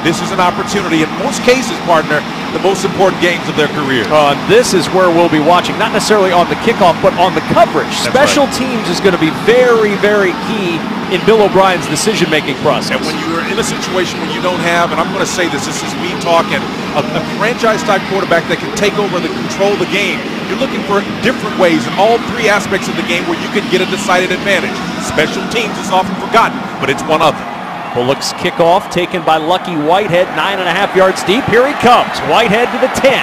this is an opportunity. In most cases, partner, the most important games of their career. This is where we'll be watching, not necessarily on the kickoff, but on the coverage. Special teams is going to be very, very key in Bill O'Brien's decision-making process. And when you're in a situation where you don't have, and I'm going to say this is me talking, a franchise-type quarterback that can take over the control of the game, you're looking for different ways in all three aspects of the game where you can get a decided advantage. Special teams is often forgotten, but it's one of them. Bullock's kickoff taken by Lucky Whitehead, 9.5 yards deep. Here he comes. Whitehead to the 10.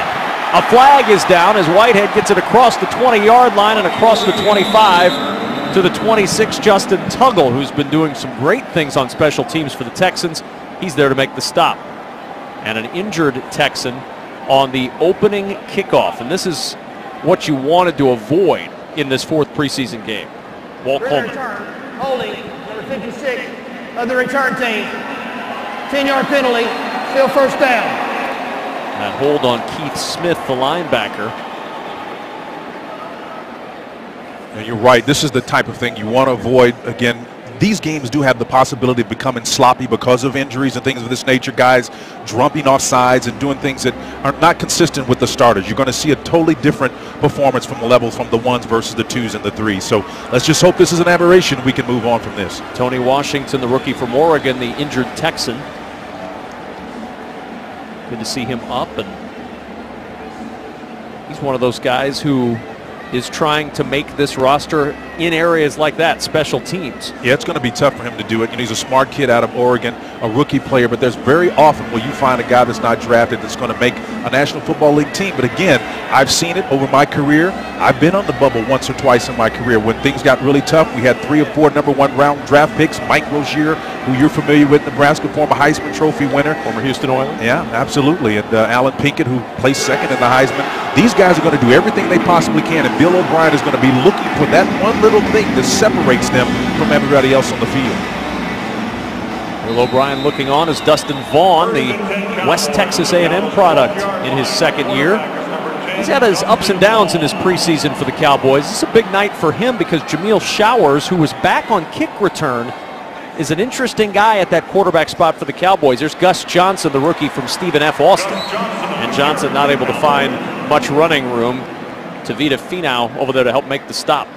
A flag is down as Whitehead gets it across the 20-yard line and across the 25 to the 26. Justin Tuggle, who's been doing some great things on special teams for the Texans. He's there to make the stop. And an injured Texan on the opening kickoff. And this is what you wanted to avoid in this fourth preseason game. Walt Coleman. Holding, number 56. Of the return team. 10-yard penalty, still first down. That hold on Keith Smith, the linebacker. And you're right. This is the type of thing you want to avoid. Again, these games do have the possibility of becoming sloppy because of injuries and things of this nature. Guys jumping off sides and doing things that are not consistent with the starters. You're going to see a totally different performance from the level from the ones versus the twos and the threes. So let's just hope this is an aberration. We can move on from this. Tony Washington, the rookie from Oregon, the injured Texan. Good to see him up, and he's one of those guys who is trying to make this roster in areas like that, special teams. Yeah, it's going to be tough for him to do it. You know, he's a smart kid out of Oregon, a rookie player, but there's very often where you find a guy that's not drafted that's going to make a National Football League team. But again, I've seen it over my career. I've been on the bubble once or twice in my career. When things got really tough, we had 3 or 4 #1 round draft picks. Mike Rozier, who you're familiar with, Nebraska, former Heisman Trophy winner. Former Houston Oilers. Yeah, absolutely. And Alan Pinkett, who placed second in the Heisman. These guys are going to do everything they possibly can, and Bill O'Brien is going to be looking for that one little thing that separates them from everybody else on the field. Bill O'Brien looking on as Dustin Vaughn, the West Texas A&M product in his second year. He's had his ups and downs in his preseason for the Cowboys. This is a big night for him because Jameel Showers, who was back on kick return, is an interesting guy at that quarterback spot for the Cowboys. There's Gus Johnson, the rookie from Stephen F. Austin. And Johnson not able to find much running room. Tavita Finau over there to help make the stop.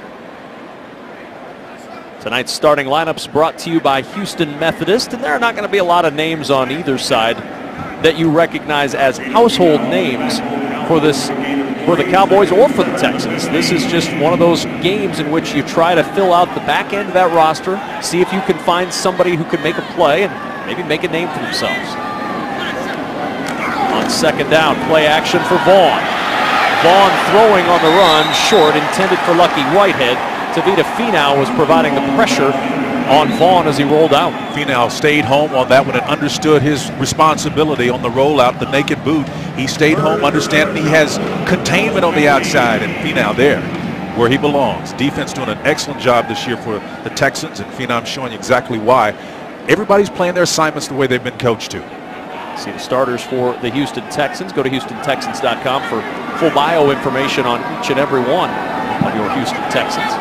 Tonight's starting lineups brought to you by Houston Methodist, and there are not going to be a lot of names on either side that you recognize as household names for the Cowboys or for the Texans. This is just one of those games in which you try to fill out the back end of that roster, see if you can find somebody who can make a play and maybe make a name for themselves. On second down, play action for Vaughn. Vaughn throwing on the run, short, intended for Lucky Whitehead. Tavita Finau was providing the pressure on Vaughn as he rolled out. Finau stayed home on that one and understood his responsibility on the rollout, the naked boot. He stayed home, understanding he has containment on the outside, and Finau there where he belongs. Defense doing an excellent job this year for the Texans, and Finau showing exactly why. Everybody's playing their assignments the way they've been coached to. See the starters for the Houston Texans. Go to HoustonTexans.com for full bio information on each and every one of your Houston Texans.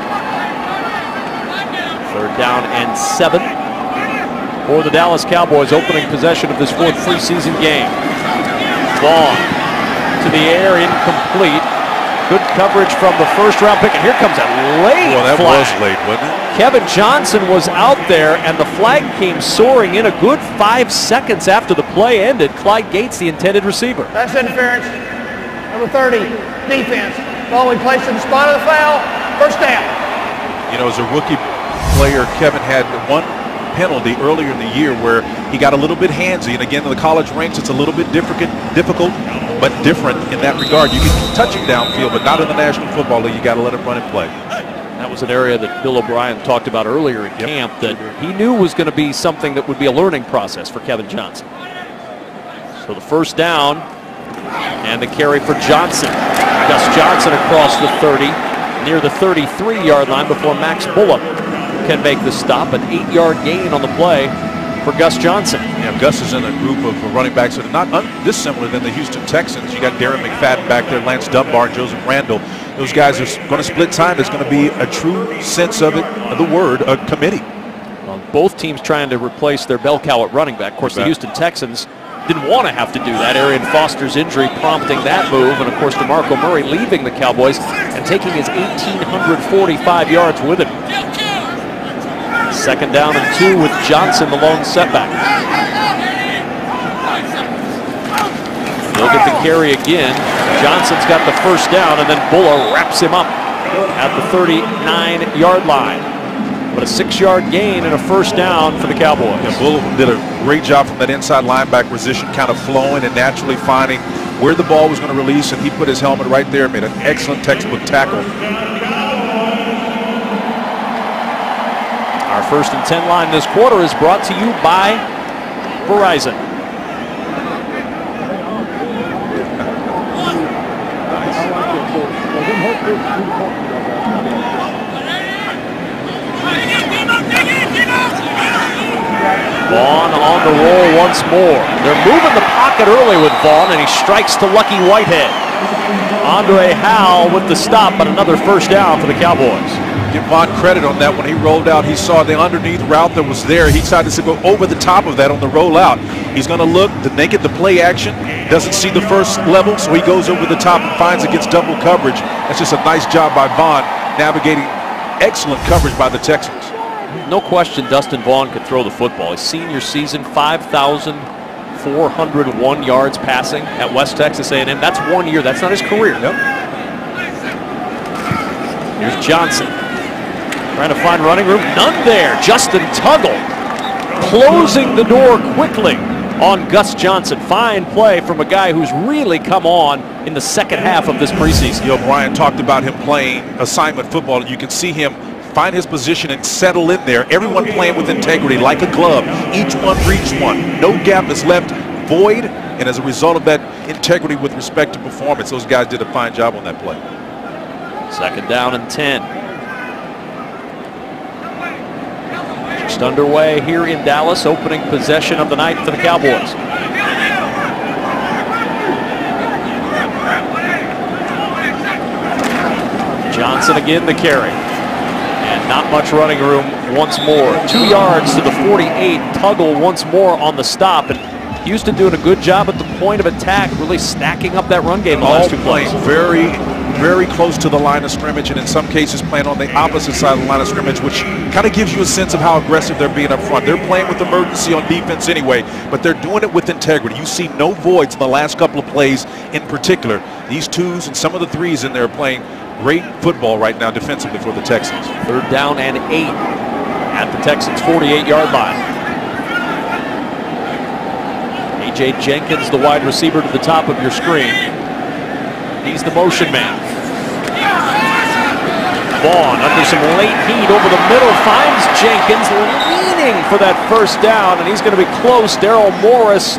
Third down and 7 for the Dallas Cowboys, opening possession of this fourth preseason game. Vaughn to the air, incomplete. Good coverage from the first-round pick, and here comes a late flag. Well, that was late, wasn't it? Kevin Johnson was out there, and the flag came soaring in a good 5 seconds after the play ended. Clyde Gates, the intended receiver. That's interference. Number 30, defense. Ball we placed in the spot of the foul. First down. You know, as a rookie player, Kevin had one penalty earlier in the year where he got a little bit handsy, and again in the college ranks it's a little bit difficult but different in that regard. You can touch him downfield, but not in the National Football League. You got to let him run and play. That was an area that Bill O'Brien talked about earlier in camp that he knew was going to be something that would be a learning process for Kevin Johnson. So the first down and the carry for Johnson. Gus Johnson across the 30 near the 33-yard line before Max Bullock can make the stop. An 8-yard gain on the play for Gus Johnson. Yeah, Gus is in a group of running backs that are not dissimilar than the Houston Texans. You got Darren McFadden back there, Lance Dunbar, Joseph Randall. Those guys are going to split time. There's going to be a true sense of it, of the word, a committee. Well, both teams trying to replace their bell cow at running back. Of course, the Houston Texans didn't want to have to do that. Arian Foster's injury prompting that move, and of course DeMarco Murray leaving the Cowboys and taking his 1,845 yards with him. Second down and 2 with Johnson the lone setback. He'll get the carry again. Johnson's got the first down, and then Bulla wraps him up at the 39-yard line. But a 6-yard gain and a first down for the Cowboys. Yeah, Bull did a great job from that inside linebacker position, kind of flowing and naturally finding where the ball was going to release, and he put his helmet right there, made an excellent textbook tackle. Our 1st and 10 line this quarter is brought to you by Verizon. Vaughn on the roll once more. They're moving the pocket early with Vaughn, and he strikes to Lucky Whitehead. Andre Howell with the stop, but another first down for the Cowboys. Give Vaughn credit on that. When he rolled out, he saw the underneath route that was there. He decided to go over the top of that on the rollout. He's going to look to make it the play action. Doesn't see the first level, so he goes over the top and finds it gets double coverage. That's just a nice job by Vaughn, navigating excellent coverage by the Texans. No question Dustin Vaughn could throw the football. His senior season, 5,401 yards passing at West Texas A&M. That's 1 year. That's not his career. Yep. Here's Johnson. Trying to find running room. None there. Justin Tuggle closing the door quickly on Gus Johnson. Fine play from a guy who's really come on in the second half of this preseason. You know, Brian talked about him playing assignment football. You can see him find his position and settle in there. Everyone playing with integrity like a glove. Each one reach one. No gap is left void. And as a result of that integrity with respect to performance, those guys did a fine job on that play. Second down and 10. Just underway here in Dallas, opening possession of the night for the Cowboys. Johnson again the carry. And not much running room once more. 2 yards to the 48. Tuggle once more on the stop. And Houston doing a good job at the point of attack, really stacking up that run game the last 2 plays. Very close to the line of scrimmage, and in some cases playing on the opposite side of the line of scrimmage, which kind of gives you a sense of how aggressive they're being up front. They're playing with emergency on defense anyway, but they're doing it with integrity. You see no voids in the last couple of plays in particular. These 2s and some of the 3s in there are playing great football right now defensively for the Texans. Third down and 8 at the Texans' 48-yard line. A.J. Jenkins, the wide receiver to the top of your screen. He's the motion man. Vaughn under some late heat over the middle finds Jenkins leaning for that first down, and he's going to be close. Darrell Morris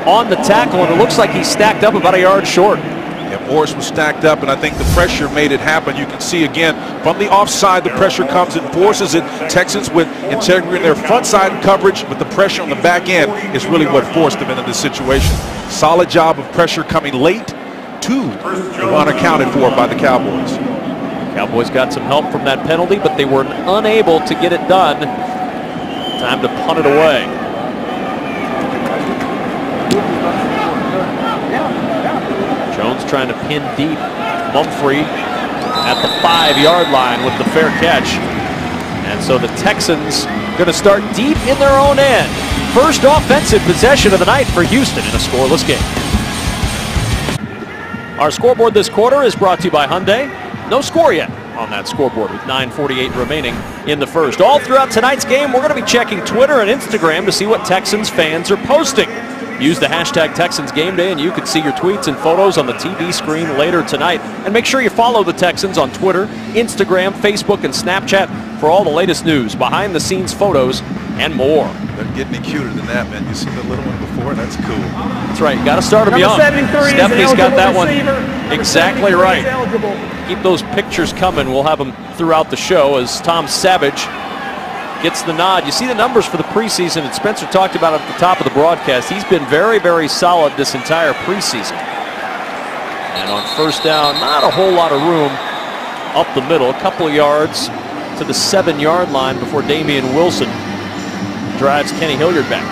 on the tackle, and it looks like he's stacked up about a yard short. Yeah, Morris was stacked up, and I think the pressure made it happen. You can see again from the offside, the pressure comes and forces it. Texans with integrity in their front side coverage, but the pressure on the back end is really what forced them into this situation. Solid job of pressure coming late. 2 unaccounted for by the Cowboys. Cowboys got some help from that penalty, but they were unable to get it done. Time to punt it away. Jones trying to pin deep. Mumphrey at the 5-yard line with the fair catch. And so the Texans going to start deep in their own end. First offensive possession of the night for Houston in a scoreless game. Our scoreboard this quarter is brought to you by Hyundai. No score yet on that scoreboard with 9:48 remaining in the first. All throughout tonight's game, we're going to be checking Twitter and Instagram to see what Texans fans are posting. Use the hashtag Texans Game Day and you can see your tweets and photos on the TV screen later tonight. And make sure you follow the Texans on Twitter, Instagram, Facebook, and Snapchat for all the latest news, behind-the-scenes photos, and more. Doesn't get any cuter than that, man. You see the little one before? That's cool. That's right. You got to start them young. Stephanie's got that one exactly right. Keep those pictures coming. We'll have them throughout the show as Tom Savage gets the nod. You see the numbers for the preseason, and Spencer talked about it at the top of the broadcast. He's been very solid this entire preseason. And on first down, not a whole lot of room up the middle. A couple of yards to the 7-yard line before Damian Wilson drives Kenny Hilliard back.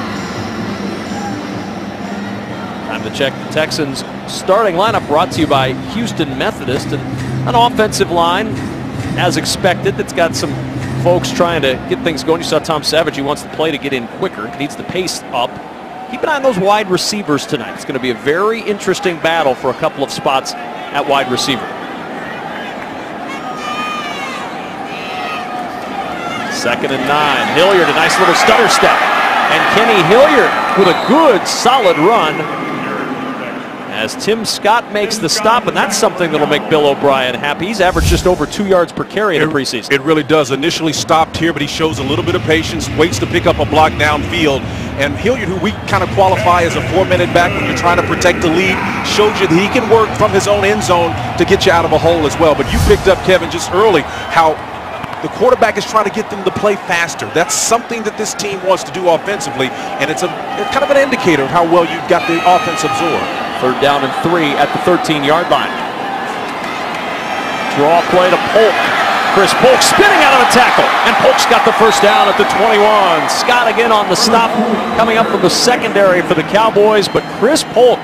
to check the Texans starting lineup, brought to you by Houston Methodist, and an offensive line, as expected, that's got some folks trying to get things going. You saw Tom Savage. He wants the play to get in quicker. Needs the pace up. Keep an eye on those wide receivers tonight. It's going to be a very interesting battle for a couple of spots at wide receiver. Second and 9. Hilliard, a nice little stutter step. And Kenny Hilliard with a good, solid run as Tim Scott makes the stop, and that's something that'll make Bill O'Brien happy. He's averaged just over 2 yards per carry in the preseason. It really does. Initially stopped here, but he shows a little bit of patience, waits to pick up a block downfield. And Hilliard, who we kind of qualify as a 4-minute back when you're trying to protect the lead, shows you that he can work from his own end zone to get you out of a hole as well. But you picked up, Kevin, just early how the quarterback is trying to get them to play faster. That's something that this team wants to do offensively, and it's kind of an indicator of how well you've got the offense absorbed. Third down and 3 at the 13-yard line. Draw play to Polk. Chris Polk spinning out of the tackle, and Polk's got the first down at the 21. Scott again on the stop, coming up from the secondary for the Cowboys, but Chris Polk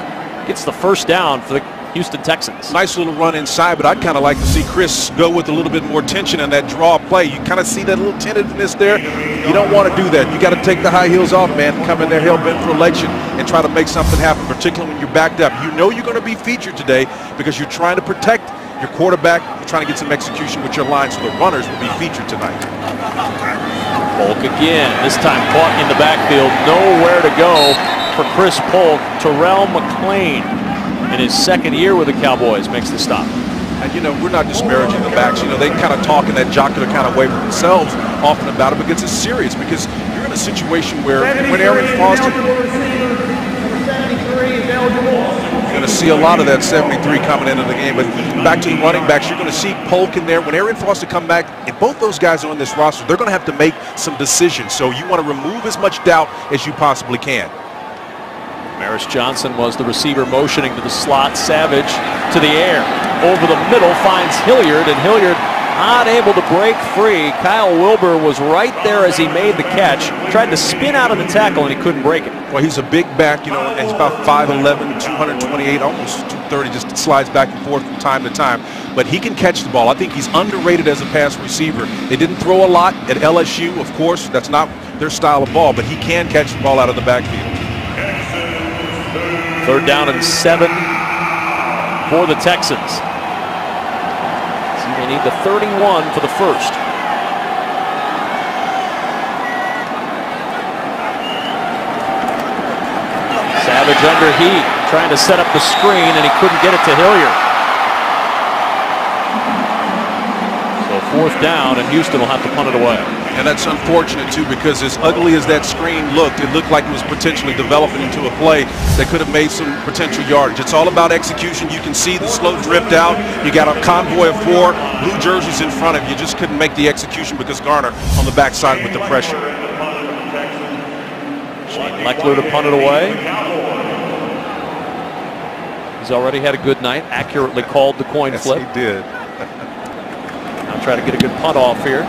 gets the first down for the Houston Texans. Nice little run inside, but I'd kind of like to see Chris go with a little bit more tension in that draw play. You kind of see that little tentativeness there. You don't want to do that. You got to take the high heels off, man. Come in there hell-bent for election and try to make something happen, particularly when you're backed up. You know you're going to be featured today because you're trying to protect your quarterback. You're trying to get some execution with your line, so the runners will be featured tonight. Polk again, this time caught in the backfield. Nowhere to go for Chris Polk. Terrell McClain, in his second year with the Cowboys, makes the stop. And, you know, we're not disparaging the backs. You know, they kind of talk in that jocular kind of way for themselves often about it because it's serious, because you're in a situation where when Aaron Foster, you're going to see a lot of that 73 coming into the game. But back to the running backs, you're going to see Polk in there. When Aaron Foster come back, if both those guys are on this roster, they're going to have to make some decisions. So you want to remove as much doubt as you possibly can. Maris Johnson was the receiver motioning to the slot. Savage to the air. Over the middle finds Hilliard, and Hilliard not able to break free. Kyle Wilbur was right there as he made the catch. Tried to spin out of the tackle, and he couldn't break it. Well, he's a big back, you know, and he's about 5'11", 228, almost 230, just slides back and forth from time to time. But he can catch the ball. I think he's underrated as a pass receiver. They didn't throw a lot at LSU, of course. That's not their style of ball, but he can catch the ball out of the backfield. Third down and 7 for the Texans. So they need the 31 for the first. Savage under heat, trying to set up the screen, and he couldn't get it to Hilliard. So fourth down, and Houston will have to punt it away. And that's unfortunate, too, because as ugly as that screen looked, it looked like it was potentially developing into a play that could have made some potential yardage. It's all about execution. You can see the slow drift out. You got a convoy of 4 blue jerseys in front of you. Just couldn't make the execution because Garner on the backside with the pressure. Shane Leckler to punt it away. He's already had a good night. Accurately called the coin flip. Yes, he did. Now try to get a good punt off here.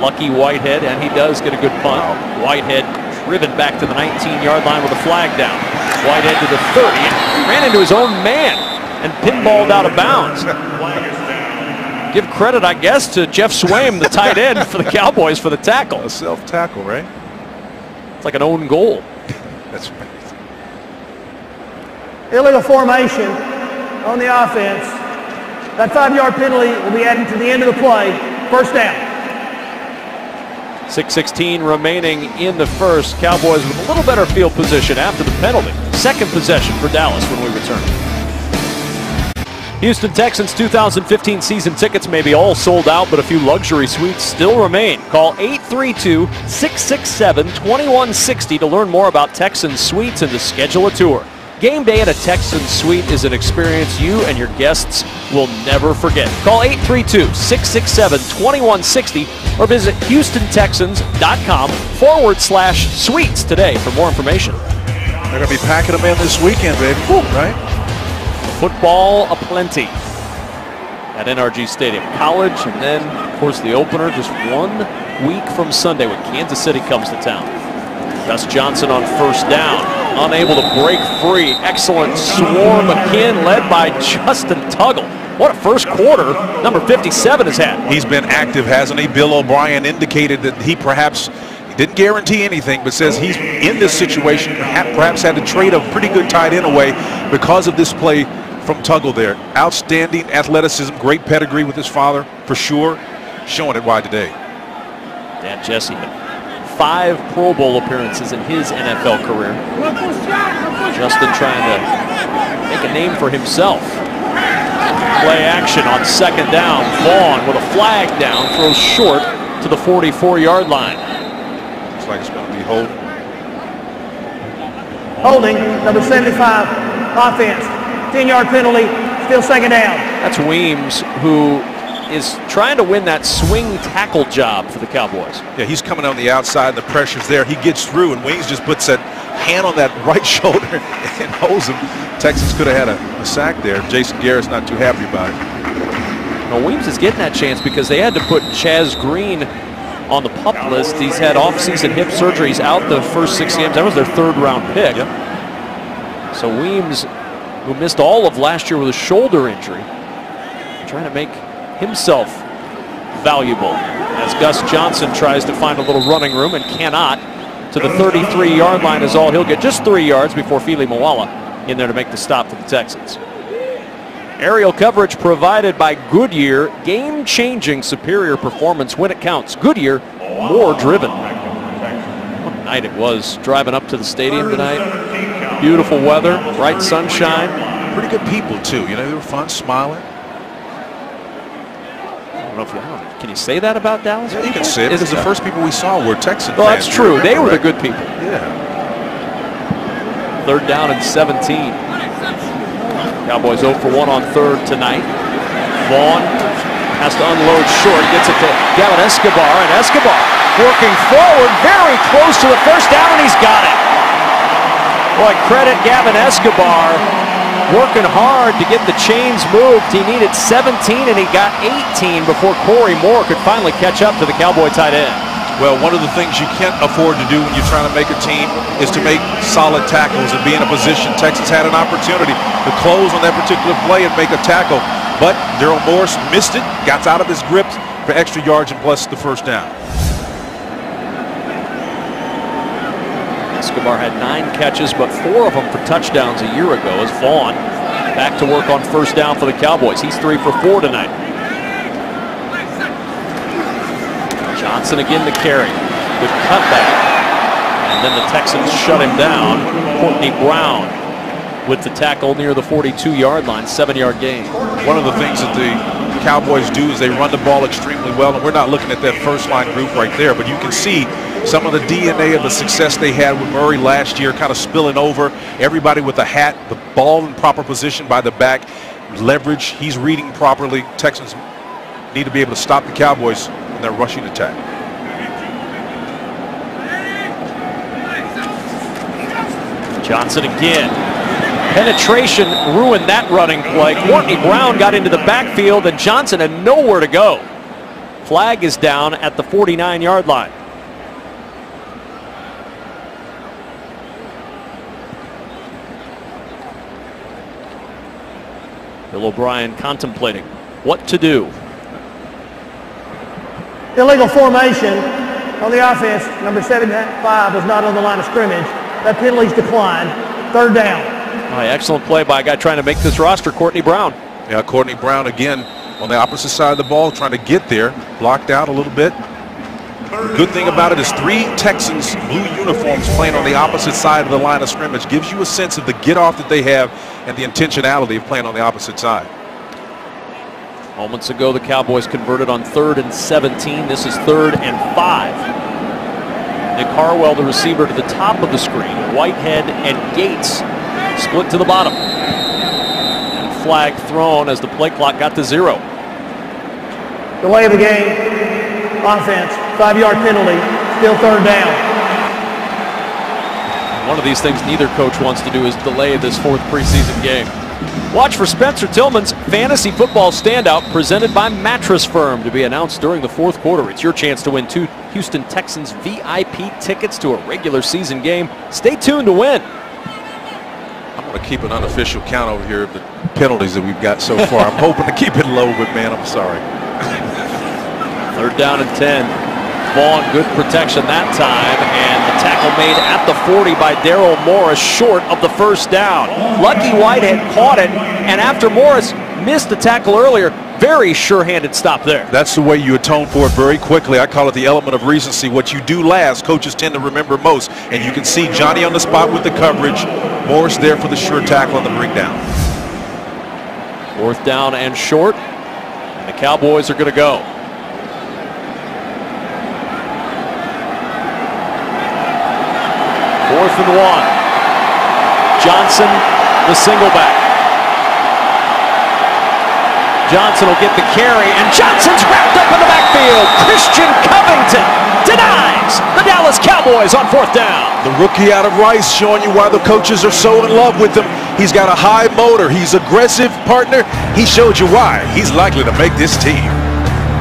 Lucky Whitehead, and he does get a good punt. Whitehead driven back to the 19-yard line with a flag down. Whitehead to the 30, and ran into his own man and pinballed out of bounds. Give credit, I guess, to Jeff Swaim, the tight end for the Cowboys, for the tackle. A self-tackle, right? It's like an own goal. That's right. Illegal formation on the offense. That 5-yard penalty will be added to the end of the play. First down. 6:16 remaining in the first. Cowboys with a little better field position after the penalty. Second possession for Dallas when we return. Houston Texans 2015 season tickets may be all sold out, but a few luxury suites still remain. Call 832-667-2160 to learn more about Texans suites and to schedule a tour. Game day at a Texans suite is an experience you and your guests will never forget. Call 832-667-2160 or visit HoustonTexans.com/suites today for more information. They're going to be packing them in this weekend, baby. Woo, right? Football aplenty at NRG Stadium. College, and then, of course, the opener just 1 week from Sunday when Kansas City comes to town. Gus Johnson on first down. unable to break free. Excellent swarm again, led by Justin Tuggle. What a first quarter number 57 has had. He's been active, hasn't he? Bill O'Brien indicated that he perhaps didn't guarantee anything, but says he's in this situation, perhaps had to trade a pretty good tight end away because of this play from Tuggle there. Outstanding athleticism, great pedigree with his father, for sure. Showing it wide today. Dad Jesse had 5 Pro Bowl appearances in his NFL career. Justin trying to make a name for himself. Play action on second down. Vaughn with a flag down, throws short to the 44-yard line. Looks like it's going to be holding. Holding, number 75, offense. 10-yard penalty, still second down. That's Weems, who is trying to win that swing tackle job for the Cowboys. Yeah, he's coming on the outside, the pressure's there. He gets through, and Weems just puts that hand on that right shoulder and holds him. Texans could have had a sack there. Jason Garrett's not too happy about it. Now, Weems is getting that chance because they had to put Chaz Green on the PUP list. He's had off-season hip surgeries, out the first 6 games. That was their 3rd-round pick. Yep. So Weems, who missed all of last year with a shoulder injury, trying to make himself valuable as Gus Johnson tries to find a little running room and cannot. To the 33-yard line is all he'll get. Just 3 yards before Fili Moala in there to make the stop for the Texans. Aerial coverage provided by Goodyear. Game-changing superior performance when it counts. Goodyear, more driven. What a night it was driving up to the stadium tonight. Beautiful weather, bright sunshine. Pretty good people, too. You know, they were fun, smiling. Can you say that about Dallas? Yeah, you can say it because the first people we saw were Texans. Well, that's true. They were the good people. Yeah. 3rd down and 17. Cowboys 0 for 1 on 3rd tonight. Vaughn has to unload short. Gets it to Gavin Escobar. And Escobar working forward, very close to the first down, and he's got it. Boy, credit Gavin Escobar. Working hard to get the chains moved. He needed 17 and he got 18 before Corey Moore could finally catch up to the Cowboy tight end. Well, one of the things you can't afford to do when you're trying to make a team is to make solid tackles and be in a position. Texas had an opportunity to close on that particular play and make a tackle, but Daryl Morris missed it, got out of his grip for extra yards and plus the first down. Escobar had 9 catches, but 4 of them for touchdowns a year ago as Vaughn back to work on first down for the Cowboys. He's 3 for 4 tonight. Johnson again to carry. Good cutback. And then the Texans shut him down. Courtney Brown with the tackle near the 42-yard line, 7-yard gain. One of the things that the Cowboys do is they run the ball extremely well, and we're not looking at that first-line group right there, but you can see some of the DNA of the success they had with Murray last year kind of spilling over. Everybody with a hat, the ball in proper position by the back, leverage, he's reading properly. Texans need to be able to stop the Cowboys in their rushing attack. Johnson again. Penetration ruined that running play. Courtney Brown got into the backfield and Johnson had nowhere to go. Flag is down at the 49-yard line. Bill O'Brien contemplating what to do. Illegal formation on the offense. Number 75 was not on the line of scrimmage. That penalty's declined. 3rd down. Excellent play by a guy trying to make this roster, Courtney Brown. Yeah, Courtney Brown again on the opposite side of the ball, trying to get there. Blocked out a little bit. Good thing about it is 3 Texans blue uniforms playing on the opposite side of the line of scrimmage. Gives you a sense of the get-off that they have and the intentionality of playing on the opposite side. Moments ago, the Cowboys converted on 3rd and 17. This is 3rd and 5. Nick Harwell, the receiver, to the top of the screen. Whitehead and Gates split to the bottom. And flag thrown as the play clock got to 0. Delay of the game. Offense. 5-yard penalty. Still 3rd down. One of these things neither coach wants to do is delay this 4th preseason game. Watch for Spencer Tillman's Fantasy Football Standout presented by Mattress Firm to be announced during the 4th quarter. It's your chance to win 2 Houston Texans VIP tickets to a regular season game. Stay tuned to win. to keep an unofficial count over here of the penalties that we've got so far. I'm hoping to keep it low, but man, I'm sorry. 3rd down and 10. Vaughn, good protection that time, and the tackle made at the 40 by Daryl Morris, short of the 1st down. Lucky Whitehead caught it, and after Morris missed the tackle earlier, very sure-handed stop there. That's the way you atone for it very quickly. I call it the element of recency. What you do last, coaches tend to remember most, and you can see Johnny on the spot with the coverage, Morris there for the sure tackle on the bring down. 4th down and short, and the Cowboys are going to go. 4th and 1. Johnson, the single back. Johnson will get the carry, and Johnson's wrapped up in the backfield. Christian Covington denies the Dallas Cowboys on 4th down. The rookie out of Rice showing you why the coaches are so in love with him. He's got a high motor. He's aggressive, partner. He showed you why. He's likely to make this team.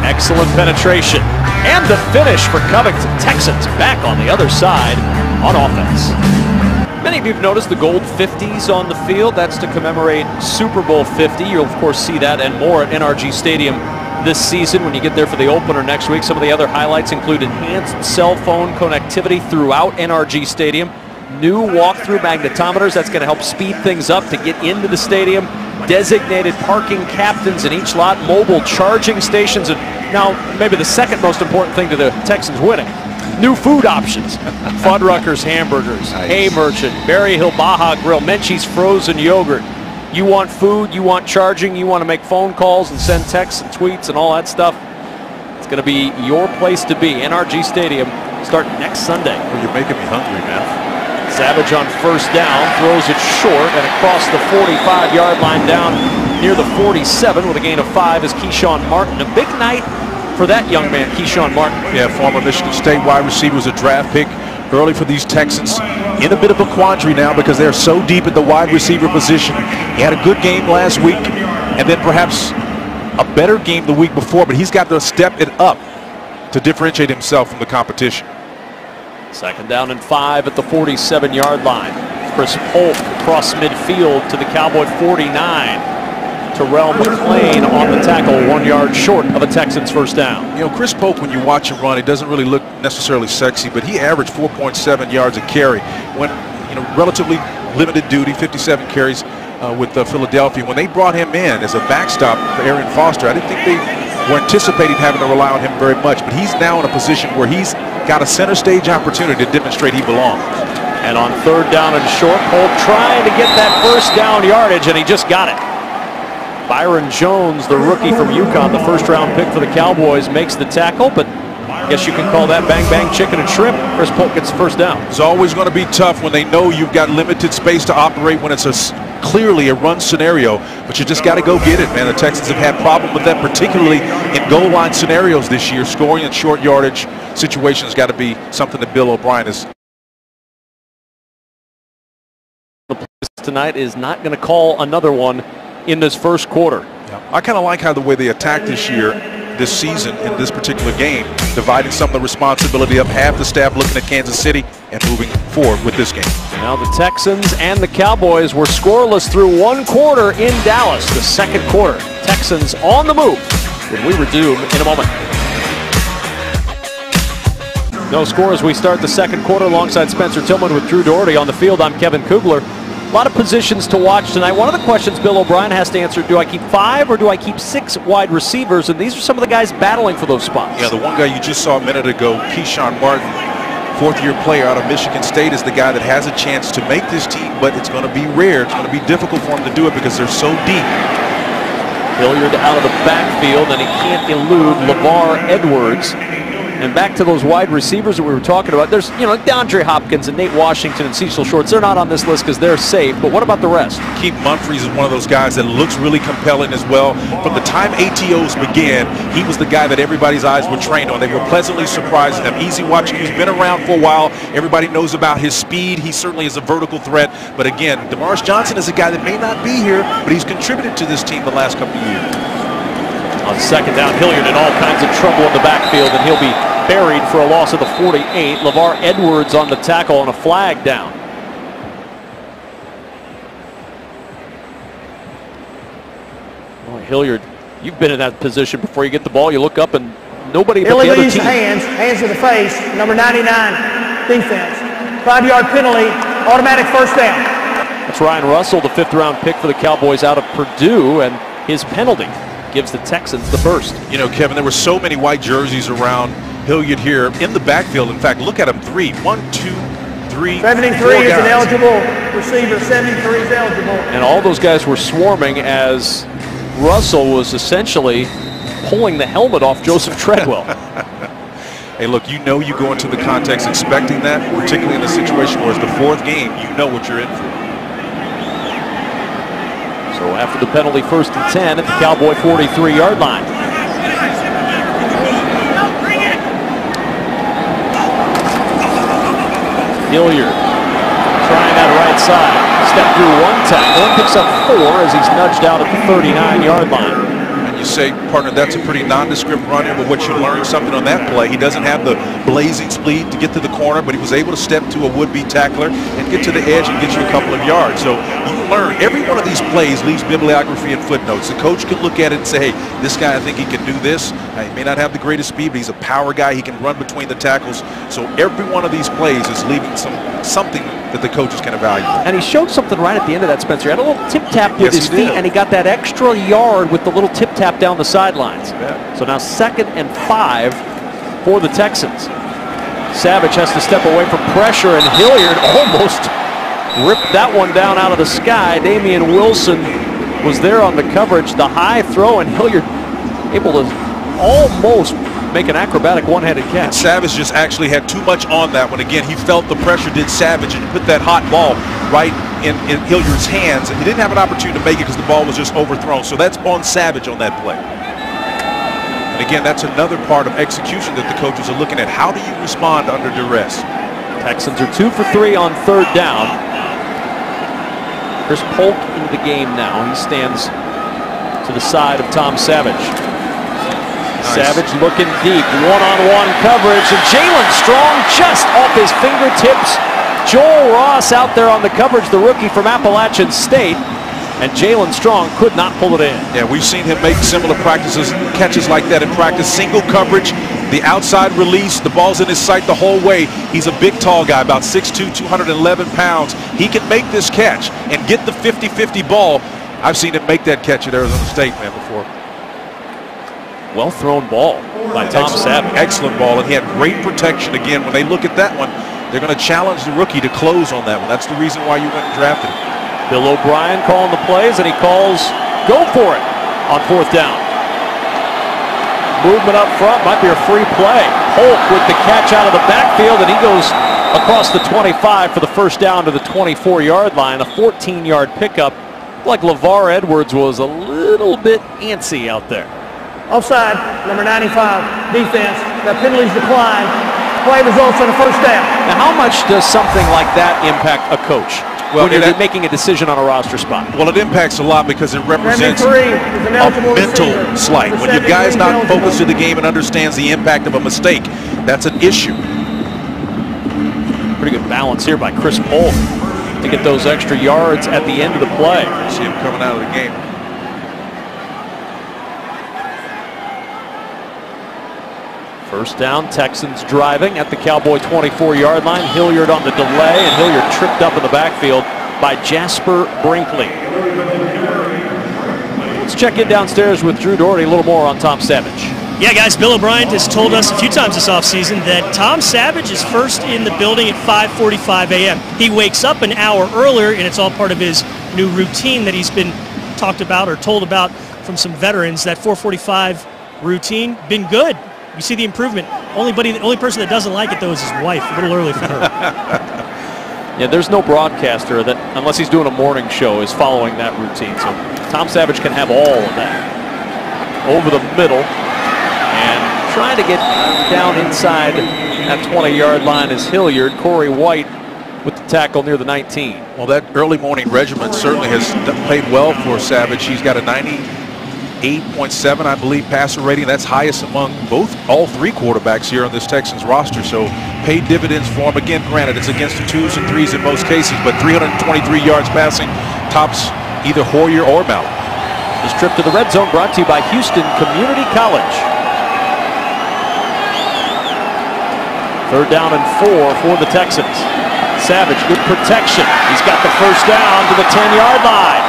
Excellent penetration. And the finish for Covington. Texans back on the other side on offense. Many of you have noticed the gold 50s on the field. That's to commemorate Super Bowl 50. You'll, of course, see that and more at NRG Stadium this season when you get there for the opener next week. Some of the other highlights include enhanced cell phone connectivity throughout NRG Stadium, new walkthrough magnetometers. That's going to help speed things up to get into the stadium, designated parking captains in each lot, mobile charging stations, and now maybe the second most important thing to the Texans winning, new food options. Fuddruckers hamburgers, nice. Hay Merchant, Berry Hill Baja Grill, Menchie's frozen yogurt. You want food, you want charging, you want to make phone calls and send texts and tweets and all that stuff. It's going to be your place to be. NRG Stadium starting next Sunday. Well, you're making me hungry, man. Savage on 1st down, throws it short and across the 45-yard line down near the 47 with a gain of 5 is Keyshawn Martin. A big night for that young man, Keyshawn Martin. Yeah, former Michigan State wide receiver, was a draft pick early for these Texans. In a bit of a quandary now because they're so deep at the wide receiver position. He had a good game last week and then perhaps a better game the week before, but he's got to step it up to differentiate himself from the competition. 2nd down and 5 at the 47-yard line. Chris Polk across midfield to the Cowboy 49. Terrell McClain on the tackle, 1 yard short of a Texans 1st down. You know, Chris Polk, when you watch him run, he doesn't really look necessarily sexy, but he averaged 4.7 yards a carry when, you know, relatively limited duty, 57 carries with Philadelphia. When they brought him in as a backstop for Arian Foster, I didn't think they were anticipating having to rely on him very much, but he's now in a position where he's got a center stage opportunity to demonstrate he belongs. And on 3rd down and short, Polk trying to get that 1st down yardage, and he just got it. Byron Jones, the rookie from UConn, the 1st-round pick for the Cowboys, makes the tackle, but I guess you can call that bang-bang chicken and shrimp. Chris Polk gets the 1st down. It's always going to be tough when they know you've got limited space to operate when it's clearly a run scenario, but you just got to go get it, man. The Texans have had problem with that, particularly in goal line scenarios this year. Scoring in short yardage situations got to be something that Bill O'Brien is. Tonight is not going to call another one in this 1st quarter. Yeah. I kind of like how the way they attacked this season in this particular game, dividing some of the responsibility up, half the staff looking at Kansas City and moving forward with this game. Now the Texans and the Cowboys were scoreless through 1 quarter in Dallas. The 2nd quarter, Texans on the move when we resume in a moment. No score as we start the 2nd quarter alongside Spencer Tillman with Drew Doherty on the field. I'm Kevin Kugler. A lot of positions to watch tonight. One of the questions Bill O'Brien has to answer, do I keep 5 or do I keep 6 wide receivers? And these are some of the guys battling for those spots. Yeah, the one guy you just saw a minute ago, Keyshawn Martin, 4th-year player out of Michigan State, is the guy that has a chance to make this team, but it's going to be rare. It's going to be difficult for him to do it because they're so deep. Hilliard out of the backfield, and he can't elude LeVar Edwards. And back to those wide receivers that we were talking about. There's, you know, DeAndre Hopkins and Nate Washington and Cecil Shorts. They're not on this list because they're safe. But what about the rest? Keith Humphreys is one of those guys that looks really compelling as well. From the time ATOs began, he was the guy that everybody's eyes were trained on. They were pleasantly surprised at him. Easy watching. He's been around for a while. Everybody knows about his speed. He certainly is a vertical threat. But again, Damaris Johnson is a guy that may not be here, but he's contributed to this team the last couple of years. On 2nd down, Hilliard in all kinds of trouble in the backfield, and he'll be buried for a loss of the 48. LeVar Edwards on the tackle on a flag down. Boy, Hilliard, you've been in that position before. You get the ball, you look up, and nobody but the Illegal other use team. of hands to the face, number 99, defense. 5-yard penalty, automatic first down. That's Ryan Russell, the 5th-round pick for the Cowboys out of Purdue, and his penalty gives the Texans the first. You know, Kevin, there were so many white jerseys around Hilliard here in the backfield. In fact, look at him, 1, 2, 3, 73 is an eligible receiver. 73 is eligible. And all those guys were swarming as Russell was essentially pulling the helmet off Joseph Treadwell. Hey, look, you know you go into the context expecting that, particularly in a situation where it's the 4th game, you know what you're in for. So after the penalty, 1st and 10 at the Cowboy 43-yard line. Hilliard trying that right side. Step through 1 tackle and picks up 4 as he's nudged out at the 39-yard line. You say, partner, that's a pretty nondescript run here, but what you learned something on that play, he doesn't have the blazing speed to get to the corner, but he was able to step to a would-be tackler and get to the edge and get you a couple of yards. So you learn every one of these plays leaves bibliography and footnotes. The coach can look at it and say, hey, this guy, I think he can do this. He may not have the greatest speed, but he's a power guy. He can run between the tackles. So every one of these plays is leaving something that the coaches can evaluate. And he showed something right at the end of that, Spencer. He had a little tip-tap with his feet, and he got that extra yard with the little tip-tap down the sidelines. Yeah. So now 2nd and 5 for the Texans. Savage has to step away from pressure, and Hilliard almost ripped that one down out of the sky. Damian Wilson was there on the coverage. The high throw, and Hilliard able to almost make an acrobatic one-handed catch. Savage just actually had too much on that one. Again, he felt the pressure did Savage and put that hot ball right in Hilliard's hands, and he didn't have an opportunity to make it because the ball was just overthrown. So that's on Savage on that play. And again, that's another part of execution that the coaches are looking at. How do you respond under duress? Texans are 2 for 3 on 3rd down. Chris Polk into the game now. He stands to the side of Tom Savage. Nice. Savage looking deep, one-on-one coverage, and Jalen Strong just off his fingertips. Joel Ross out there on the coverage, the rookie from Appalachian State, and Jalen Strong could not pull it in. Yeah, we've seen him make similar catches like that in practice. Single coverage, the outside release, the ball's in his sight the whole way. He's a big, tall guy, about 6'2", 211 pounds. He can make this catch and get the 50-50 ball. I've seen him make that catch at Arizona State, man, before. Well thrown ball by Tom Savage. Excellent ball, and he had great protection. Again, when they look at that one, they're going to challenge the rookie to close on that one. That's the reason why you went and drafted him. Bill O'Brien calling the plays, and he calls go for it on 4th down. Movement up front, might be a free play. Polk with the catch out of the backfield, and he goes across the 25 for the first down to the 24-yard line. A 14-yard pickup. Like LeVar Edwards was a little bit antsy out there. Offside, number 95, defense. That penalty's declined. Play results on a first down. Now, how much does something like that impact a coach when you're making a decision on a roster spot? Well, it impacts a lot because it represents a 73 is an eligible mental receiver. slight. When your guy's not focused to the game and understands the impact of a mistake, that's an issue. Pretty good balance here by Chris Polk to get those extra yards at the end of the play. See him coming out of the game. First down, Texans driving at the Cowboy 24-yard line. Hilliard on the delay, and Hilliard tripped up in the backfield by Jasper Brinkley. Let's check in downstairs with Drew Doherty. A little more on Tom Savage. Yeah, guys, Bill O'Brien has told us a few times this offseason that Tom Savage is first in the building at 5:45 a.m. He wakes up an hour earlier, and it's all part of his new routine that he's been talked about or told about from some veterans. That 4:45 routine, been good. You see the improvement. The only person that doesn't like it, though, is his wife. A little early for her. Yeah, there's no broadcaster that, unless he's doing a morning show, is following that routine. So Tom Savage can have all of that. Over the middle. And trying to get down inside that 20-yard line is Hilliard. Corey White with the tackle near the 19. Well, that early morning regimen certainly has played well for Savage. He's got a 98.7, I believe, passer rating. That's highest among all three quarterbacks here on this Texans roster. So paid dividends for him. Again, granted, it's against the 2s and 3s in most cases, but 323 yards passing tops either Hoyer or Mallett. This trip to the red zone brought to you by Houston Community College. 3rd down and 4 for the Texans. Savage, good protection. He's got the first down to the 10-yard line.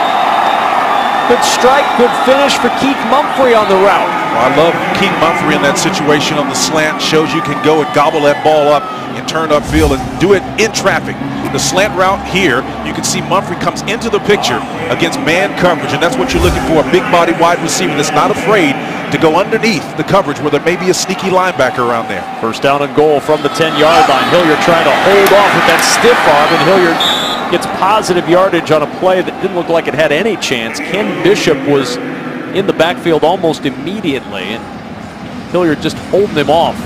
Good strike, good finish for Keith Mumphrey on the route. Well, I love Keith Mumphrey in that situation on the slant. Shows you can go and gobble that ball up and turn upfield and do it in traffic. The slant route here, you can see Mumphrey comes into the picture against man coverage, and that's what you're looking for, a big body wide receiver that's not afraid to go underneath the coverage where there may be a sneaky linebacker around there. First down and goal from the 10-yard line. Hilliard trying to hold off with that stiff arm, and Hilliard gets positive yardage on a play that didn't look like it had any chance. Ken Bishop was in the backfield almost immediately, and Hilliard just holding him off.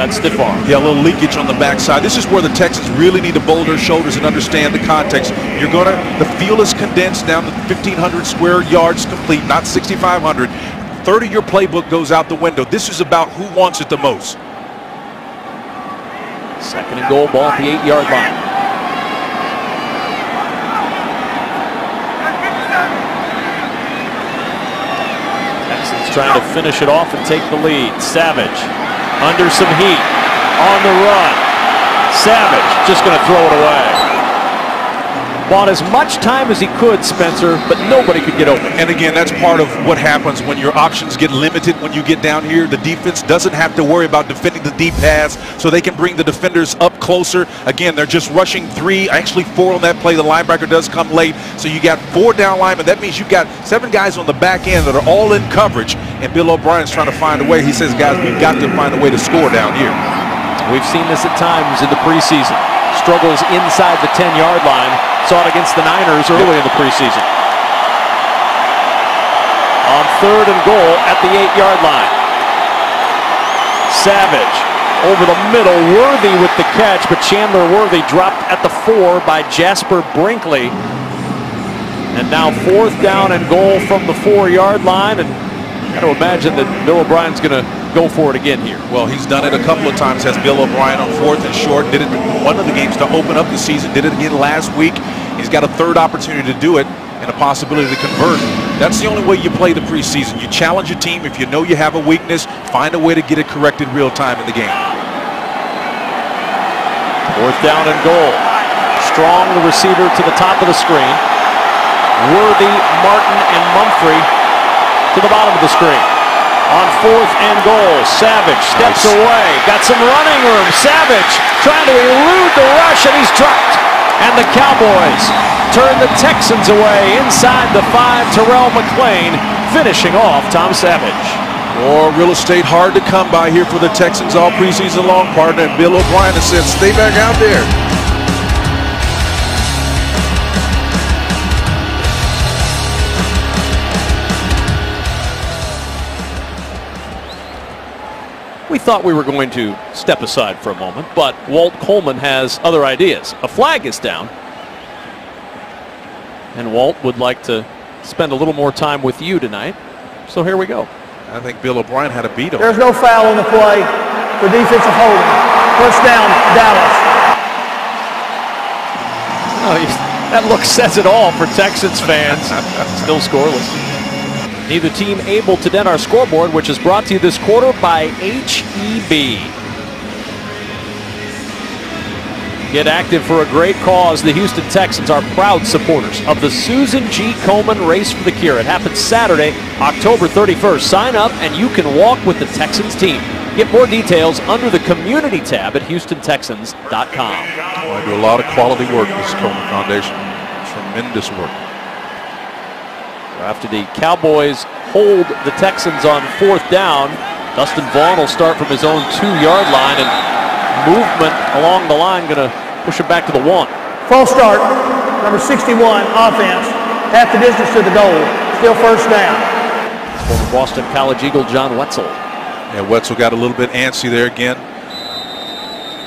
That stiff arm. Yeah, a little leakage on the backside. This is where the Texans really need to boulder their shoulders and understand the context. The field is condensed down to 1,500 square yards complete, not 6,500. 30 of your playbook goes out the window. This is about who wants it the most. 2nd and goal, ball at the 8-yard line. Texans trying to finish it off and take the lead. Savage under some heat on the run. Savage just going to throw it away. Bought as much time as he could, Spencer, but nobody could get open. And again, that's part of what happens when your options get limited when you get down here. The defense doesn't have to worry about defending the deep pass, so they can bring the defenders up closer. Again, they're just rushing 3, actually 4 on that play. The linebacker does come late, so you got 4 down linemen. That means you've got 7 guys on the back end that are all in coverage, and Bill O'Brien's trying to find a way. He says, guys, we've got to find a way to score down here. We've seen this at times in the preseason. Struggles inside the 10-yard line. Saw it against the Niners early in the preseason. On 3rd and goal at the 8-yard line. Savage over the middle. Worthy with the catch, but Chandler Worthy dropped at the 4 by Jasper Brinkley. And now 4th down and goal from the 4-yard line. And got to imagine that Bill O'Brien's going to go for it again here. Well, he's done it a couple of times. Has Bill O'Brien on 4th and short. Did it one of the games to open up the season. Did it again last week. He's got a 3rd opportunity to do it and a possibility to convert. That's the only way you play the preseason. You challenge your team. If you know you have a weakness, find a way to get it corrected real time in the game. 4th down and goal. Strong, the receiver to the top of the screen. Worthy, Martin, and Mumphrey to the bottom of the screen. On 4th and goal, Savage steps away. Got some running room. Savage trying to elude the rush, and he's dropped. And the Cowboys turn the Texans away inside the 5. Terrell McClain finishing off Tom Savage. Or real estate hard to come by here for the Texans all preseason long, partner. And Bill O'Brien has said, stay back out there. We thought we were going to step aside for a moment, but Walt Coleman has other ideas. A flag is down, and Walt would like to spend a little more time with you tonight, so here we go. I think Bill O'Brien had a beat on. There's no foul on the play for defensive holding. First down, Dallas. Oh, that look says it all for Texans fans. Still scoreless. Neither team able to dent our scoreboard, which is brought to you this quarter by H-E-B. Get active for a great cause. The Houston Texans are proud supporters of the Susan G. Komen Race for the Cure. It happens Saturday, October 31st. Sign up and you can walk with the Texans team. Get more details under the community tab at HoustonTexans.com. I do a lot of quality work with this Komen Foundation. Tremendous work. After the Cowboys hold the Texans on 4th down, Dustin Vaughn will start from his own 2-yard line, and movement along the line going to push it back to the 1. False start, number 61, offense, half the distance to the goal, still first down. Former Boston College Eagle John Wetzel. Yeah, Wetzel got a little bit antsy there again.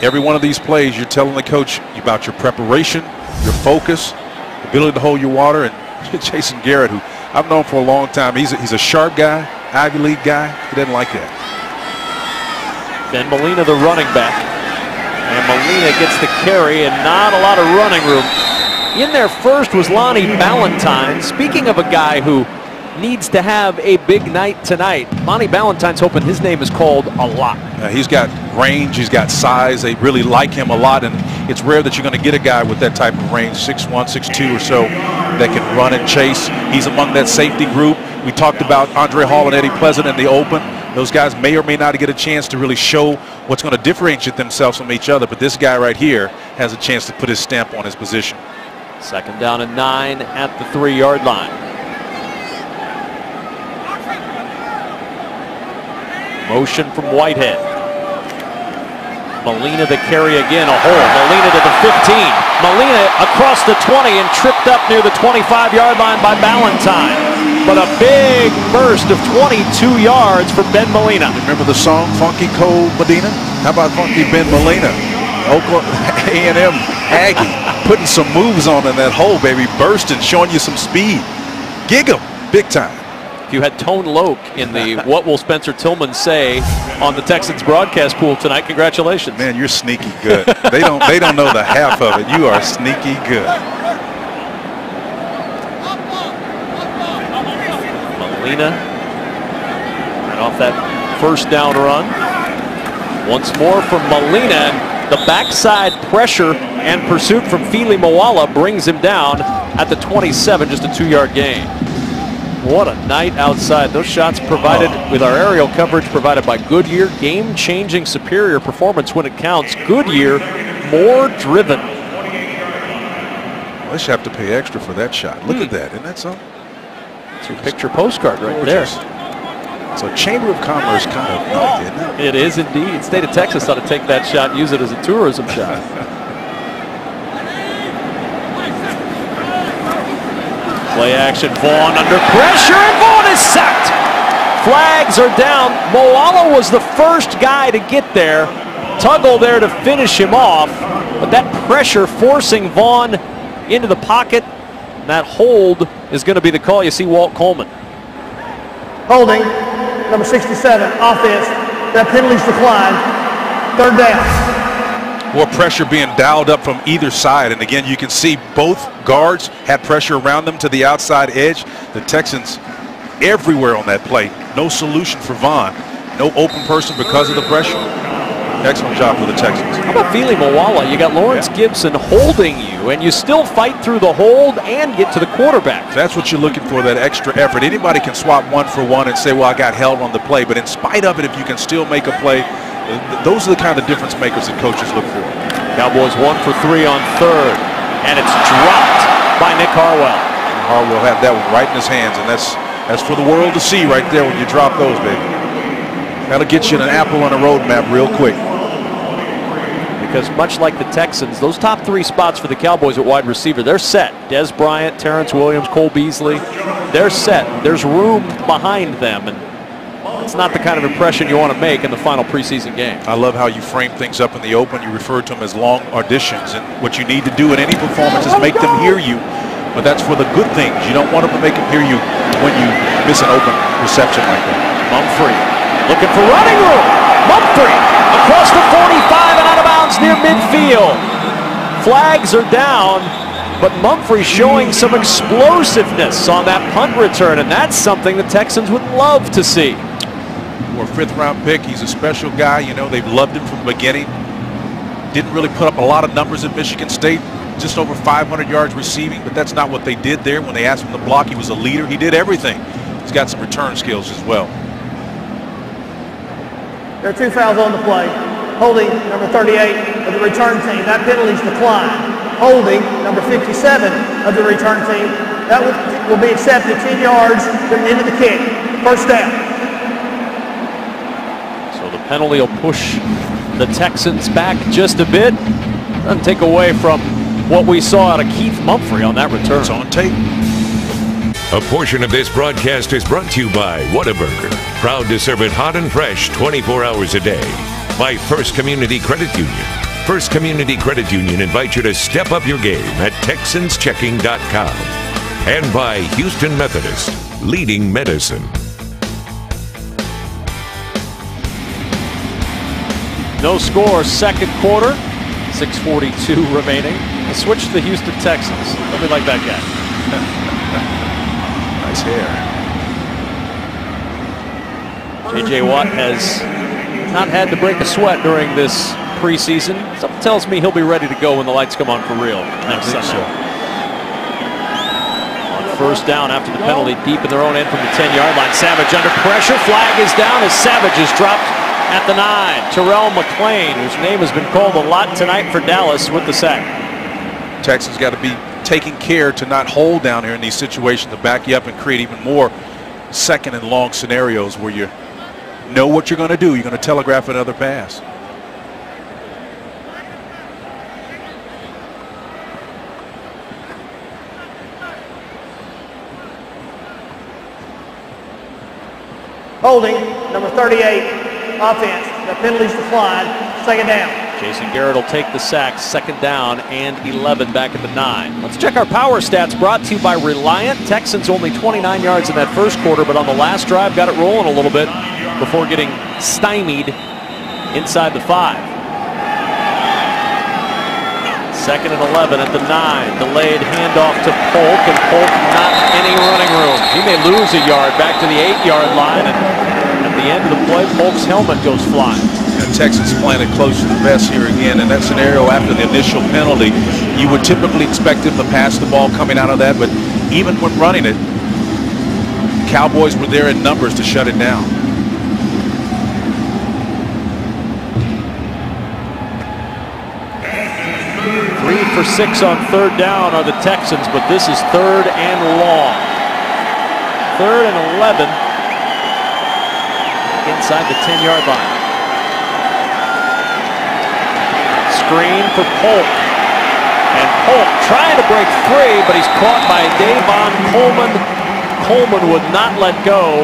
Every one of these plays, you're telling the coach about your preparation, your focus, ability to hold your water, and Jason Garrett, who I've known for a long time. He's a sharp guy, Ivy League guy. He doesn't like that. Then Molina, the running back. And Molina gets the carry and not a lot of running room. In there first was Lonnie Ballantyne. Speaking of a guy who needs to have a big night tonight. Monty Ballantyne's hoping his name is called a lot. He's got range, he's got size. They really like him a lot, and it's rare that you're going to get a guy with that type of range, 6'1", 6'2", or so, that can run and chase. He's among that safety group. We talked about Andre Hall and Eddie Pleasant in the open. Those guys may or may not get a chance to really show what's going to differentiate themselves from each other, but this guy right here has a chance to put his stamp on his position. 2nd down and 9 at the 3-yard line. Motion from Whitehead. Molina the carry again, a hole. Molina to the 15. Molina across the 20 and tripped up near the 25-yard line by Ballantyne. But a big burst of 22 yards for Ben Molina. Remember the song Funky Cold Medina? How about Funky Ben Molina? Oklahoma A&M Aggie putting some moves on in that hole, baby. Bursting, showing you some speed. Gig 'em, big time. If you had Tone Loke in the What Will Spencer Tillman Say on the Texans broadcast pool tonight, congratulations. Man, you're sneaky good. They don't know the half of it. You are sneaky good. Molina right off that 1st down run. Once more from Molina. The backside pressure and pursuit from Fili Moala brings him down at the 27, just a 2-yard gain. What a night outside. Those shots provided with our aerial coverage provided by Goodyear. Game-changing superior performance when it counts. Goodyear, more driven. Well, they should have to pay extra for that shot. Look at that. Isn't that something? It's your picture postcard right Gorgeous. there. So Chamber of Commerce kind of night, isn't it? It is indeed. State of Texas ought to take that shot and use it as a tourism shot. Play action, Vaughn under pressure, and Vaughn is sacked. Flags are down. Moala was the first guy to get there. Tuggle there to finish him off, but that pressure forcing Vaughn into the pocket. That hold is going to be the call. You see Walt Coleman. Holding, number 67, offense. That penalty's declined. 3rd down. More pressure being dialed up from either side. And again, you can see both guards had pressure around them to the outside edge. The Texans everywhere on that play. No solution for Vaughn. No open person because of the pressure. Excellent job for the Texans. How about Fili Moala? You got Lawrence Gibson holding you, and you still fight through the hold and get to the quarterback. That's what you're looking for, that extra effort. Anybody can swap 1 for 1 and say, well, I got held on the play. But in spite of it, if you can still make a play, those are the kind of difference makers that coaches look for. Cowboys 1 for 3 on 3rd, and it's dropped by Nick Harwell. Harwell had that one right in his hands, and that's for the world to see right there when you drop those, baby. That'll get you an apple on a roadmap real quick. Because much like the Texans, those top 3 spots for the Cowboys at wide receiver, they're set. Des Bryant, Terrence Williams, Cole Beasley, they're set. There's room behind them, and it's not the kind of impression you want to make in the final preseason game. I love how you frame things up in the open. You refer to them as long auditions, and what you need to do in any performance is make them hear you, but that's for the good things. You don't want them to make them hear you when you miss an open reception like that. Mumphrey looking for running room. Mumphrey across the 45 and out of bounds near midfield. Flags are down, but Mumphrey showing some explosiveness on that punt return, and that's something the Texans would love to see. For a 5th-round pick, he's a special guy. You know, they've loved him from the beginning. Didn't really put up a lot of numbers at Michigan State, just over 500 yards receiving, but that's not what they did there. When they asked him to block, he was a leader. He did everything. He's got some return skills as well. There are 2 fouls on the play. Holding, number 38 of the return team. That penalty's declined. Holding, number 57 of the return team. That will be accepted 10 yards from the end of the kick. 1st down. So the penalty will push the Texans back just a bit. Doesn't take away from what we saw out of Keith Mumphrey on that return. It's on tape. A portion of this broadcast is brought to you by Whataburger. Proud to serve it hot and fresh 24 hours a day. By First Community Credit Union. First Community Credit Union invites you to step up your game at TexansChecking.com. And by Houston Methodist, leading medicine. No score, 2nd quarter. 6:42 remaining. I switch to the Houston Texans. Nobody like that guy. Nice hair. J.J. Watt has not had to break a sweat during this preseason. Something tells me he'll be ready to go when the lights come on for real next Sunday. On first down after the penalty, deep in their own end from the 10-yard line. Savage under pressure. Flag is down as Savage is dropped at the 9. Terrell McClain, whose name has been called a lot tonight for Dallas, with the sack. Texans got to be taking care to not hold down here in these situations to back you up and create even more second and long scenarios where you know what you're going to do. You're going to telegraph another pass. Holding, number 38, offense. The penalty's declined. Second down. Jason Garrett will take the sack. Second down and 11 back at the 9. Let's check our power stats, brought to you by Reliant. Texans only 29 yards in that first quarter, but on the last drive got it rolling a little bit before getting stymied inside the 5. Second and 11 at the 9. Delayed handoff to Polk, and Polk not any running room. He may lose a yard back to the 8-yard line, and at the end of the play, Polk's helmet goes flying. And Texans playing it close to the vest here again. In that scenario, after the initial penalty, you would typically expect them to pass the ball coming out of that, but even when running it, Cowboys were there in numbers to shut it down. For 6 on third down are the Texans, but this is third and long. Third and 11 inside the 10-yard line. Screen for Polk. And Polk trying to break free, but he's caught by Davon Coleman. Coleman would not let go.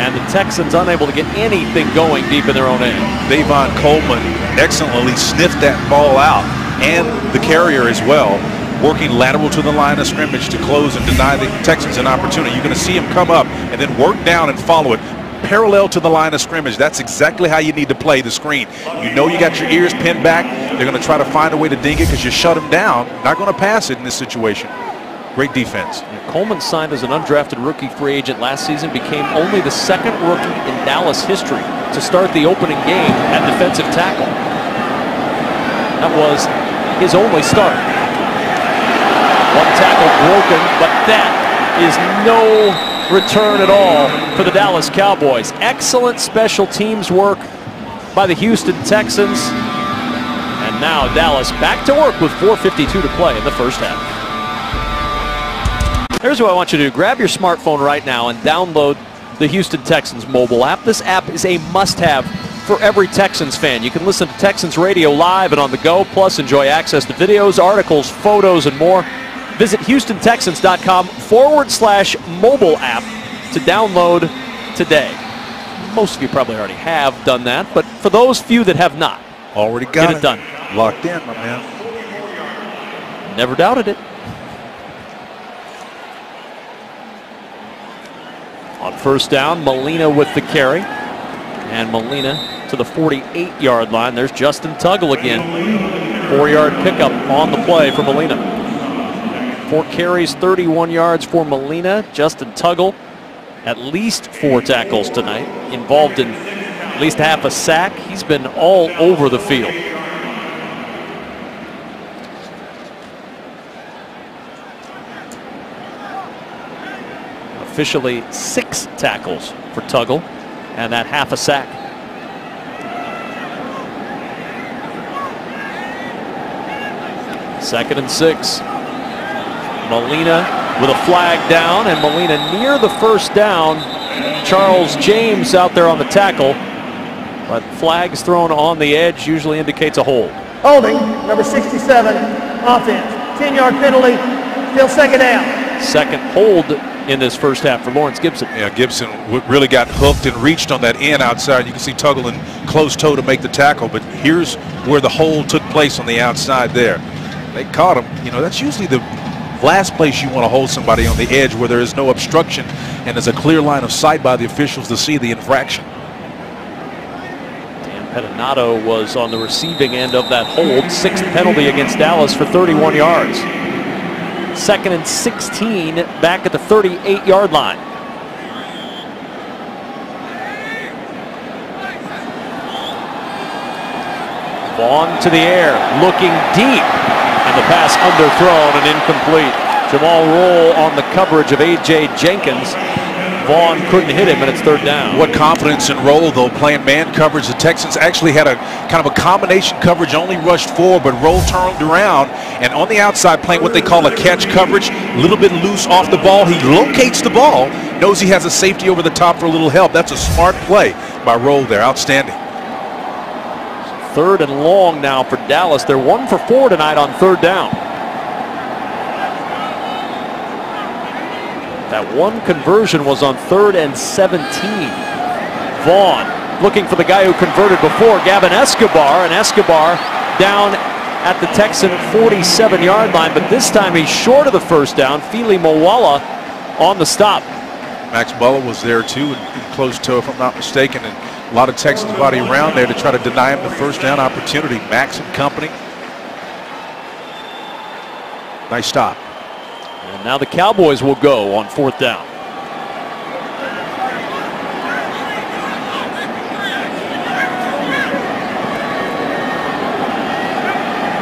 And the Texans unable to get anything going deep in their own end. Davon Coleman excellently sniffed that ball out, and the carrier as well, working lateral to the line of scrimmage to close and deny the Texans an opportunity. You're going to see him come up and then work down and follow it parallel to the line of scrimmage. That's exactly how you need to play the screen. You know you got your ears pinned back. They're going to try to find a way to ding it because you shut them down. Not going to pass it in this situation. Great defense. Coleman signed as an undrafted rookie free agent last season, became only the second rookie in Dallas history to start the opening game at defensive tackle. That was his only start. One tackle broken, but that is no return at all for the Dallas Cowboys. Excellent special teams work by the Houston Texans. And now Dallas back to work with 4:52 to play in the first half. Here's what I want you to do. Grab your smartphone right now and download the Houston Texans mobile app. This app is a must-have for every Texans fan. You can listen to Texans radio live and on the go, plus enjoy access to videos, articles, photos, and more. Visit HoustonTexans.com/mobile app to download today. Most of you probably already have done that, but for those few that have not, already got it done. Locked in, my man. Never doubted it. On first down, Molina with the carry. And Molina to the 48-yard line. There's Justin Tuggle again. 4-yard pickup on the play for Molina. 4 carries, 31 yards for Molina. Justin Tuggle, at least 4 tackles tonight. Involved in at least half a sack. He's been all over the field. Officially 6 tackles for Tuggle, and that half a sack. Second and 6. Molina with a flag down, and Molina near the first down. Charles James out there on the tackle, but flags thrown on the edge usually indicates a hold. Holding, number 67, offense. 10-yard penalty, still second down. Second hold in this first half for Lawrence Gibson. Yeah, Gibson really got hooked and reached on that end outside. You can see Tuggle in close toe to make the tackle, but here's where the hold took place on the outside there. They caught him. You know, that's usually the last place you want to hold somebody on the edge where there is no obstruction and there's a clear line of sight by the officials to see the infraction. Dan Pettinato was on the receiving end of that hold. 6th penalty against Dallas for 31 yards. Second and 16 back at the 38-yard line. Vaughn to the air, looking deep, and the pass underthrown and incomplete. Jamal Roll on the coverage of A.J. Jenkins. Vaughn couldn't hit him, and it's third down. What confidence in Roll, though, playing man coverage. The Texans actually had a kind of a combination coverage, only rushed forward, but Roll turned around, and on the outside playing what they call a catch coverage, a little bit loose off the ball. He locates the ball, knows he has a safety over the top for a little help. That's a smart play by Roll there. Outstanding. Third and long now for Dallas. They're 1 for 4 tonight on third down. That one conversion was on 3rd and 17. Vaughn looking for the guy who converted before, Gavin Escobar, and Escobar down at the Texan 47-yard line, but this time he's short of the first down. Fili Moala on the stop. Max Bulla was there too, and close to, if I'm not mistaken, and a lot of Texans body around there to try to deny him the first down opportunity. Max and company. Nice stop. And now the Cowboys will go on 4th down.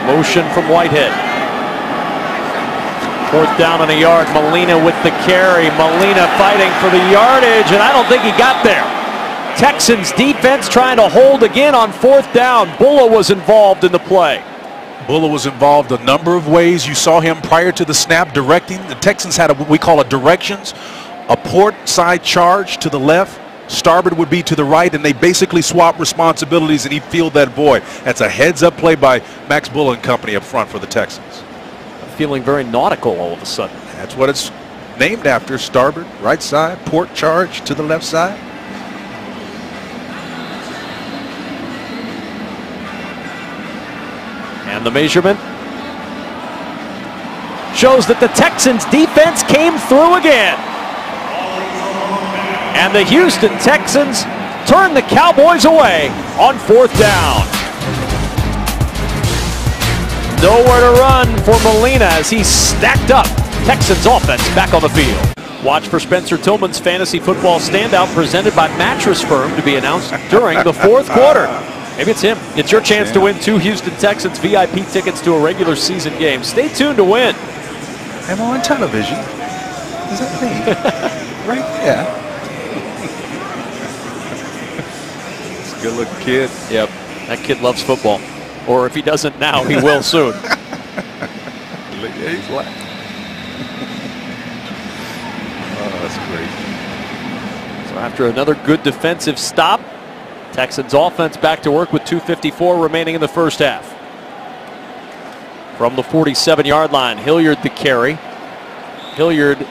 Motion from Whitehead. 4th down on a yard. Molina with the carry. Molina fighting for the yardage, and I don't think he got there. Texans defense trying to hold again on 4th down. Bulla was involved in the play. Bulla was involved a number of ways. You saw him prior to the snap directing. The Texans had what we call a directions, a port side charge to the left, starboard would be to the right, and they basically swap responsibilities, and he filled that void. That's a heads-up play by Max Bulla and company up front for the Texans. Feeling very nautical all of a sudden. That's what it's named after, starboard, right side, port charge to the left side. And the measurement shows that the Texans defense came through again. And the Houston Texans turn the Cowboys away on 4th down. Nowhere to run for Molina as he's stacked up. Texans offense back on the field. Watch for Spencer Tillman's Fantasy Football Standout presented by Mattress Firm to be announced during the 4th quarter. Maybe it's him. It's your chance to win 2 Houston Texans VIP tickets to a regular season game. Stay tuned to win. Am I on television? Is that me? Right? Yeah. It's a good-looking kid. Yep. That kid loves football. Or if he doesn't now, he will soon. Yeah, he's laughing. Oh, that's great. So after another good defensive stop, Texans offense back to work with 2:54 remaining in the first half. From the 47-yard line, Hilliard the carry. Hilliard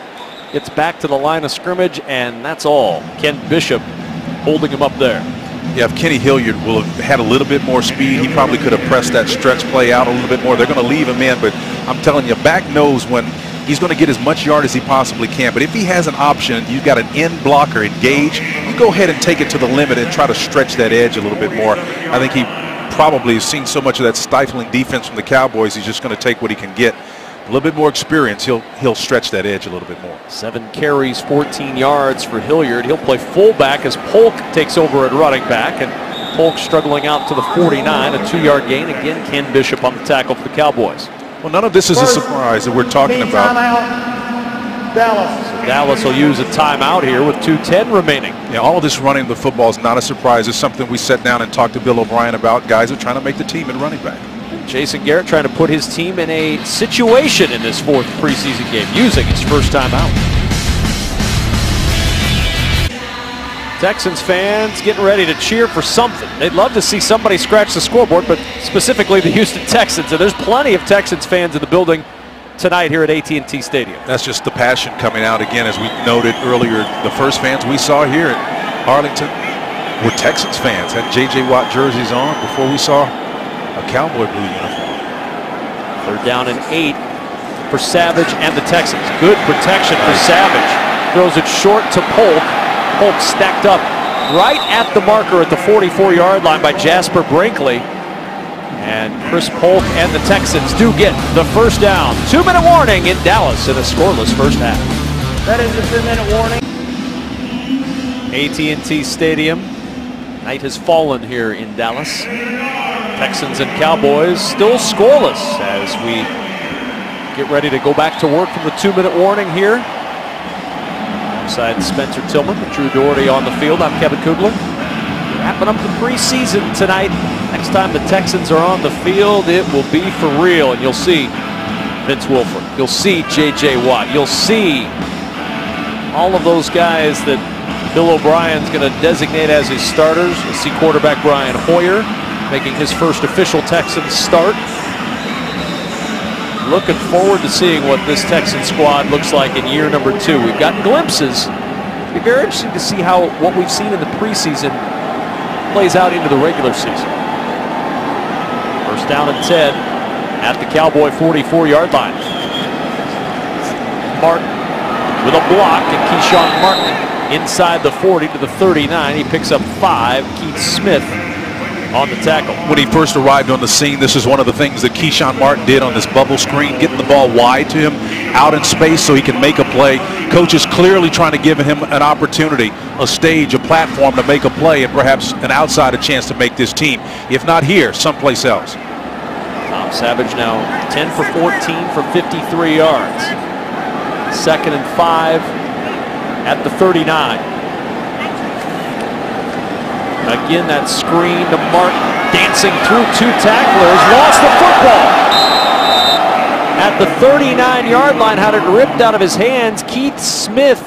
gets back to the line of scrimmage, and that's all. Ken Bishop holding him up there. Yeah, if Kenny Hilliard will have had a little bit more speed, he probably could have pressed that stretch play out a little bit more. They're going to leave him in, but I'm telling you, back knows when he's going to get as much yard as he possibly can. But if he has an option, you've got an end blocker engaged, you go ahead and take it to the limit and try to stretch that edge a little bit more. I think he probably has seen so much of that stifling defense from the Cowboys, he's just going to take what he can get. A little bit more experience, he'll stretch that edge a little bit more. 7 carries, 14 yards for Hilliard. He'll play fullback as Polk takes over at running back, and Polk struggling out to the 49, a 2-yard gain. Again, Ken Bishop on the tackle for the Cowboys. Well, none of this is a surprise that we're talking about. Timeout, Dallas. So Dallas will use a timeout here with 2:10 remaining. Yeah, all of this running the football is not a surprise. It's something we sat down and talked to Bill O'Brien about. Guys are trying to make the team at running back. Jason Garrett trying to put his team in a situation in this 4th preseason game, using his first time out. Texans fans getting ready to cheer for something. They'd love to see somebody scratch the scoreboard, but specifically the Houston Texans. And there's plenty of Texans fans in the building tonight here at AT&T Stadium. That's just the passion coming out again, as we noted earlier. The first fans we saw here at Arlington were Texans fans, had J.J. Watt jerseys on before we saw a Cowboy blue uniform. 3rd down and 8 for Savage and the Texans. Good protection for Savage. Throws it short to Polk. Polk stacked up right at the marker at the 44-yard line by Jasper Brinkley. And Chris Polk and the Texans do get the first down. 2-minute warning in Dallas in a scoreless first half. That is a 2-minute warning. AT&T Stadium. Night has fallen here in Dallas. Texans and Cowboys still scoreless as we get ready to go back to work from the 2-minute warning here. Alongside Spencer Tillman with Drew Doherty on the field, I'm Kevin Kugler. Wrapping up the preseason tonight. Next time the Texans are on the field, it will be for real. And you'll see Vince Wilfork. You'll see J.J. Watt. You'll see all of those guys that Bill O'Brien's going to designate as his starters. You'll see quarterback Brian Hoyer making his first official Texans start. Looking forward to seeing what this Texans squad looks like in year number 2. We've gotten glimpses. It'll be very interesting to see how what we've seen in the preseason plays out into the regular season. First down and 10 at the Cowboy 44-yard line. Martin with a block, and Keyshawn Martin inside the 40 to the 39. He picks up 5. Keith Smith on the tackle. When he first arrived on the scene, this is one of the things that Keyshawn Martin did on this bubble screen, getting the ball wide to him, out in space so he can make a play. Coach is clearly trying to give him an opportunity, a stage, a platform to make a play, and perhaps an outside chance to make this team. If not here, someplace else. Tom Savage now 10 for 14 for 53 yards. 2nd and 5 at the 39. Again, that screen to Martin, dancing through 2 tacklers, lost the football. At the 39-yard line, had it ripped out of his hands. Keith Smith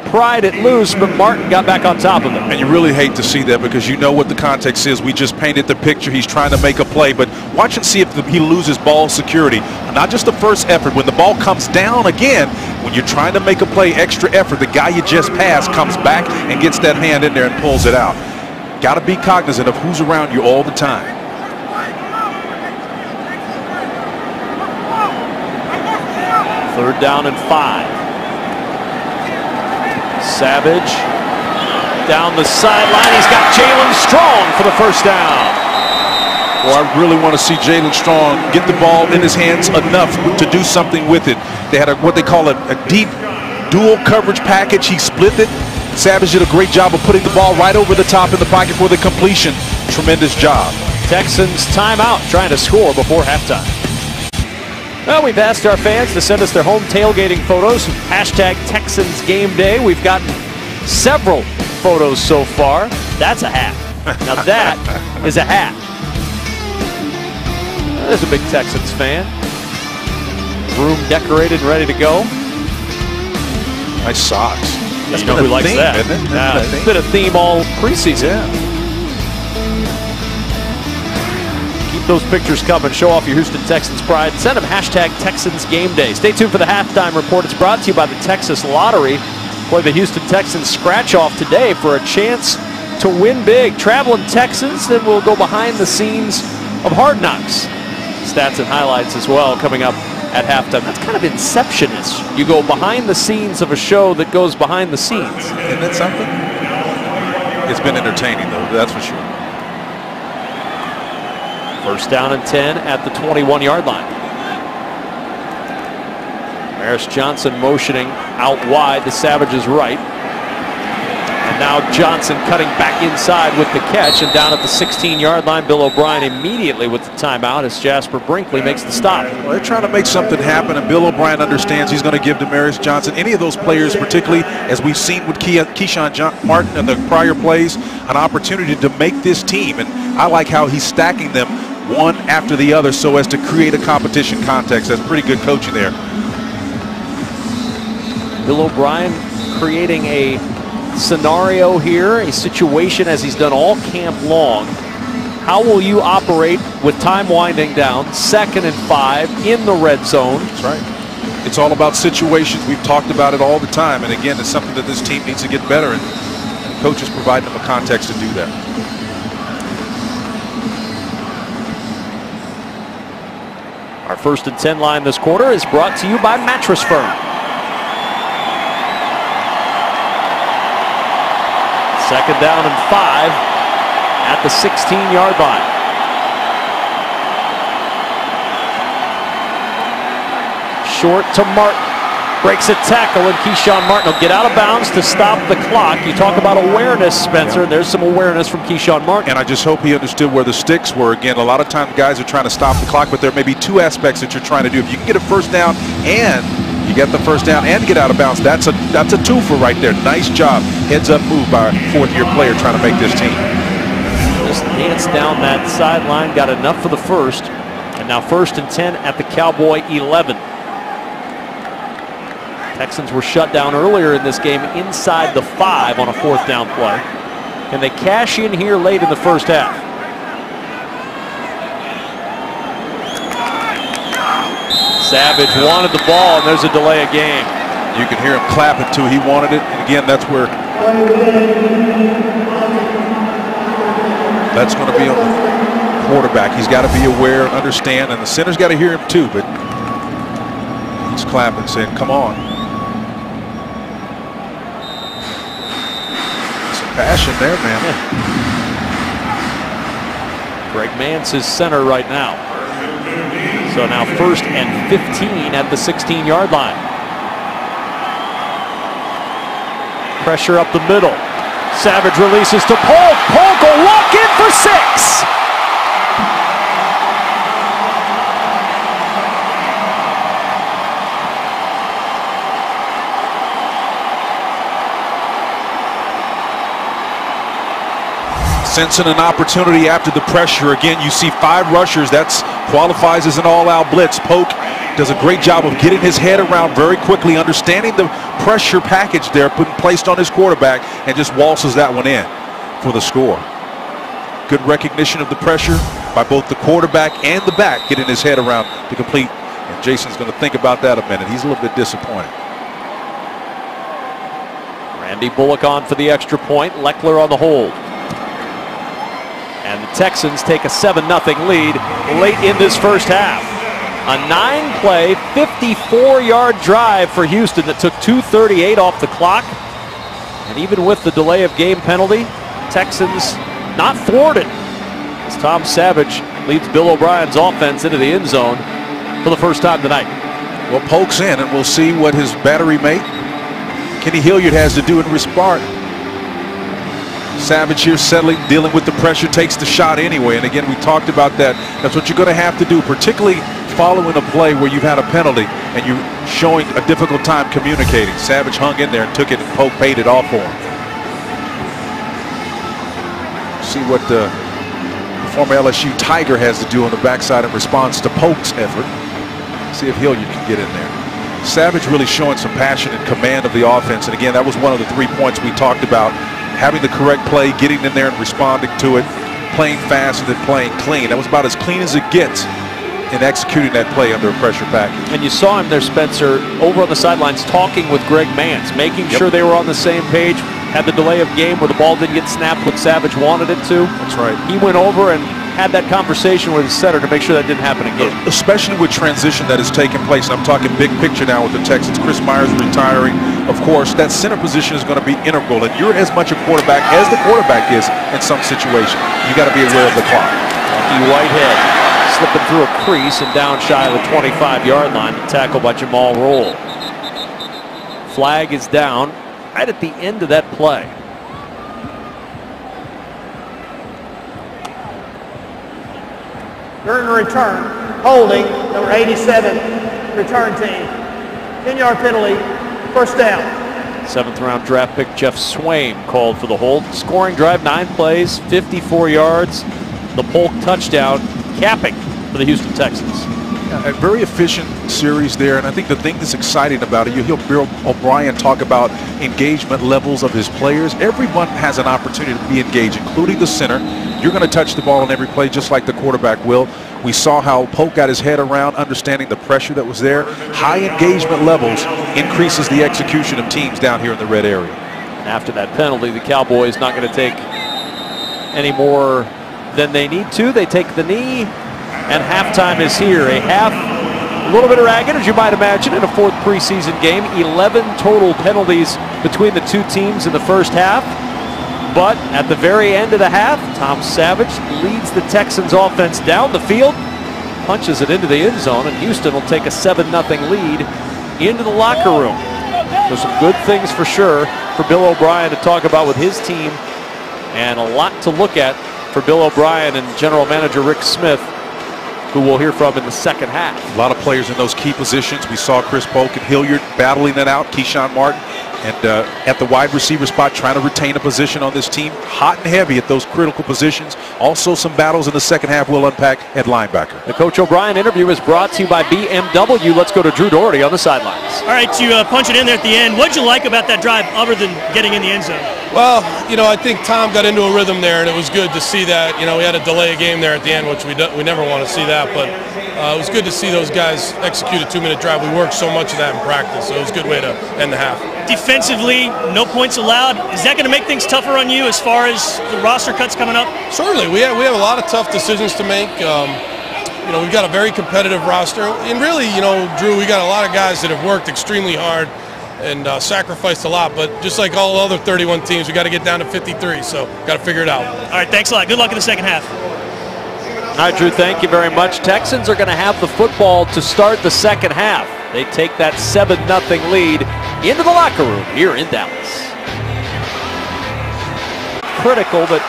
pried it loose, but Martin got back on top of it. And you really hate to see that because you know what the context is. We just painted the picture. He's trying to make a play, but watch and see if he loses ball security. Not just the first effort. When the ball comes down again, when you're trying to make a play, extra effort, the guy you just passed comes back and gets that hand in there and pulls it out. Got to be cognizant of who's around you all the time. Third down and 5. Savage down the sideline. He's got Jalen Strong for the first down. Well, I really want to see Jalen Strong get the ball in his hands enough to do something with it. They had what they call a deep dual coverage package. He split it. Savage did a great job of putting the ball right over the top in the pocket for the completion. Tremendous job. Texans timeout, trying to score before halftime. Well, we've asked our fans to send us their home tailgating photos. Hashtag Texans Game Day. We've gotten several photos so far. That's a hat. Now that is a hat. There's a big Texans fan. Room decorated and ready to go. Nice socks. You know who likes that? It's been a theme all preseason. Yeah. Keep those pictures coming. Show off your Houston Texans pride. Send them hashtag Texans Game Day. Stay tuned for the halftime report. It's brought to you by the Texas Lottery. Play the Houston Texans scratch off today for a chance to win big. Traveling Texans, then we'll go behind the scenes of Hard Knocks. Stats and highlights as well coming up at halftime. That's kind of Inception-ish. You go behind the scenes of a show that goes behind the scenes. Isn't that something? It's been entertaining, though, that's for sure. First down and 10 at the 21-yard line. Maris Johnson motioning out wide to Savage's right. And now Johnson cutting back inside with the catch, and down at the 16-yard line, Bill O'Brien immediately with the timeout as Jasper Brinkley makes the stop. Well, they're trying to make something happen, and Bill O'Brien understands he's going to give Maris Johnson, any of those players, particularly as we've seen with Keyshawn Martin in the prior plays, an opportunity to make this team. And I like how he's stacking them one after the other so as to create a competition context. That's pretty good coaching there. Bill O'Brien creating a scenario here, a situation as he's done all camp long. How will you operate with time winding down, 2nd and 5 in the red zone? That's right. It's all about situations. We've talked about it all the time, and again, it's something that this team needs to get better, and coaches provide them a context to do that. Our 1st and 10 line this quarter is brought to you by Mattress Firm. 2nd down and 5 at the 16-yard line. Short to Martin. breaks a tackle, and Keyshawn Martin will get out of bounds to stop the clock. You talk about awareness, Spencer. Yep. There's some awareness from Keyshawn Martin. And I just hope he understood where the sticks were. Again, a lot of times guys are trying to stop the clock, but there may be two aspects that you're trying to do. If you can get a first down and you get the first down and get out of bounds, that's a twofer right there. Nice job. Heads up move by a fourth-year player trying to make this team. Just danced down that sideline, got enough for the first. And now 1st and 10 at the Cowboy 11. Texans were shut down earlier in this game inside the 5 on a 4th down play. And they cash in here late in the first half. Savage wanted the ball, and there's a delay of game. You can hear him clapping too. He wanted it. And again, that's where that's going to be on the quarterback. He's got to be aware and understand, and the center's got to hear him too, but he's clapping, saying, come on. Some passion there, man. Yeah. Greg Mance is center right now. So now 1st and 15 at the 16-yard line. Pressure up the middle. Savage releases to Polk. Polk will walk in for 6. Sensing an opportunity after the pressure. Again, you see 5 rushers. That qualifies as an all-out blitz. Polk does a great job of getting his head around very quickly, understanding the pressure package there placed on his quarterback, and just waltzes that one in for the score. Good recognition of the pressure by both the quarterback and the back, getting his head around to complete. And Jason's going to think about that a minute. He's a little bit disappointed. Randy Bullock on for the extra point. Leckler on the hold. And the Texans take a 7-0 lead late in this first half. A 9-play, 54-yard drive for Houston that took 2:38 off the clock. And even with the delay of game penalty, Texans not thwarted as Tom Savage leads Bill O'Brien's offense into the end zone for the first time tonight. Well, Polk's in, and we'll see what his battery mate, Kenny Hilliard, has to do in response. Savage here settling, dealing with the pressure, takes the shot anyway. And again, we talked about that. That's what you're going to have to do, particularly following a play where you've had a penalty and you're showing a difficult time communicating. Savage hung in there and took it, and Polk paid it off for him. See what the former LSU Tiger has to do on the backside in response to Polk's effort. See if Hilliard can get in there. Savage really showing some passion and command of the offense. And again, that was one of the 3 points we talked about. Having the correct play, getting in there and responding to it, playing fast and then playing clean. That was about as clean as it gets in executing that play under a pressure package. And you saw him there, Spencer, over on the sidelines talking with Greg Mance, making sure they were on the same page. Had the delay of game where the ball didn't get snapped when Savage wanted it to. That's right. He went over and had that conversation with his center to make sure that didn't happen again. Especially with transition that is taking place. And I'm talking big picture now with the Texans. Chris Myers retiring. Of course, that center position is going to be integral. And you're as much a quarterback as the quarterback is in some situation. You got to be aware of the clock. Lucky Whitehead slipping through a crease and down shy of the 25-yard line. Tackle by Jamal Roll. Flag is down right at the end of that play. During the return, holding, number 87, return team. 10-yard penalty, first down. 7th-round draft pick Jeff Swaim called for the hold. Scoring drive, 9 plays, 54 yards. The Polk touchdown, capping for the Houston Texans. A very efficient series there, and I think the thing that's exciting about it, you hear Bill O'Brien talk about engagement levels of his players. Everyone has an opportunity to be engaged, including the center. You're going to touch the ball on every play just like the quarterback will. We saw how Polk got his head around, understanding the pressure that was there. High engagement levels increases the execution of teams down here in the red area. And after that penalty, the Cowboys not going to take any more than they need to. They take the knee, and halftime is here. A little bit ragged, as you might imagine, in a 4th preseason game. 11 total penalties between the two teams in the first half. But at the very end of the half, Tom Savage leads the Texans offense down the field, punches it into the end zone, and Houston will take a 7-0 lead into the locker room. There's some good things for sure for Bill O'Brien to talk about with his team, and a lot to look at for Bill O'Brien and General Manager Rick Smith, who we'll hear from in the second half. A lot of players in those key positions. We saw Chris Polk and Hilliard battling it out. Keyshawn Martin and at the wide receiver spot trying to retain a position on this team. Hot and heavy at those critical positions. Also some battles in the second half we'll unpack at linebacker. The Coach O'Brien interview is brought to you by BMW. Let's go to Drew Doherty on the sidelines. All right, you punch it in there at the end. What'd you like about that drive other than getting in the end zone? Well, I think Tom got into a rhythm there, and it was good to see that. We had to delay a game there at the end, which we never want to see that, but it was good to see those guys execute a 2-minute drive. We worked so much of that in practice, so it was a good way to end the half. Defensively, no points allowed. Is that going to make things tougher on you as far as the roster cuts coming up? Certainly. We have a lot of tough decisions to make. We've got a very competitive roster, and really, Drew, we got a lot of guys that have worked extremely hard and sacrificed a lot, but just like all other 31 teams, we got to get down to 53, so got to figure it out. All right, thanks a lot. Good luck in the second half. All right, Drew, thank you very much. Texans are going to have the football to start the second half. They take that 7-0 lead into the locker room here in Dallas. Critical that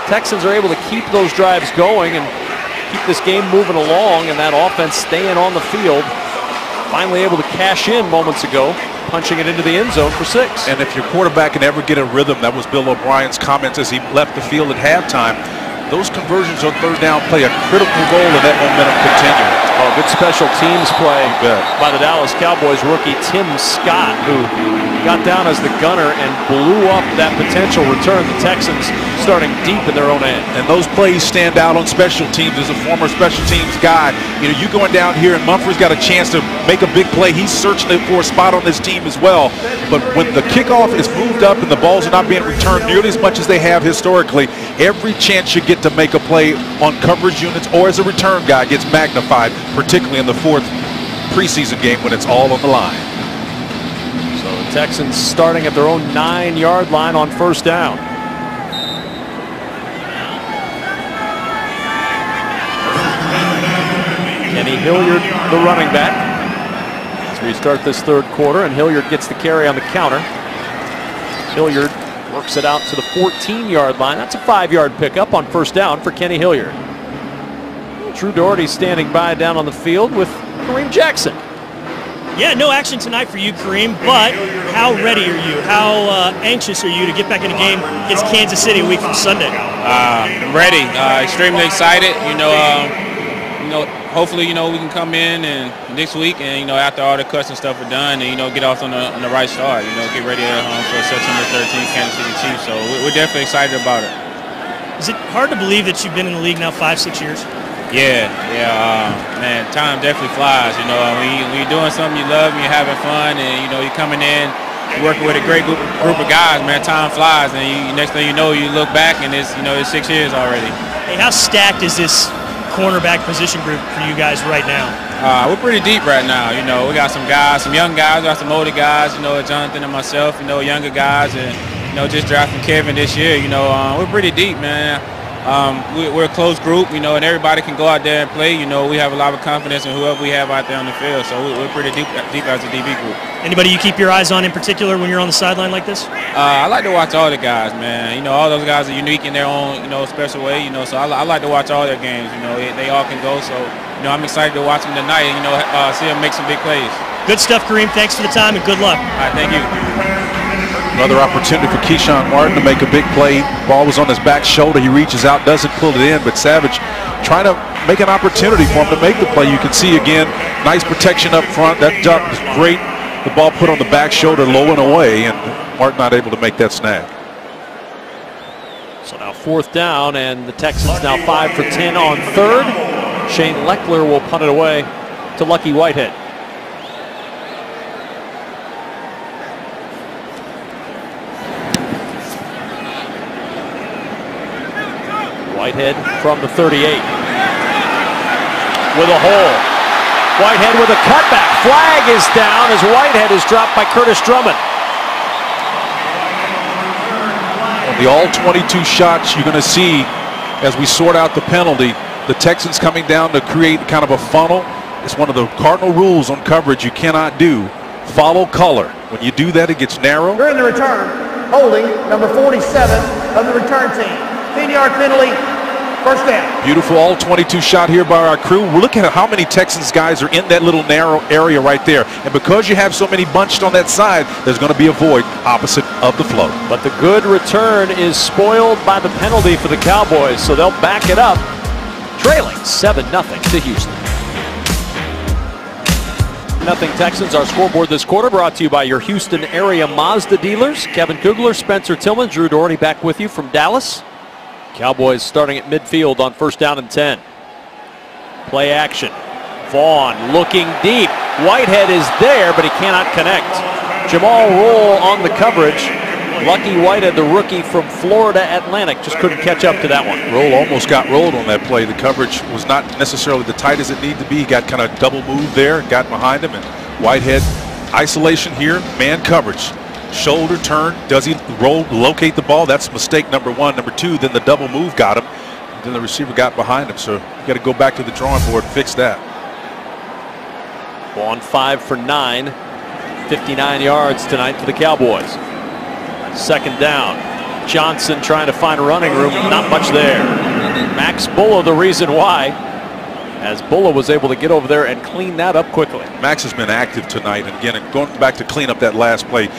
Texans are able to keep those drives going and keep this game moving along, and that offense staying on the field. Finally able to cash in moments ago, punching it into the end zone for 6. And if your quarterback can ever get a rhythm, that was Bill O'Brien's comments as he left the field at halftime. Those conversions on third down play a critical role in that momentum continuing. Oh, good special teams play by the Dallas Cowboys rookie Tim Scott, who got down as the gunner and blew up that potential return. The Texans starting deep in their own end. And those plays stand out on special teams. As a former special teams guy, you going down here and Mumphrey's got a chance to make a big play. He's searching for a spot on this team as well. But when the kickoff is moved up and the balls are not being returned nearly as much as they have historically, every chance you get to make a play on coverage units or as a return guy gets magnified, particularly in the 4th preseason game when it's all on the line. So the Texans starting at their own 9-yard line on first down. Kenny Hilliard, the running back, as we start this third quarter, and Hilliard gets the carry on the counter. Hilliard works it out to the 14-yard line. That's a 5-yard pickup on first down for Kenny Hilliard. Drew Doherty standing by down on the field with Kareem Jackson. Yeah, no action tonight for you, Kareem, but how ready are you? How anxious are you to get back in the game against Kansas City a week from Sunday? I'm ready, extremely excited. Hopefully, we can come in and next week and, after all the cuts and stuff are done and, get off on the right start, get ready for September 13th, Kansas City Chiefs. So we're definitely excited about it. Is it hard to believe that you've been in the league now 5-6 years? Yeah, man, time definitely flies. When you're doing something you love and you're having fun and, you're coming in, you're working with a great group of guys, man, time flies. And next thing you know, you look back and it's 6 years already. Hey, how stacked is this cornerback position group for you guys right now? We're pretty deep right now. We got some guys, some young guys, we got some older guys, Jonathan and myself, younger guys, and, just drafting Kevin this year. We're pretty deep, man. We're a close group, and everybody can go out there and play. We have a lot of confidence in whoever we have out there on the field, so we're pretty deep as a DB group. Anybody you keep your eyes on in particular when you're on the sideline like this? I like to watch all the guys, man. All those guys are unique in their own, special way, so I like to watch all their games. They all can go, so, I'm excited to watch them tonight and, see them make some big plays. Good stuff, Kareem. Thanks for the time and good luck. All right, thank you. Another opportunity for Keyshawn Martin to make a big play. Ball was on his back shoulder. He reaches out, doesn't pull it in, but Savage trying to make an opportunity for him to make the play. You can see again, nice protection up front. That jump was great. The ball put on the back shoulder low and away, and Martin not able to make that snag. So now 4th down, and the Texans now 5 for 10 on 3rd. Shane Leckler will punt it away to Lucky Whitehead. Whitehead from the 38 with a hole. Whitehead with a cutback. Flag is down as Whitehead is dropped by Curtis Drummond. On the all 22 shots you're going to see as we sort out the penalty, the Texans coming down to create kind of a funnel. It's one of the cardinal rules on coverage you cannot do. Follow color. When you do that, it gets narrow. During the return, holding number 47 of the return team. 10-yard penalty, first down. Beautiful all 22 shot here by our crew. We're looking at how many Texans guys are in that little narrow area right there. And because you have so many bunched on that side, there's going to be a void opposite of the flow. But the good return is spoiled by the penalty for the Cowboys, so they'll back it up, trailing 7-0 to Houston. 0 Texans, our scoreboard this quarter, brought to you by your Houston area Mazda dealers. Kevin Kugler, Spencer Tillman, Drew Doherty back with you from Dallas. Cowboys starting at midfield on 1st down and 10. Play action. Vaughn looking deep. Whitehead is there, but he cannot connect. Jamal Roll on the coverage. Lucky Whitehead, the rookie from Florida Atlantic, just couldn't catch up to that one. Roll almost got rolled on that play. The coverage was not necessarily the tight as it needed to be. He got kind of double moved there, got behind him, and Whitehead isolation here, man coverage. Shoulder turn, does he locate the ball? That's mistake number one. Number two, then the double move got him. Then the receiver got behind him, so you got to go back to the drawing board and fix that. Vaughn 5 for 9, 59 yards tonight for the Cowboys. 2nd down. Johnson trying to find running room, not much there. Max Bulla the reason why, as Bulla was able to get over there and clean that up quickly. Max has been active tonight, and again, going back to clean up that last play.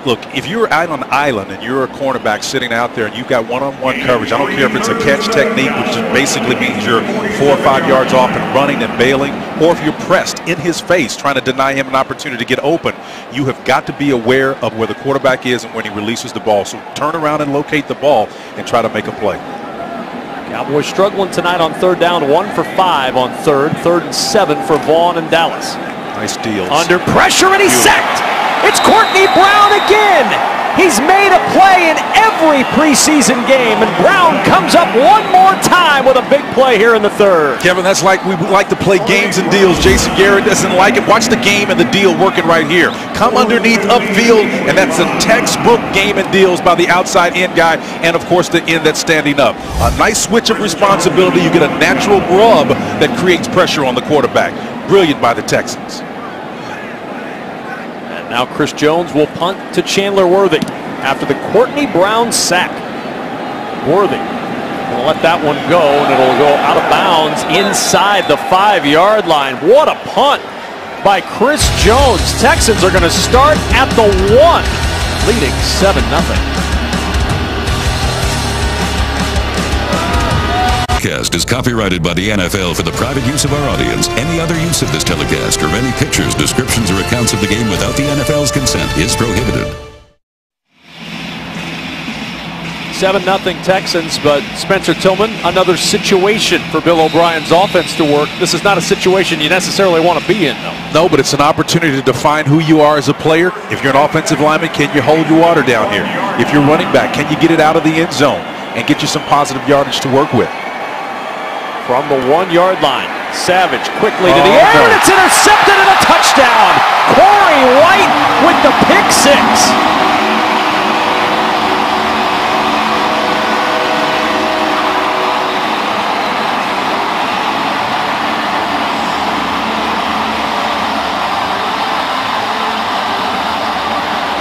Look, if you're out on an island and you're a cornerback sitting out there and you've got one-on-one coverage, I don't care if it's a catch technique, which just basically means you're 4 or 5 yards off and running and bailing, or if you're pressed in his face trying to deny him an opportunity to get open, you have got to be aware of where the quarterback is and when he releases the ball. So turn around and locate the ball and try to make a play. Cowboys struggling tonight on 3rd down, 1 for 5 on 3rd, 3rd and 7 for Vaughn and Dallas. Nice deals. Under pressure, and he's sacked. It's Courtney Brown again. He's made a play in every preseason game, and Brown comes up one more time with a big play here in the 3rd. Kevin, that's like we like to play games and deals. Jason Garrett doesn't like it. Watch the game and the deal working right here. Come underneath upfield, and that's a textbook game and deals by the outside end guy, and of course the end that's standing up. A nice switch of responsibility. You get a natural rub that creates pressure on the quarterback. Brilliant by the Texans. Now Chris Jones will punt to Chandler Worthy after the Courtney Brown sack. Worthy will let that one go, and it'll go out of bounds inside the 5-yard line. What a punt by Chris Jones. Texans are going to start at the 1, leading 7-0. Telecast is copyrighted by the NFL for the private use of our audience. Any other use of this telecast or any pictures, descriptions, or accounts of the game without the NFL's consent is prohibited. 7-0 Texans, but Spencer Tillman, another situation for Bill O'Brien's offense to work. This is not a situation you necessarily want to be in, though. No, but it's an opportunity to define who you are as a player. If you're an offensive lineman, can you hold your water down here? If you're running back, can you get it out of the end zone and get you some positive yardage to work with? From the 1-yard line, Savage quickly to the air, and it's intercepted and a touchdown. Corey White with the pick 6.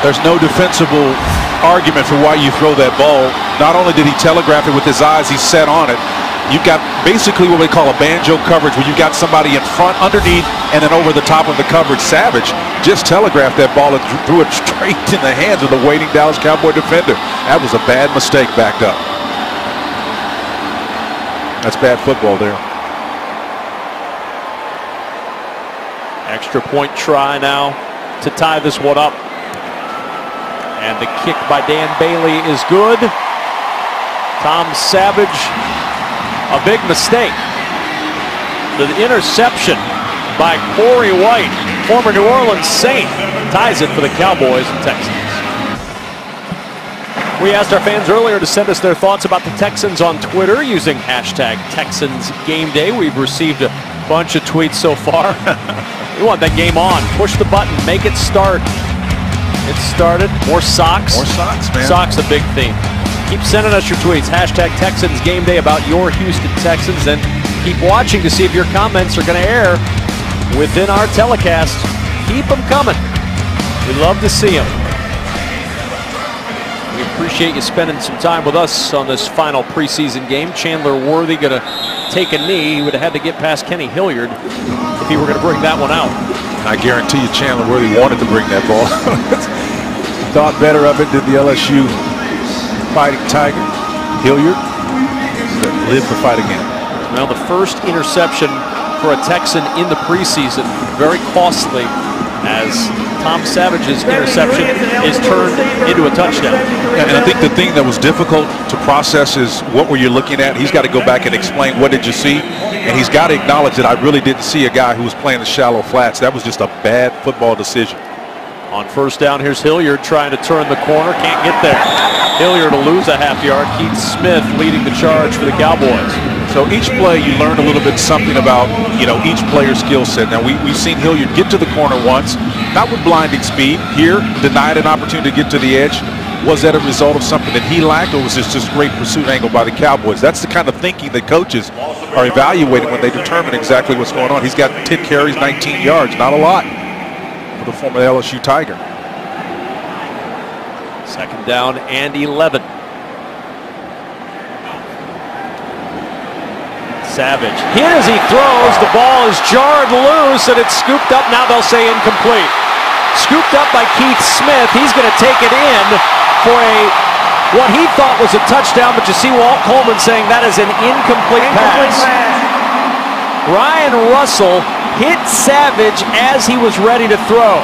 There's no defensible argument for why you throw that ball. Not only did he telegraph it with his eyes, he set on it. You've got basically what we call a banjo coverage, where you've got somebody in front, underneath, and then over the top of the coverage. Savage just telegraphed that ball and threw it straight in the hands of the waiting Dallas Cowboy defender. That was a bad mistake backed up. That's bad football there. Extra point try now to tie this one up. And the kick by Dan Bailey is good. Tom Savage, a big mistake. The interception by Corey White, former New Orleans Saint, ties it for the Cowboys and Texans. We asked our fans earlier to send us their thoughts about the Texans on Twitter using hashtag TexansGameDay. We've received a bunch of tweets so far. We want that game on. Push the button, make it start. It started. More socks. More socks, man. Socks, a big theme. Keep sending us your tweets. Hashtag TexansGameDay about your Houston Texans. And keep watching to see if your comments are going to air within our telecast. Keep them coming. We love to see him. We appreciate you spending some time with us on this final preseason game. Chandler Worthy going to take a knee. He would have had to get past Kenny Hilliard if he were going to bring that one out. I guarantee you Chandler Worthy wanted to bring that ball. Thought better of it than the LSU Fighting Tiger. Hilliard live to fight again. Well, the first interception for a Texan in the preseason, very costly, as Tom Savage's interception is turned into a touchdown. And I think the thing that was difficult to process is what were you looking at? He's got to go back and explain what did you see, and he's got to acknowledge that I really didn't see a guy who was playing the shallow flats. That was just a bad football decision. On first down, here's Hilliard trying to turn the corner, can't get there. Hilliard will lose a half yard. Keith Smith leading the charge for the Cowboys. So each play you learn a little bit something about, each player's skill set. Now we've seen Hilliard get to the corner once, not with blinding speed. Here, denied an opportunity to get to the edge. Was that a result of something that he lacked, or was this just great pursuit angle by the Cowboys? That's the kind of thinking that coaches are evaluating when they determine exactly what's going on. He's got 10 carries, 19 yards, not a lot for the former LSU Tiger. Second down and 11. Savage hit as he throws. The ball is jarred loose and it's scooped up. Now they'll say incomplete. Scooped up by Keith Smith. He's going to take it in for what he thought was a touchdown, but you see Walt Coleman saying that is an incomplete pass. Ryan Russell hit Savage as he was ready to throw.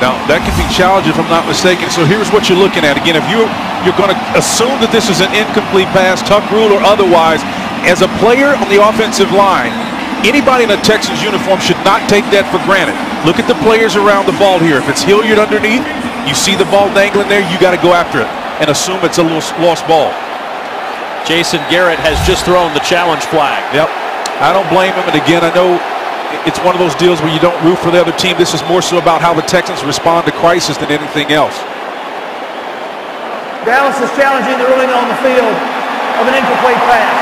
Now, that can be challenging if I'm not mistaken. So here's what you're looking at. Again, if you're going to assume that this is an incomplete pass, tuck rule or otherwise, as a player on the offensive line, anybody in a Texans uniform should not take that for granted. Look at the players around the ball here. If it's Hilliard underneath, you see the ball dangling there, you got to go after it and assume it's a lost ball. Jason Garrett has just thrown the challenge flag. Yep. I don't blame him. And again, I know it's one of those deals where you don't root for the other team. This is more so about how the Texans respond to crisis than anything else. Dallas is challenging the ruling on the field of an incomplete pass.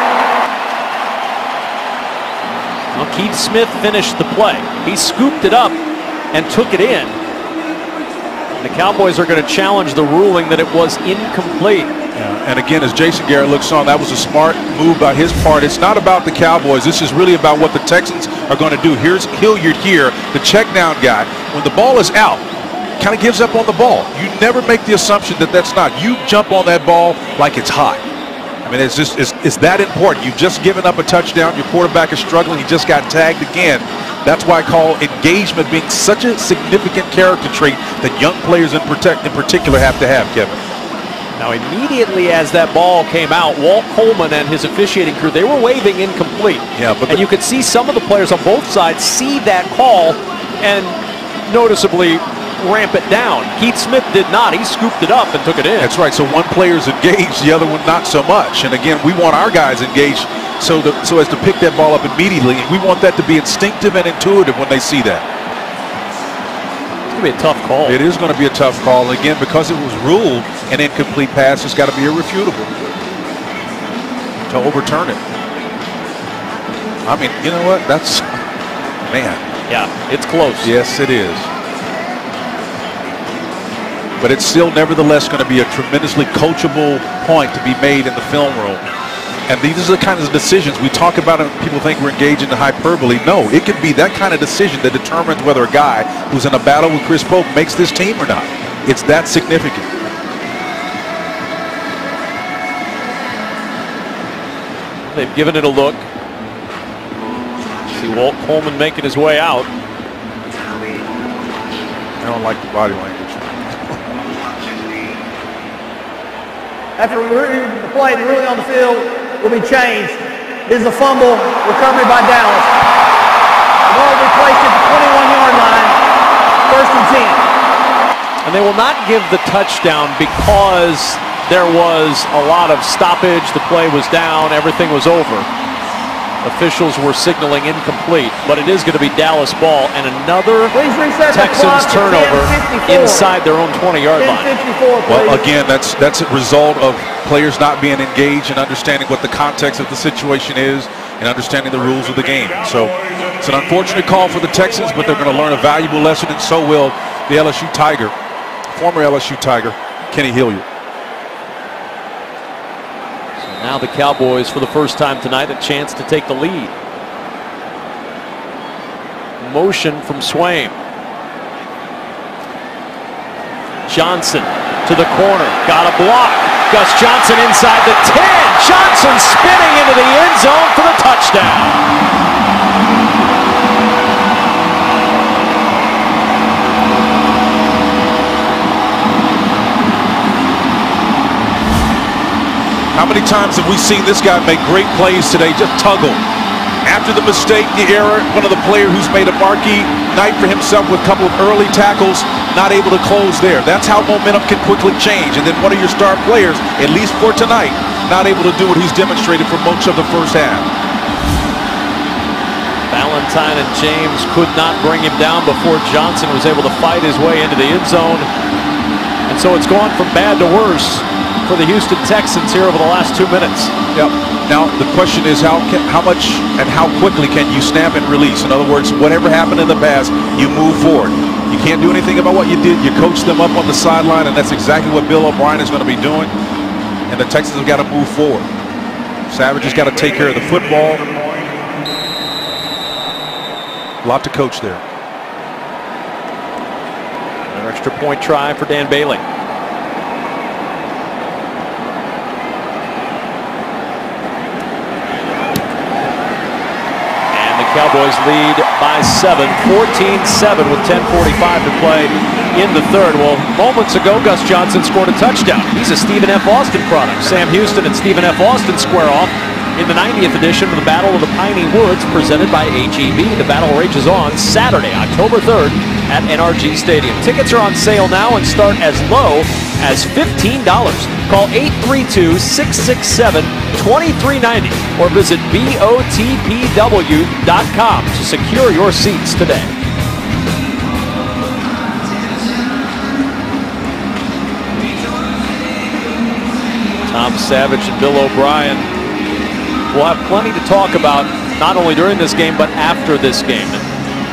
Well, Keith Smith finished the play. He scooped it up and took it in. The Cowboys are going to challenge the ruling that it was incomplete. Yeah. And again, as Jason Garrett looks on, that was a smart move by his part. It's not about the Cowboys. This is really about what the Texans are going to do. Here's Hilliard here, the check down guy. When the ball is out, kind of gives up on the ball. You never make the assumption that that's not. You jump on that ball like it's hot. I mean, it's that important. You've just given up a touchdown. Your quarterback is struggling. He just got tagged again. That's why I call engagement being such a significant character trait that young players in particular have to have, Kevin. Now, immediately as that ball came out, Walt Coleman and his officiating crew, they were waving incomplete. Yeah, but you could see some of the players on both sides see that call and noticeably ramp it down. Keith Smith did not. He scooped it up and took it in. That's right. So one player's engaged, the other one not so much. And again, we want our guys engaged so as to pick that ball up immediately. And we want that to be instinctive and intuitive when they see that. It's going to be a tough call. It is going to be a tough call. Again, because it was ruled an incomplete pass, it's got to be irrefutable to overturn it. I mean, you know what? That's, man. Yeah, it's close. Yes, it is. But it's still nevertheless going to be a tremendously coachable point to be made in the film room. And these are the kinds of decisions we talk about, and people think we're engaged in the hyperbole. No, it could be that kind of decision that determines whether a guy who's in a battle with Chris Pope makes this team or not. It's that significant. They've given it a look. See Walt Coleman making his way out. I don't like the body language. After reviewing the play, the ruling on the field will be changed. This is a fumble recovery by Dallas. The ball will be placed at the 21-yard line, 1st and 10. And they will not give the touchdown because there was a lot of stoppage. The play was down. Everything was over. Officials were signaling incomplete, but it is going to be Dallas ball and another Texans turnover inside their own 20-yard line. Well, again, that's a result of players not being engaged and understanding what the context of the situation is. and understanding the rules of the game. So it's an unfortunate call for the Texans, but they're going to learn a valuable lesson, and so will the LSU Tiger, former LSU Tiger, Kenny Hilliard. So now the Cowboys, for the first time tonight, a chance to take the lead. Motion from Swaim. Johnson to the corner, got a block. Gus Johnson inside the 10. Johnson spinning into the end zone for the touchdown. How many times have we seen this guy make great plays today? Just tuggle. After the mistake, the error, one of the players who's made a marquee night for himself with a couple of early tackles, not able to close there. That's how momentum can quickly change. And then one of your star players, at least for tonight, not able to do what he's demonstrated for much of the first half. Valentine and James could not bring him down before Johnson was able to fight his way into the end zone. And so it's gone from bad to worse for the Houston Texans here over the last 2 minutes. Yep. Now the question is how much and how quickly can you snap and release? In other words, whatever happened in the past, you move forward. You can't do anything about what you did. You coach them up on the sideline, and that's exactly what Bill O'Brien is going to be doing. And the Texans have got to move forward. Savage has got to take care of the football. A lot to coach there. An extra point try for Dan Bailey. Cowboys lead by 7, 14-7 with 10:45 to play in the third. Well, moments ago, Gus Johnson scored a touchdown. He's a Stephen F. Austin product. Sam Houston and Stephen F. Austin square off in the 90th edition of the Battle of the Piney Woods presented by HEB. The battle rages on Saturday, October 3rd at NRG Stadium. Tickets are on sale now and start as low as $15. Call 832-667-2390 or visit BOTPW.com to secure your seats today. Tom Savage and Bill O'Brien will have plenty to talk about, not only during this game, but after this game.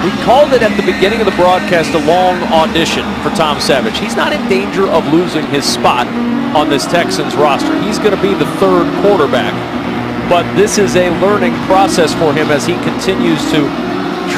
We called it at the beginning of the broadcast a long audition for Tom Savage. He's not in danger of losing his spot on this Texans roster. He's going to be the third quarterback. But this is a learning process for him as he continues to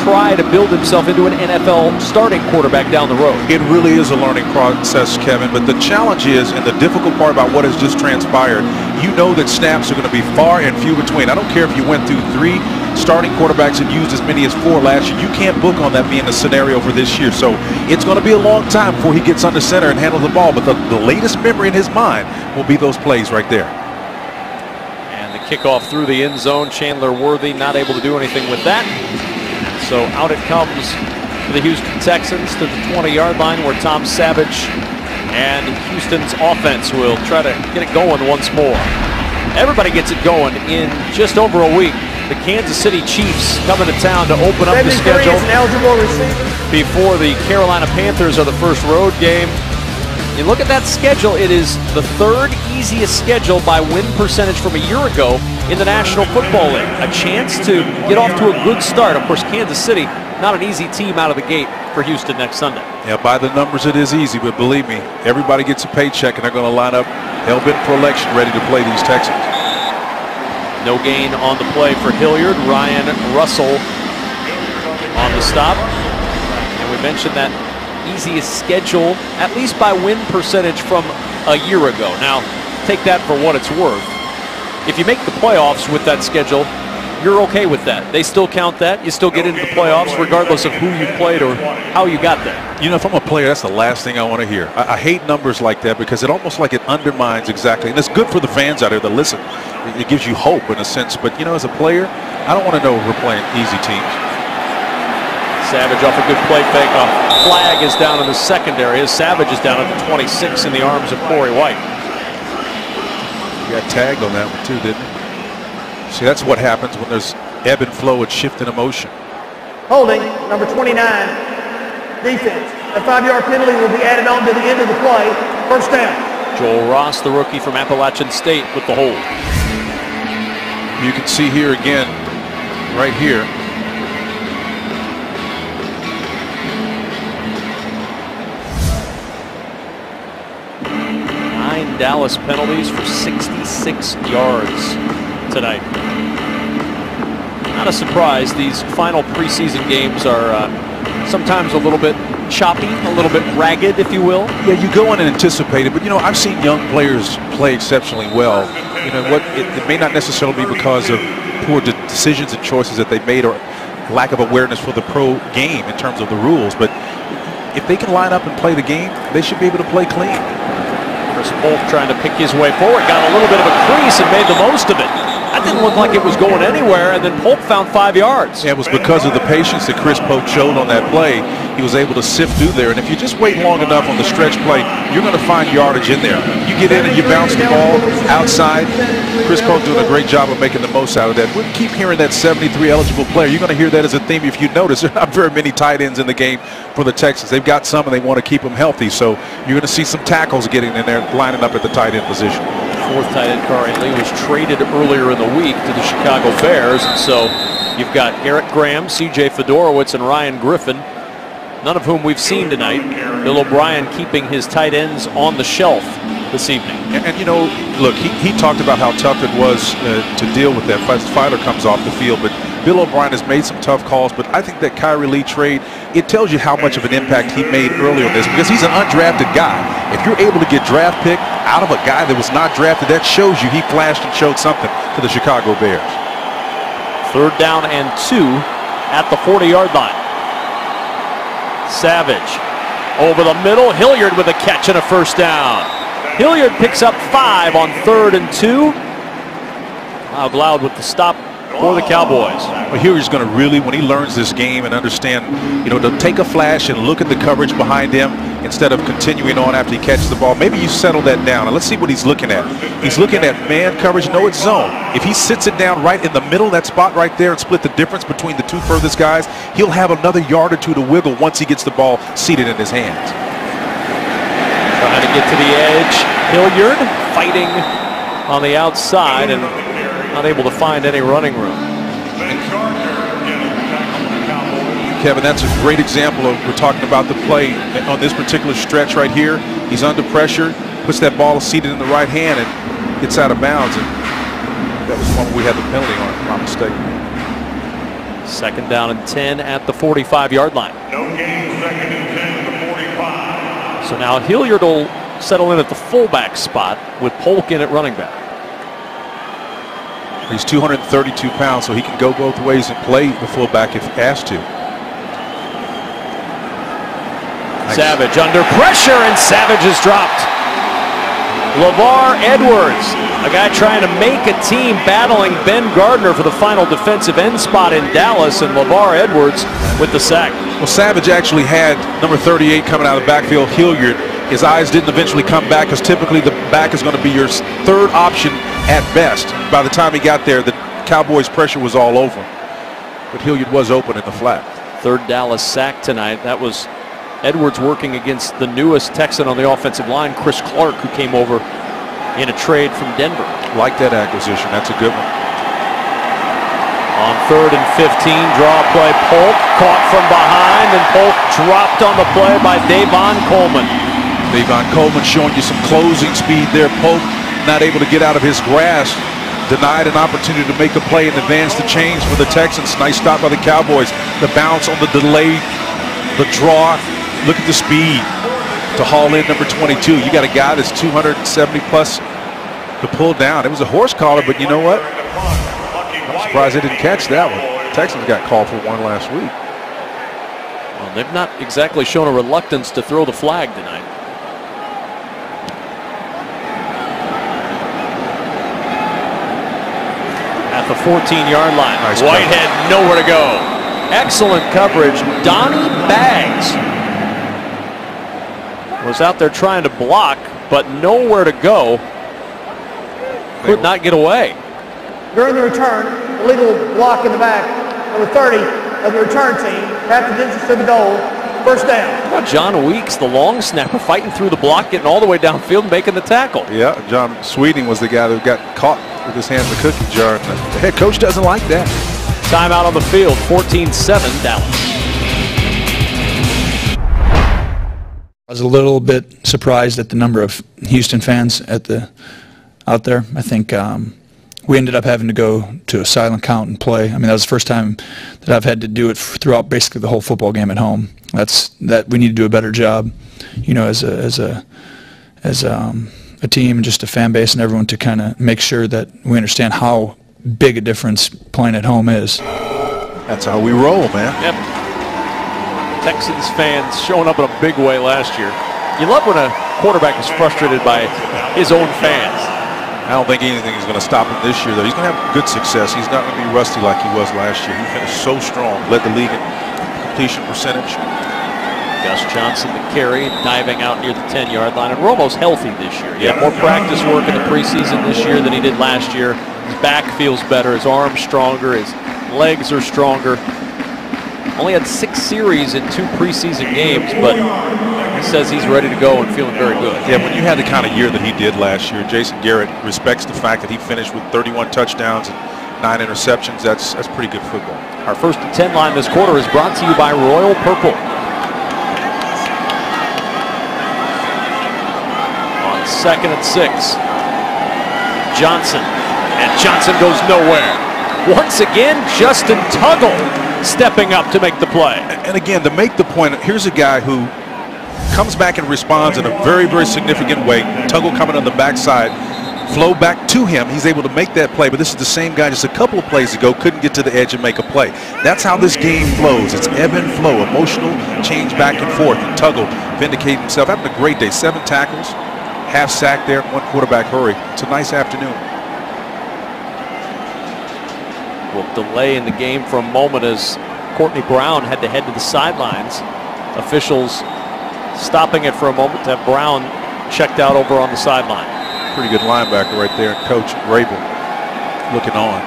try to build himself into an NFL starting quarterback down the road. It really is a learning process, Kevin, but the challenge is, and the difficult part about what has just transpired, you know that snaps are going to be far and few between. I don't care if you went through 3 starting quarterbacks and used as many as 4 last year. You can't book on that being the scenario for this year. So it's going to be a long time before he gets under center and handles the ball, but the latest memory in his mind will be those plays right there. And the kickoff through the end zone, Chandler Worthy not able to do anything with that. So out it comes for the Houston Texans to the 20-yard line, where Tom Savage and Houston's offense will try to get it going once more. Everybody gets it going in just over a week. The Kansas City Chiefs coming to town to open up the schedule before the Carolina Panthers are the first road game. You look at that schedule, it is the 3rd easiest schedule by win percentage from a year ago in the National Football League. A chance to get off to a good start. Of course, Kansas City, not an easy team out of the gate for Houston next Sunday. Yeah, by the numbers it is easy, but believe me, everybody gets a paycheck and they're going to line up hell-bent for election ready to play these Texans. No gain on the play for Hilliard. Ryan Russell on the stop. And we mentioned that easiest schedule, at least by win percentage from a year ago. Now, take that for what it's worth. If you make the playoffs with that schedule, you're okay with that. They still count that. You still get into the playoffs regardless of who you played or how you got there. You know, if I'm a player, that's the last thing I want to hear. I hate numbers like that because it almost like it undermines exactly. And it's good for the fans out there that listen. It gives you hope in a sense. But, you know, as a player, I don't want to know we're playing easy teams. Savage off a good play fake. A flag is down in the secondary as Savage is down at the 26 in the arms of Corey White. You got tagged on that one too, didn't you? See, that's what happens when there's ebb and flow and shift in emotion. Holding, number 29, defense. A 5-yard penalty will be added on to the end of the play. First down. Joel Ross, the rookie from Appalachian State, with the hold. You can see here again, right here. Dallas penalties for 66 yards tonight. Not a surprise. These final preseason games are sometimes a little bit choppy, a little bit ragged, if you will. Yeah, you go in and anticipate it, but you know, I've seen young players play exceptionally well. You know what? It may not necessarily be because of poor decisions and choices that they made or lack of awareness for the pro game in terms of the rules, but if they can line up and play the game, they should be able to play clean. Chris Polk trying to pick his way forward, got a little bit of a crease and made the most of it. That didn't look like it was going anywhere, and then Polk found 5 yards. Yeah, it was because of the patience that Chris Polk showed on that play. He was able to sift through there, and if you just wait long enough on the stretch play, you're going to find yardage in there. You get in and you bounce the ball outside. Chris Polk doing a great job of making the most out of that. We'll keep hearing that 73 eligible player. You're going to hear that as a theme. If you notice, there are not very many tight ends in the game for the Texans. They've got some, and they want to keep them healthy, so you're going to see some tackles getting in there, lining up at the tight end position. Fourth tight end, Corey Lee, was traded earlier in the week to the Chicago Bears, and so you've got Eric Graham, C.J. Fedorowicz, and Ryan Griffin, none of whom we've seen tonight. Bill O'Brien keeping his tight ends on the shelf this evening. And you know, look, he talked about how tough it was to deal with that. Filer comes off the field, but Bill O'Brien has made some tough calls, but I think that Kyrie Lee trade, it tells you how much of an impact he made earlier on this, because he's an undrafted guy. If you're able to get draft pick out of a guy that was not drafted, that shows you he flashed and showed something to the Chicago Bears. 3rd down and 2 at the 40-yard line. Savage over the middle. Hilliard with a catch and a first down. Hilliard picks up 5 on 3rd and 2. Loud with the stop for the Cowboys. Well, Hilliard's going to really, when he learns this game and understand, you know, to take a flash and look at the coverage behind him instead of continuing on after he catches the ball. Maybe you settle that down, and let's see what he's looking at. He's looking at man coverage. No, it's zone. If he sits it down right in the middle, that spot right there, and split the difference between the two furthest guys, he'll have another yard or two to wiggle once he gets the ball seated in his hands. Trying to get to the edge. Hilliard fighting on the outside and not able to find any running room. Kevin, that's a great example of, we're talking about the play on this particular stretch right here. He's under pressure, puts that ball seated in the right hand and gets out of bounds. And that was one we had the penalty on, if I'm not mistaken. 2nd down and 10 at the 45-yard line. No gain, 2nd and 10 to the 45. So now Hilliard will settle in at the fullback spot with Polk in at running back. He's 232 pounds, so he can go both ways and play the fullback if asked to. Savage under pressure, and Savage is dropped. LeVar Edwards, a guy trying to make a team, battling Ben Gardner for the final defensive end spot in Dallas, and LeVar Edwards with the sack. Well, Savage actually had number 38 coming out of the backfield, Hilliard. His eyes didn't eventually come back, because typically the back is going to be your 3rd option at best. By the time he got there, the Cowboys' pressure was all over him. But Hilliard was open in the flat. 3rd Dallas sack tonight. That was Edwards working against the newest Texan on the offensive line, Chris Clark, who came over in a trade from Denver. Like that acquisition. That's a good one. On 3rd and 15, draw play, Polk caught from behind, and Polk dropped on the play by Davon Coleman. Davon Coleman showing you some closing speed there. Polk not able to get out of his grasp. Denied an opportunity to make a play and advance the chains for the Texans. Nice stop by the Cowboys. The bounce on the delay, the draw. Look at the speed to haul in number 22. You got a guy that's 270 plus to pull down. It was a horse collar, but you know what? I'm surprised they didn't catch that one. Texans got called for one last week. Well, they've not exactly shown a reluctance to throw the flag tonight. At the 14-yard line, nice Whitehead coverage. Nowhere to go. Excellent coverage. Donnie Baggs was out there trying to block, but nowhere to go. Could not get away. During the return, illegal block in the back, number 30 of the return team, half the distance to the goal, 1st down. How about John Weeks, the long snapper, fighting through the block, getting all the way downfield, making the tackle. Yeah, John Sweeting was the guy that got caught with his hand in the cookie jar. The head coach doesn't like that. Timeout on the field, 14-7 Dallas. I was a little bit surprised at the number of Houston fans out there. I think we ended up having to go to a silent count and play. I mean, that was the first time that I've had to do it throughout basically the whole football game at home. That we need to do a better job, you know, as a team and just a fan base and everyone to kind of make sure that we understand how big a difference playing at home is. That's how we roll, man. Yep. Texans fans showing up in a big way last year. You love when a quarterback is frustrated by his own fans. I don't think anything is going to stop him this year, though. He's going to have good success. He's not going to be rusty like he was last year. He finished so strong, led the league in completion percentage. Gus Johnson, the carry, diving out near the 10-yard line. And Romo's healthy this year. He had more practice work in the preseason this year than he did last year. His back feels better. His arm's stronger. His legs are stronger. Only had 6 series in 2 preseason games, but he says he's ready to go and feeling very good. Yeah, when you had the kind of year that he did last year, Jason Garrett respects the fact that he finished with 31 touchdowns and 9 interceptions. That's pretty good football. Our 1st and 10 line this quarter is brought to you by Royal Purple. On 2nd and 6, Johnson, and Johnson goes nowhere. Once again, Justin Tuggle stepping up to make the play. And again, to make the point, here's a guy who comes back and responds in a very, very significant way. Tuggle coming on the backside, flow back to him. He's able to make that play, but this is the same guy just a couple of plays ago couldn't get to the edge and make a play. That's how this game flows. It's ebb and flow, emotional change back and forth. And Tuggle vindicating himself, having a great day. 7 tackles, half sack there, 1 quarterback hurry. It's a nice afternoon. We'll delay in the game for a moment as Courtney Brown had to head to the sidelines. Officials stopping it for a moment to have Brown checked out over on the sideline. Pretty good linebacker right there. Coach Rabel looking on.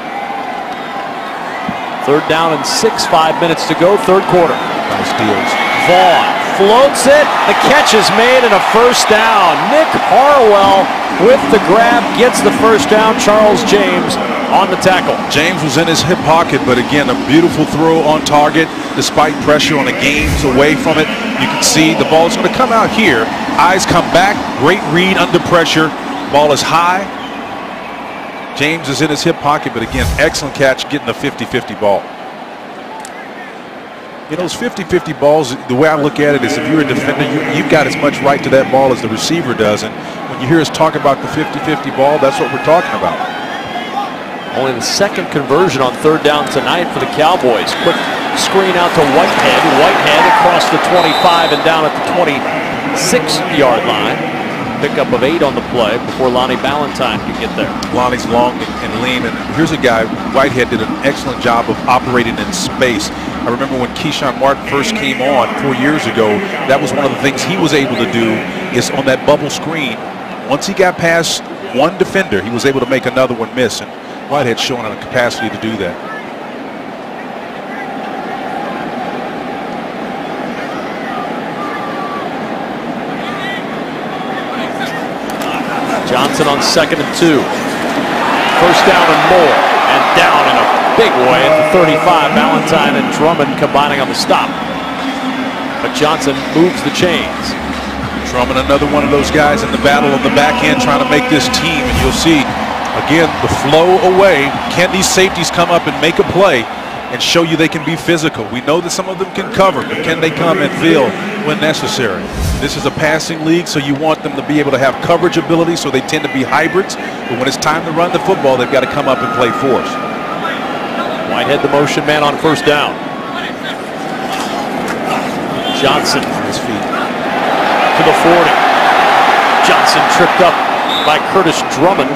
3rd down and 6, 5 minutes to go, 3rd quarter. Nice deals. Vaughn floats it. The catch is made and a 1st down. Nick Harwell with the grab gets the 1st down. Charles James on the tackle. James was in his hip pocket, but again, a beautiful throw on target despite pressure on the gains away from it. You can see the ball is going to come out here. Eyes come back. Great read under pressure. Ball is high. James is in his hip pocket, but again, excellent catch getting the 50-50 ball. You know, those 50-50 balls, the way I look at it is if you're a defender, you've got as much right to that ball as the receiver does. And when you hear us talk about the 50-50 ball, that's what we're talking about. Only the 2nd conversion on 3rd down tonight for the Cowboys. Quick screen out to Whitehead. Whitehead across the 25 and down at the 26-yard line. Pickup of 8 on the play before Lonnie Ballantyne could get there. Lonnie's long and lean, and here's a guy, Whitehead did an excellent job of operating in space. I remember when Keyshawn Martin first came on 4 years ago, that was one of the things he was able to do is on that bubble screen. Once he got past one defender, he was able to make another one miss. And Whitehead showing a capacity to do that. Johnson on 2nd and 2. 1st down and more. And down in a big way at the 35. Ballantyne and Drummond combining on the stop. But Johnson moves the chains. Drummond, another one of those guys in the battle on the back end trying to make this team. And you'll see, again, the flow away. Can these safeties come up and make a play and show you they can be physical? We know that some of them can cover, but can they come and fill when necessary? This is a passing league, so you want them to be able to have coverage ability, so they tend to be hybrids. But when it's time to run the football, they've got to come up and play force. Whitehead the motion man on 1st down. Johnson on his feet to the 40. Johnson tripped up by Curtis Drummond.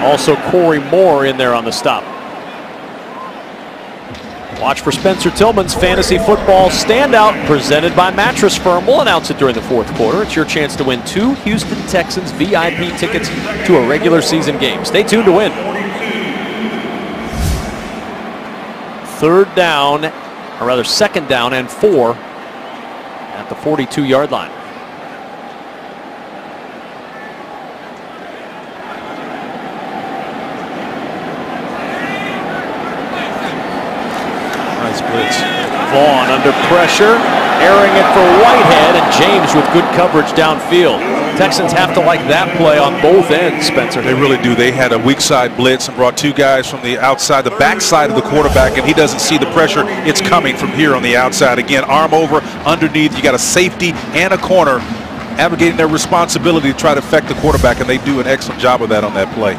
Also Corey Moore in there on the stop. Watch for Spencer Tillman's Fantasy Football Standout presented by Mattress Firm. We'll announce it during the 4th quarter. It's your chance to win 2 Houston Texans VIP tickets to a regular season game. Stay tuned to win. 3rd down, or rather 2nd down and 4 at the 42-yard line. Nice blitz. Vaughn under pressure, airing it for Whitehead, and James with good coverage downfield. Texans have to like that play on both ends, Spencer. They really do. They had a weak side blitz and brought two guys from the outside, the backside of the quarterback, and he doesn't see the pressure. It's coming from here on the outside. Again, arm over, underneath. You got a safety and a corner abrogating their responsibility to try to affect the quarterback, and they do an excellent job of that on that play.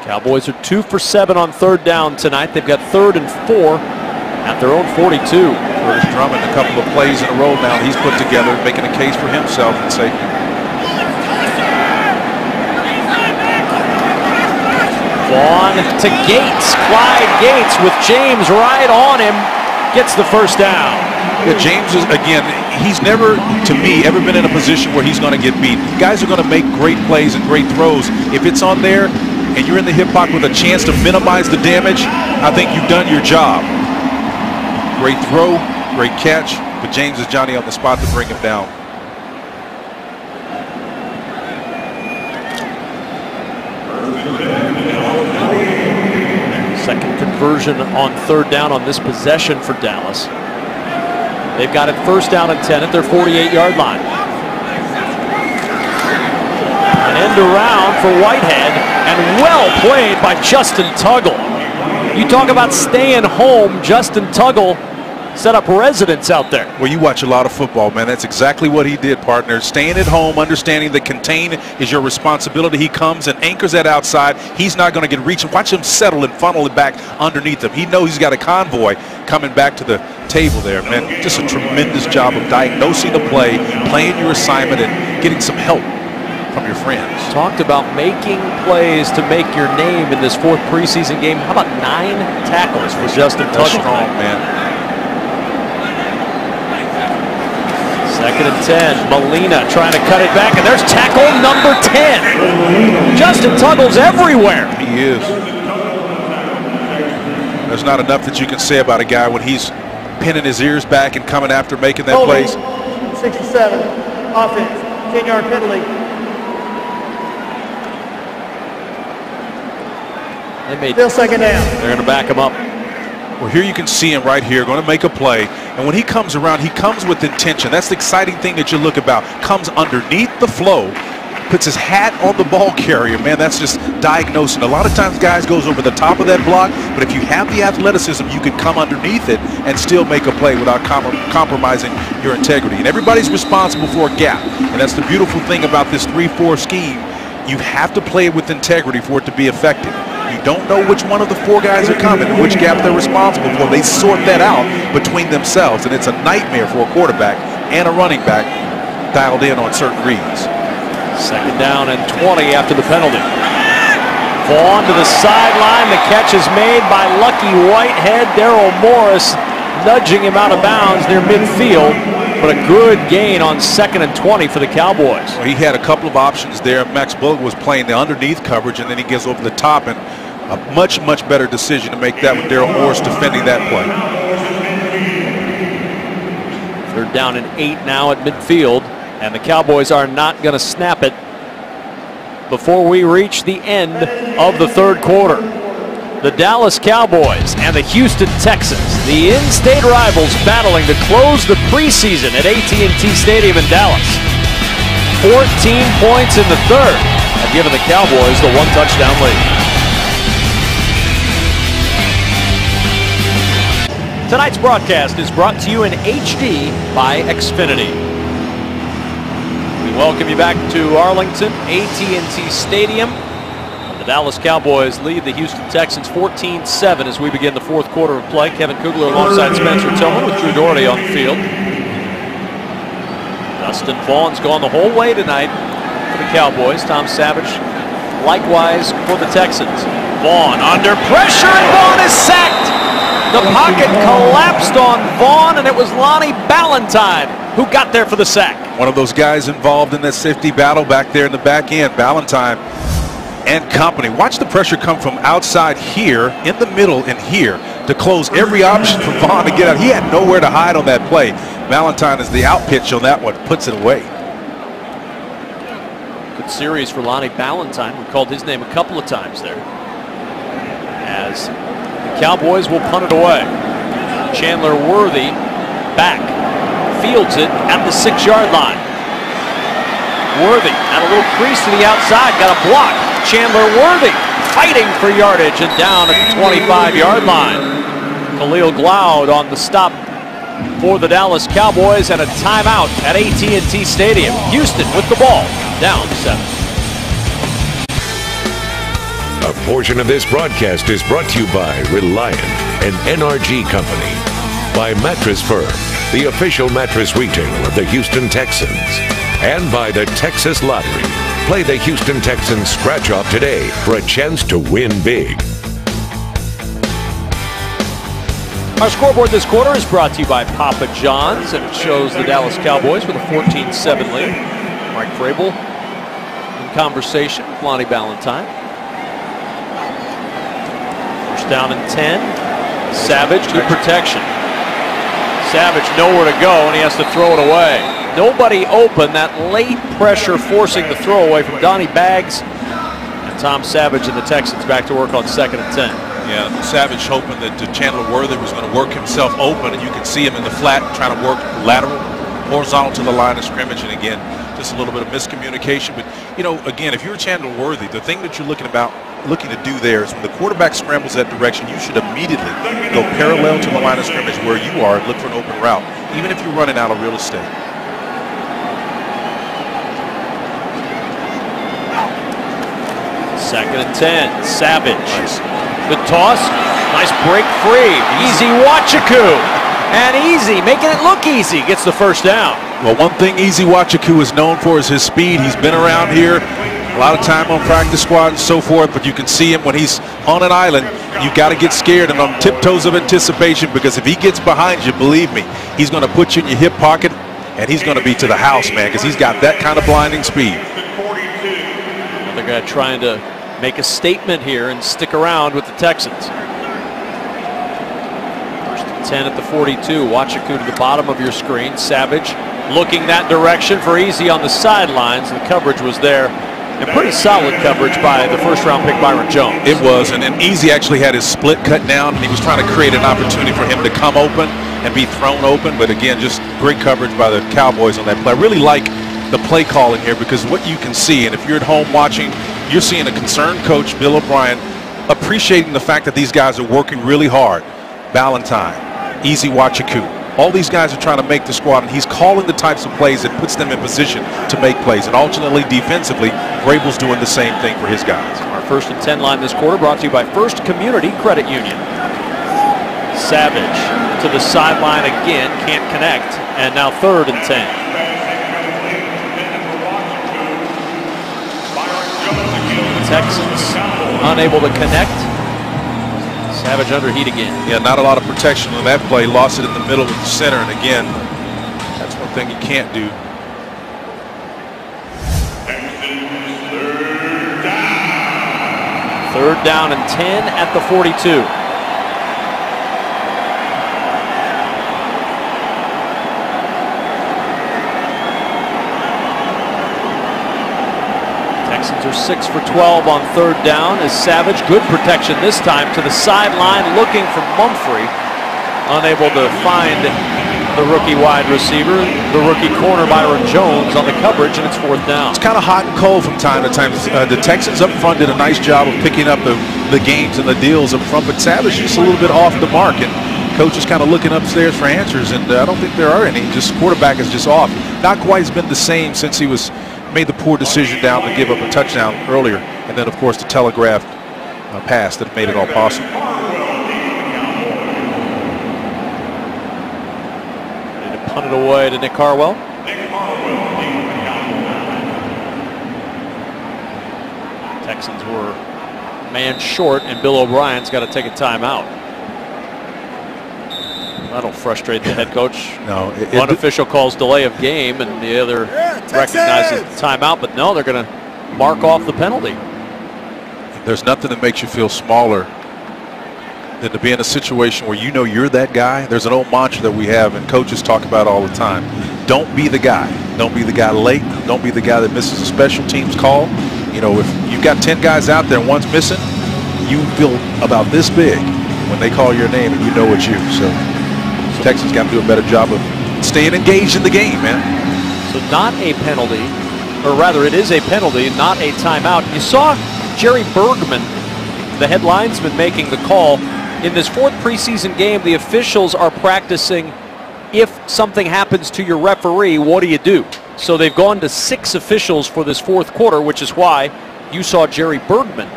Cowboys are 2 for 7 on third down tonight. They've got 3rd and 4 at their own 42. Curtis Drummond, a couple of plays in a row now he's put together, making a case for himself and safety. Vaughn to Gates. Clyde Gates with James right on him. Gets the first down. Yeah, James is, again, he's never, to me, ever been in a position where he's going to get beat. Guys are going to make great plays and great throws. If it's on there and you're in the hip pocket with a chance to minimize the damage, I think you've done your job. Great throw, great catch, but James is Johnny on the spot to bring him down. Second conversion on third down on this possession for Dallas. They've got it first down and 10 at their 48-yard line. An end around for Whitehead, and well played by Justin Tuggle. You talk about staying home, Justin Tuggle set up residence out there. Well, you watch a lot of football, man. That's exactly what he did, partner. Staying at home, understanding that contain is your responsibility. He comes and anchors that outside. He's not going to get reaching. Watch him settle and funnel it back underneath him. He knows he's got a convoy coming back to the table there, man. Just a tremendous job of diagnosing the play, playing your assignment, and getting some help from your friends. Talked about making plays to make your name in this 4th preseason game. How about 9 tackles for Justin Tuggle? That's strong, man. 2nd and 10. Molina trying to cut it back, and there's tackle number 10. Justin Tuggle's everywhere. He is. There's not enough that you can say about a guy when he's pinning his ears back and coming after making that plays. 67, offense, 10-yard penalty. They made Still second down. They're going to back him up. Well, here you can see him right here, going to make a play. And when he comes around, he comes with intention. That's the exciting thing that you look about. Comes underneath the flow, puts his hat on the ball carrier. Man, that's just diagnosing. A lot of times guys goes over the top of that block, but if you have the athleticism, you can come underneath it and still make a play without compromising your integrity. And everybody's responsible for a gap. And that's the beautiful thing about this 3-4 scheme. You have to play it with integrity for it to be effective. You don't know which one of the 4 guys are coming and which gap they're responsible for. They sort that out between themselves, and it's a nightmare for a quarterback and a running back dialed in on certain reads. 2nd down and 20 after the penalty. Vaughn to the sideline. The catch is made by Lucky Whitehead. Darryl Morris nudging him out of bounds near midfield. But a good gain on 2nd and 20 for the Cowboys. Well, he had a couple of options there. Max Bullock was playing the underneath coverage, and then he gets over the top, and a much, much better decision to make that with Darryl Morris defending that play. 3rd down and 8 now at midfield, and the Cowboys are not going to snap it before we reach the end of the 3rd quarter. The Dallas Cowboys and the Houston Texans, the in-state rivals, battling to close the preseason at AT&T Stadium in Dallas. 14 points in the 3rd have given the Cowboys the 1-touchdown lead. Tonight's broadcast is brought to you in HD by Xfinity. We welcome you back to Arlington, AT&T Stadium. The Dallas Cowboys lead the Houston Texans 14-7 as we begin the 4th quarter of play. Kevin Kugler alongside Spencer Tillman with Drew Doherty on the field. Dustin Vaughn's gone the whole way tonight for the Cowboys. Tom Savage likewise for the Texans. Vaughn under pressure, and Vaughn is sacked. The pocket collapsed on Vaughn, and it was Lonnie Ballantyne who got there for the sack. One of those guys involved in that safety battle back there in the back end, Ballantyne and company. Watch the pressure come from outside here, in the middle, and here to close every option for Vaughn to get out. He had nowhere to hide on that play. Ballantyne is the out pitch on that one, puts it away. Good series for Lonnie Ballantyne. We called his name a couple of times there. As The Cowboys will punt it away. Chandler Worthy back. Fields it at the 6-yard line. Worthy at a little crease to the outside. Got a block. Chandler Worthy fighting for yardage and down at the 25-yard line. Khalil Gloud on the stop for the Dallas Cowboys, and a timeout at AT&T Stadium. Houston with the ball, down 7. A portion of this broadcast is brought to you by Reliant, an NRG company. By Mattress Firm, the official mattress retailer of the Houston Texans. And by the Texas Lottery. Play the Houston Texans scratch-off today for a chance to win big. Our scoreboard this quarter is brought to you by Papa John's, and it shows the Dallas Cowboys with a 14-7 lead. Mike Vrabel in conversation with Lonnie Ballantyne. First down and 10. Savage, good protection. Savage nowhere to go, and he has to throw it away. Nobody open. That late pressure forcing the throw away from Donnie Baggs. And Tom Savage and the Texans back to work on 2nd and 10. Yeah, Savage hoping that Chandler Worthy was going to work himself open, and you can see him in the flat trying to work lateral, horizontal to the line of scrimmage, and again, just a little bit of miscommunication. But, you know, again, if you're Chandler Worthy, the thing that you're looking to do there is when the quarterback scrambles that direction, you should immediately go parallel to the line of scrimmage where you are and look for an open route, even if you're running out of real estate. Second and 10, Savage. Nice. Good toss, nice break free. Easy Wachaku, and Easy making it look easy, gets the first down. Well, one thing Easy Wachaku is known for is his speed. He's been around here a lot of time on practice squad and so forth, but you can see him when he's on an island. You've got to get scared and on tiptoes of anticipation, because if he gets behind you, believe me, he's going to put you in your hip pocket, and he's going to be to the house, man, because he's got that kind of blinding speed. Another guy trying to make a statement here and stick around with the Texans. First and 10 at the 42. Wachaku to the bottom of your screen. Savage looking that direction for Easy on the sidelines. The coverage was there, and pretty solid coverage by the first-round pick Byron Jones. It was, and Easy actually had his split cut down, and he was trying to create an opportunity for him to come open and be thrown open. But again, just great coverage by the Cowboys on that play. I really like the play calling here, because what you can see, and if you're at home watching, you're seeing a concerned coach, Bill O'Brien, appreciating the fact that these guys are working really hard. Ballantyne, Easy Wachaku, all these guys are trying to make the squad, and he's calling the types of plays that puts them in position to make plays. And alternately, defensively, Vrabel's doing the same thing for his guys. Our 1st and 10 line this quarter brought to you by First Community Credit Union. Savage to the sideline again, can't connect, and now 3rd and 10. Texans unable to connect. Savage under heat again. Yeah, not a lot of protection on that play. Lost it in the middle with the center, and again, that's one thing you can't do. Third down and 10 at the 42. Texans are 6 for 12 on 3rd down as Savage, good protection this time, to the sideline looking for Mumphrey. Unable to find the rookie wide receiver, the rookie corner Byron Jones on the coverage, and it's 4th down. It's kind of hot and cold from time to time. The Texans up front did a nice job of picking up the games and the deals up front, but Savage just a little bit off the mark, and coach is kind of looking upstairs for answers, and I don't think there are any. Just quarterback is just off. Not quite has been the same since he made the poor decision down to give up a touchdown earlier, and then of course the telegraphed pass that made it all possible. Ready to punt it away to Nick Harwell. Texans were man short, and Bill O'Brien's got to take a timeout. That'll frustrate the head coach. No, one official calls delay of game, and the other recognizes the timeout, but no, they're going to mark off the penalty. There's nothing that makes you feel smaller than to be in a situation where you know you're that guy. There's an old mantra that we have, and coaches talk about all the time. Don't be the guy. Don't be the guy late. Don't be the guy that misses a special teams call. You know, if you've got 10 guys out there and one's missing, you feel about this big. when they call your name and you know it's you. So Texans got to do a better job of staying engaged in the game, man. So not a penalty, or rather it is a penalty, not a timeout. You saw Jerry Bergman, the head linesman, making the call. In this fourth preseason game, the officials are practicing if something happens to your referee, what do you do? So they've gone to 6 officials for this fourth quarter, which is why you saw Jerry Bergman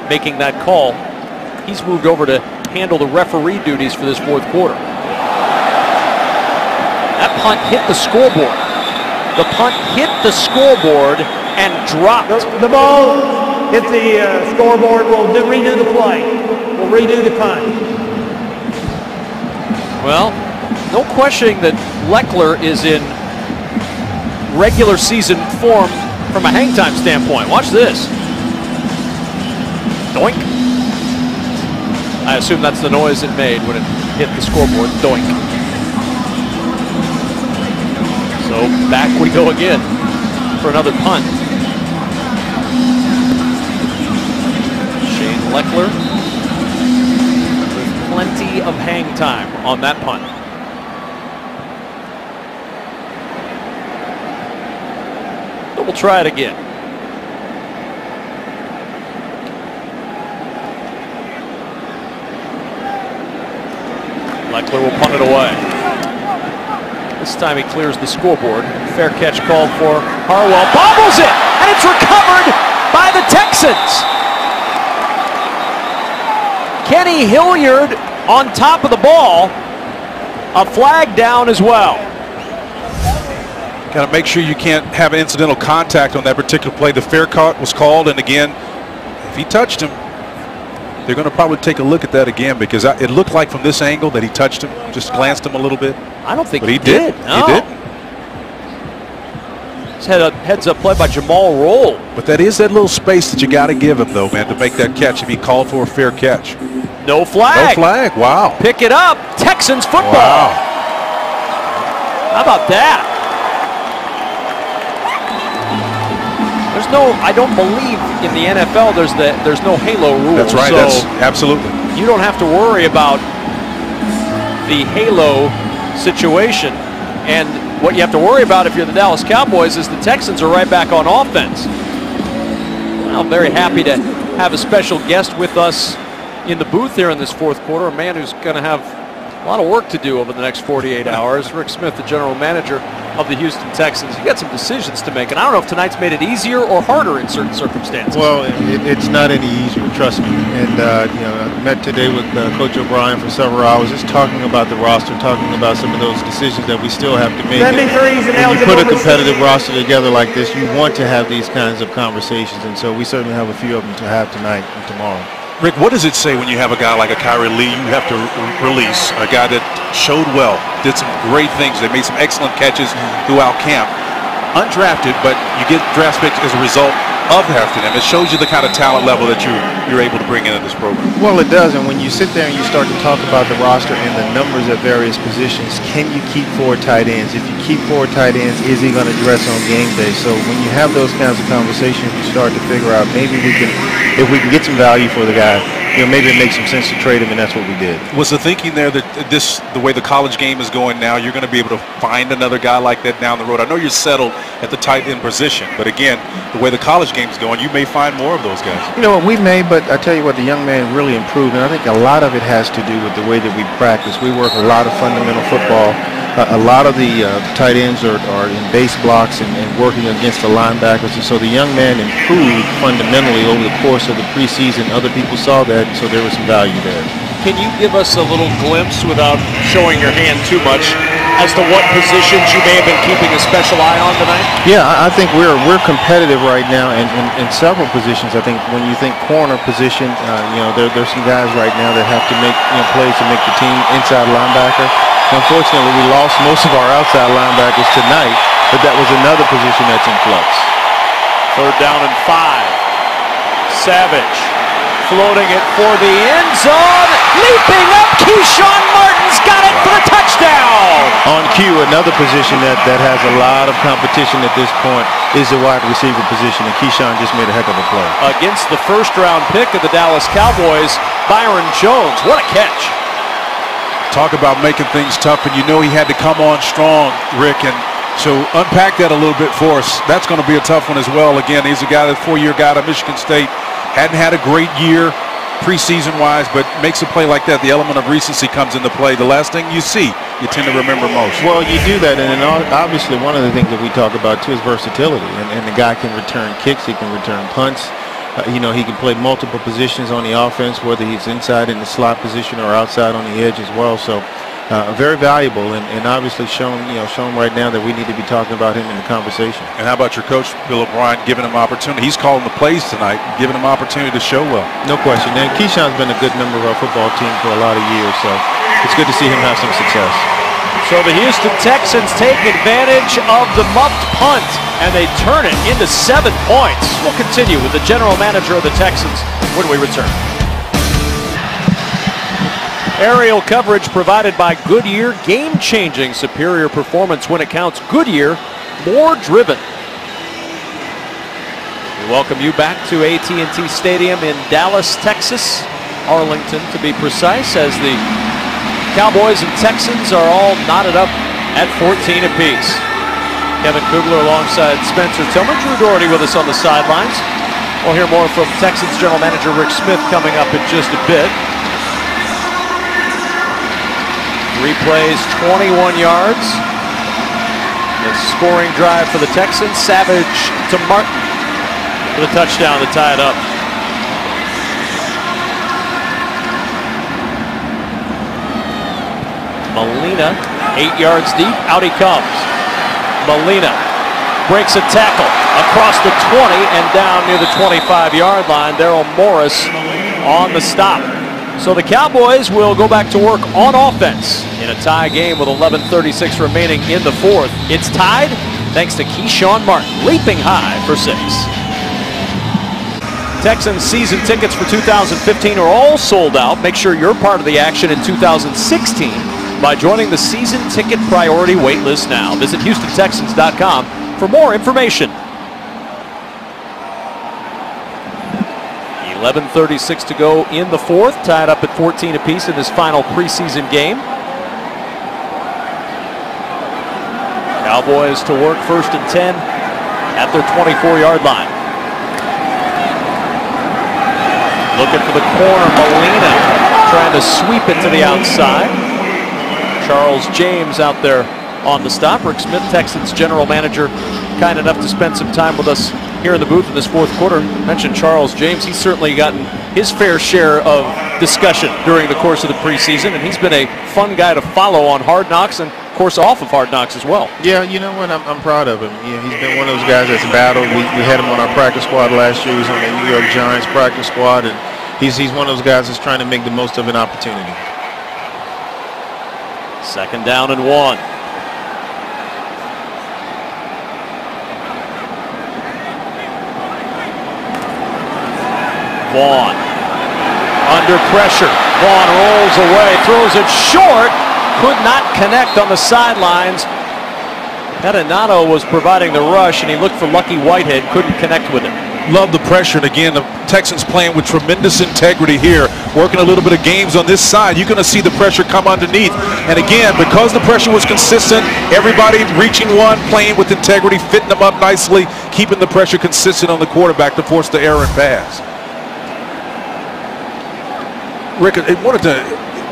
making that call. He's moved over to handle the referee duties for this fourth quarter. That punt hit the scoreboard. The punt hit the scoreboard and dropped. The ball hit the scoreboard. We'll redo the play. We'll redo the punt. Well, no questioning that Leckler is in regular season form from a hang time standpoint. Watch this. Doink. I assume that's the noise it made when it hit the scoreboard. Doink. So back we go again for another punt. Shane Leckler with plenty of hang time on that punt. We'll try it again. Leckler will punt it away. This time he clears the scoreboard. Fair catch called for Harwell. Bobbles it, and it's recovered by the Texans. Kenny Hilliard on top of the ball. A flag down as well. Got to make sure you can't have incidental contact on that particular play. The fair caught was called, and again, if he touched him, they're going to probably take a look at that again, because it looked like from this angle that he touched him, just glanced him a little bit. I don't think but he did. No. He did. It's heads-up play by Jamal Roll. But that is that little space that you got to give him, though, man, to make that catch if he called for a fair catch. No flag. No flag. Wow. Pick it up. Texans football. Wow. How about that? There's no, I don't believe in the NFL there's no halo rule. That's right. So that's absolutely. You don't have to worry about the halo situation. And what you have to worry about if you're the Dallas Cowboys is the Texans are right back on offense. Well, I'm very happy to have a special guest with us in the booth here in this fourth quarter, a man who's going to have a lot of work to do over the next 48 hours. Rick Smith, the general manager of the Houston Texans. You got some decisions to make, and I don't know if tonight's made it easier or harder in certain circumstances. Well, it's not any easier, trust me. And I met today with Coach O'Brien for several hours, just talking about the roster, talking about some of those decisions that we still have to make. When you put a competitive roster together like this, you want to have these kinds of conversations, and so we certainly have a few of them to have tonight and tomorrow. Rick, what does it say when you have a guy like a Kyrie Lee you have to release, a guy that showed well, did some great things, they made some excellent catches throughout camp, undrafted, but you get draft picks as a result of drafting him? It shows you the kind of talent level that you're able to bring into this program. Well, it does, and when you sit there and you start to talk about the roster and the numbers at various positions, can you keep 4 tight ends? If you keep 4 tight ends, is he going to dress on game day? So when you have those kinds of conversations, you start to figure out maybe if we can get some value for the guy, maybe it makes some sense to trade him, and that's what we did. Was the thinking there that the way the college game is going now, you're going to be able to find another guy like that down the road? I know you're settled at the tight end position, but again, the way the college game is going, you may find more of those guys. We may, but I tell you what, the young man really improved, and I think a lot of it has to do with the way that we practice. We work a lot of fundamental football. A lot of the tight ends are in base blocks and working against the linebackers, and so the young man improved fundamentally over the course of the preseason. Other people saw that, so there was some value there. Can you give us a little glimpse, without showing your hand too much, as to what positions you may have been keeping a special eye on tonight? Yeah, I think we're competitive right now in several positions. I think when you think corner position, there's some guys right now that have to make plays to make the team. Inside linebacker. Unfortunately, we lost most of our outside linebackers tonight, but that was another position that's in flux. 3rd down and 5. Savage floating it for the end zone. Leaping up, Keyshawn Martin's got it for the touchdown. On cue, another position that has a lot of competition at this point is the wide receiver position, and Keyshawn just made a heck of a play. Against the first-round pick of the Dallas Cowboys, Byron Jones. What a catch. Talk about making things tough, and you know he had to come on strong, Rick, and so unpack that a little bit for us. That's going to be a tough one as well. Again, he's a guy, that's a 4-year guy at Michigan State. Hadn't had a great year preseason-wise, but makes a play like that. The element of recency comes into play. The last thing you see, you tend to remember most. Well, you do that, and then obviously one of the things that we talk about, too, is versatility. And the guy can return kicks, he can return punts. You know, he can play multiple positions on the offense, whether he's inside in the slot position or outside on the edge as well. So very valuable, and obviously shown right now that we need to be talking about him in the conversation. And how about your coach, Bill O'Brien, giving him opportunity? He's calling the plays tonight, giving him opportunity to show well. No question. And Keyshawn's been a good member of our football team for a lot of years, so it's good to see him have some success. So the Houston Texans take advantage of the muffed punt, and they turn it into 7 points. We'll continue with the general manager of the Texans when we return. Aerial coverage provided by Goodyear. Game-changing superior performance when it counts. Goodyear, more driven. We welcome you back to AT&T Stadium in Dallas, Texas. Arlington, to be precise, as the Cowboys and Texans are all knotted up at 14 apiece. Kevin Kugler alongside Spencer Tillman. Drew Doherty with us on the sidelines. We'll hear more from Texans general manager Rick Smith coming up in just a bit. 3 plays, 21 yards. The scoring drive for the Texans. Savage to Martin for the touchdown to tie it up. Molina, 8 yards deep. Out he comes. Molina breaks a tackle across the 20 and down near the 25-yard line. Daryl Morris on the stop. So the Cowboys will go back to work on offense in a tie game with 11:36 remaining in the fourth. It's tied thanks to Keyshawn Martin leaping high for 6. Texans season tickets for 2015 are all sold out. Make sure you're part of the action in 2016 by joining the season ticket priority wait list now. Visit HoustonTexans.com for more information. 11:36 to go in the fourth, tied up at 14 apiece in this final preseason game. Cowboys to work 1st and 10 at their 24-yard line. Looking for the corner, Molina trying to sweep it to the outside. Charles James out there on the stop. Rick Smith, Texans general manager, kind enough to spend some time with us here in the booth in this fourth quarter. Mentioned Charles James. He's certainly gotten his fair share of discussion during the course of the preseason, and he's been a fun guy to follow on Hard Knocks and, of course, off of Hard Knocks as well. Yeah, you know what? I'm proud of him. Yeah, he's been one of those guys that's battled. We had him on our practice squad last year. He was on the New York Giants practice squad, and he's one of those guys that's trying to make the most of an opportunity. 2nd down and 1. Vaughn under pressure. Vaughn rolls away, throws it short, could not connect on the sidelines. Pettinato was providing the rush, and he looked for Lucky Whitehead, couldn't connect with it. Love the pressure, and again, the Texans playing with tremendous integrity here, working a little bit of games on this side. You're going to see the pressure come underneath, and again, because the pressure was consistent, everybody reaching one, playing with integrity, fitting them up nicely, keeping the pressure consistent on the quarterback to force the error and pass. Rick, I wanted to,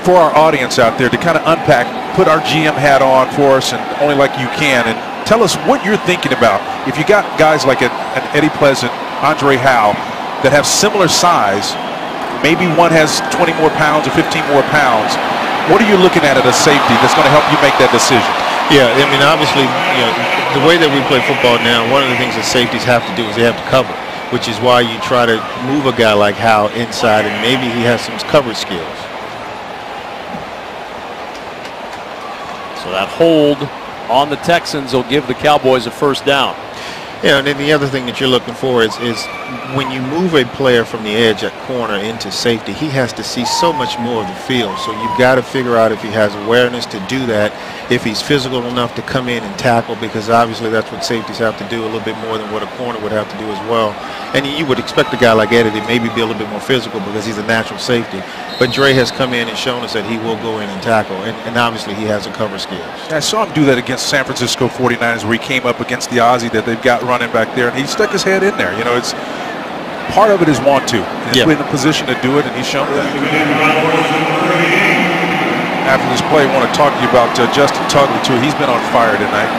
for our audience out there, to kind of unpack, put our GM hat on for us, and only like you can, and tell us what you're thinking about. If you got guys like an Eddie Pleasant, Andre Howe, that have similar size, maybe one has 20 more pounds or 15 more pounds, what are you looking at a safety that's going to help you make that decision? Yeah, I mean, obviously, the way that we play football now, one of the things that safeties have to do is they have to cover, which is why you try to move a guy like Howe inside, and maybe he has some coverage skills. So that hold on the Texans will give the Cowboys a 1st down. Yeah, and then the other thing that you're looking for is when you move a player from the edge at corner into safety, he has to see so much more of the field. So you've got to figure out if he has awareness to do that, if he's physical enough to come in and tackle, because obviously that's what safeties have to do a little bit more than what a corner would have to do as well. And you would expect a guy like Eddie to maybe be a little bit more physical because he's a natural safety. But Dre has come in and shown us that he will go in and tackle, and obviously he has the cover skills. I saw him do that against San Francisco 49ers where he came up against the Aussie that they've got running back there, and he stuck his head in there. You know, it's part of it is want to. He's in a position to do it, and he's shown that. After this play, I want to talk to you about Justin Tuggle, too. He's been on fire tonight.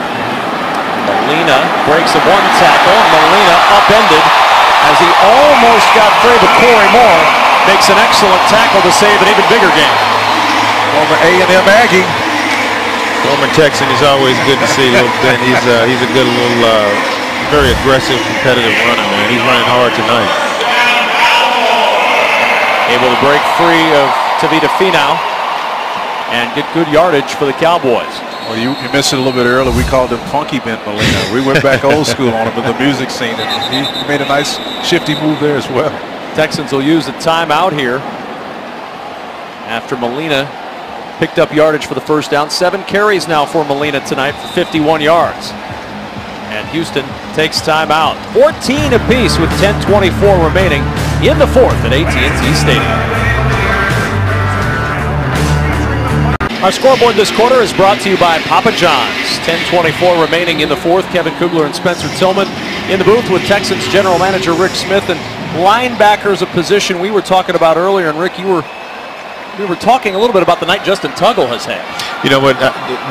Molina breaks a one tackle. Molina upended as he almost got free, but Corey Moore makes an excellent tackle to save an even bigger game. Former A&M Aggie. Former Texan is always good to see. Ben, he's a good little, very aggressive, competitive runner, man. He's running hard tonight. Able to break free of Tavita Finau and get good yardage for the Cowboys. Well, you missed it a little bit earlier. We called him Funky Ben Molina. We went back old school on him with the music scene, and he made a nice shifty move there as well. Texans will use the timeout here after Molina picked up yardage for the first down. 7 carries now for Molina tonight for 51 yards. And Houston takes timeout. 14 apiece with 10:24 remaining in the fourth at AT&T Stadium. Our scoreboard this quarter is brought to you by Papa John's. 10:24 remaining in the fourth. Kevin Kugler and Spencer Tillman in the booth with Texans general manager Rick Smith. And linebackers, a position we were talking about earlier. And Rick, we were talking a little bit about the night Justin Tuggle has had. You know what?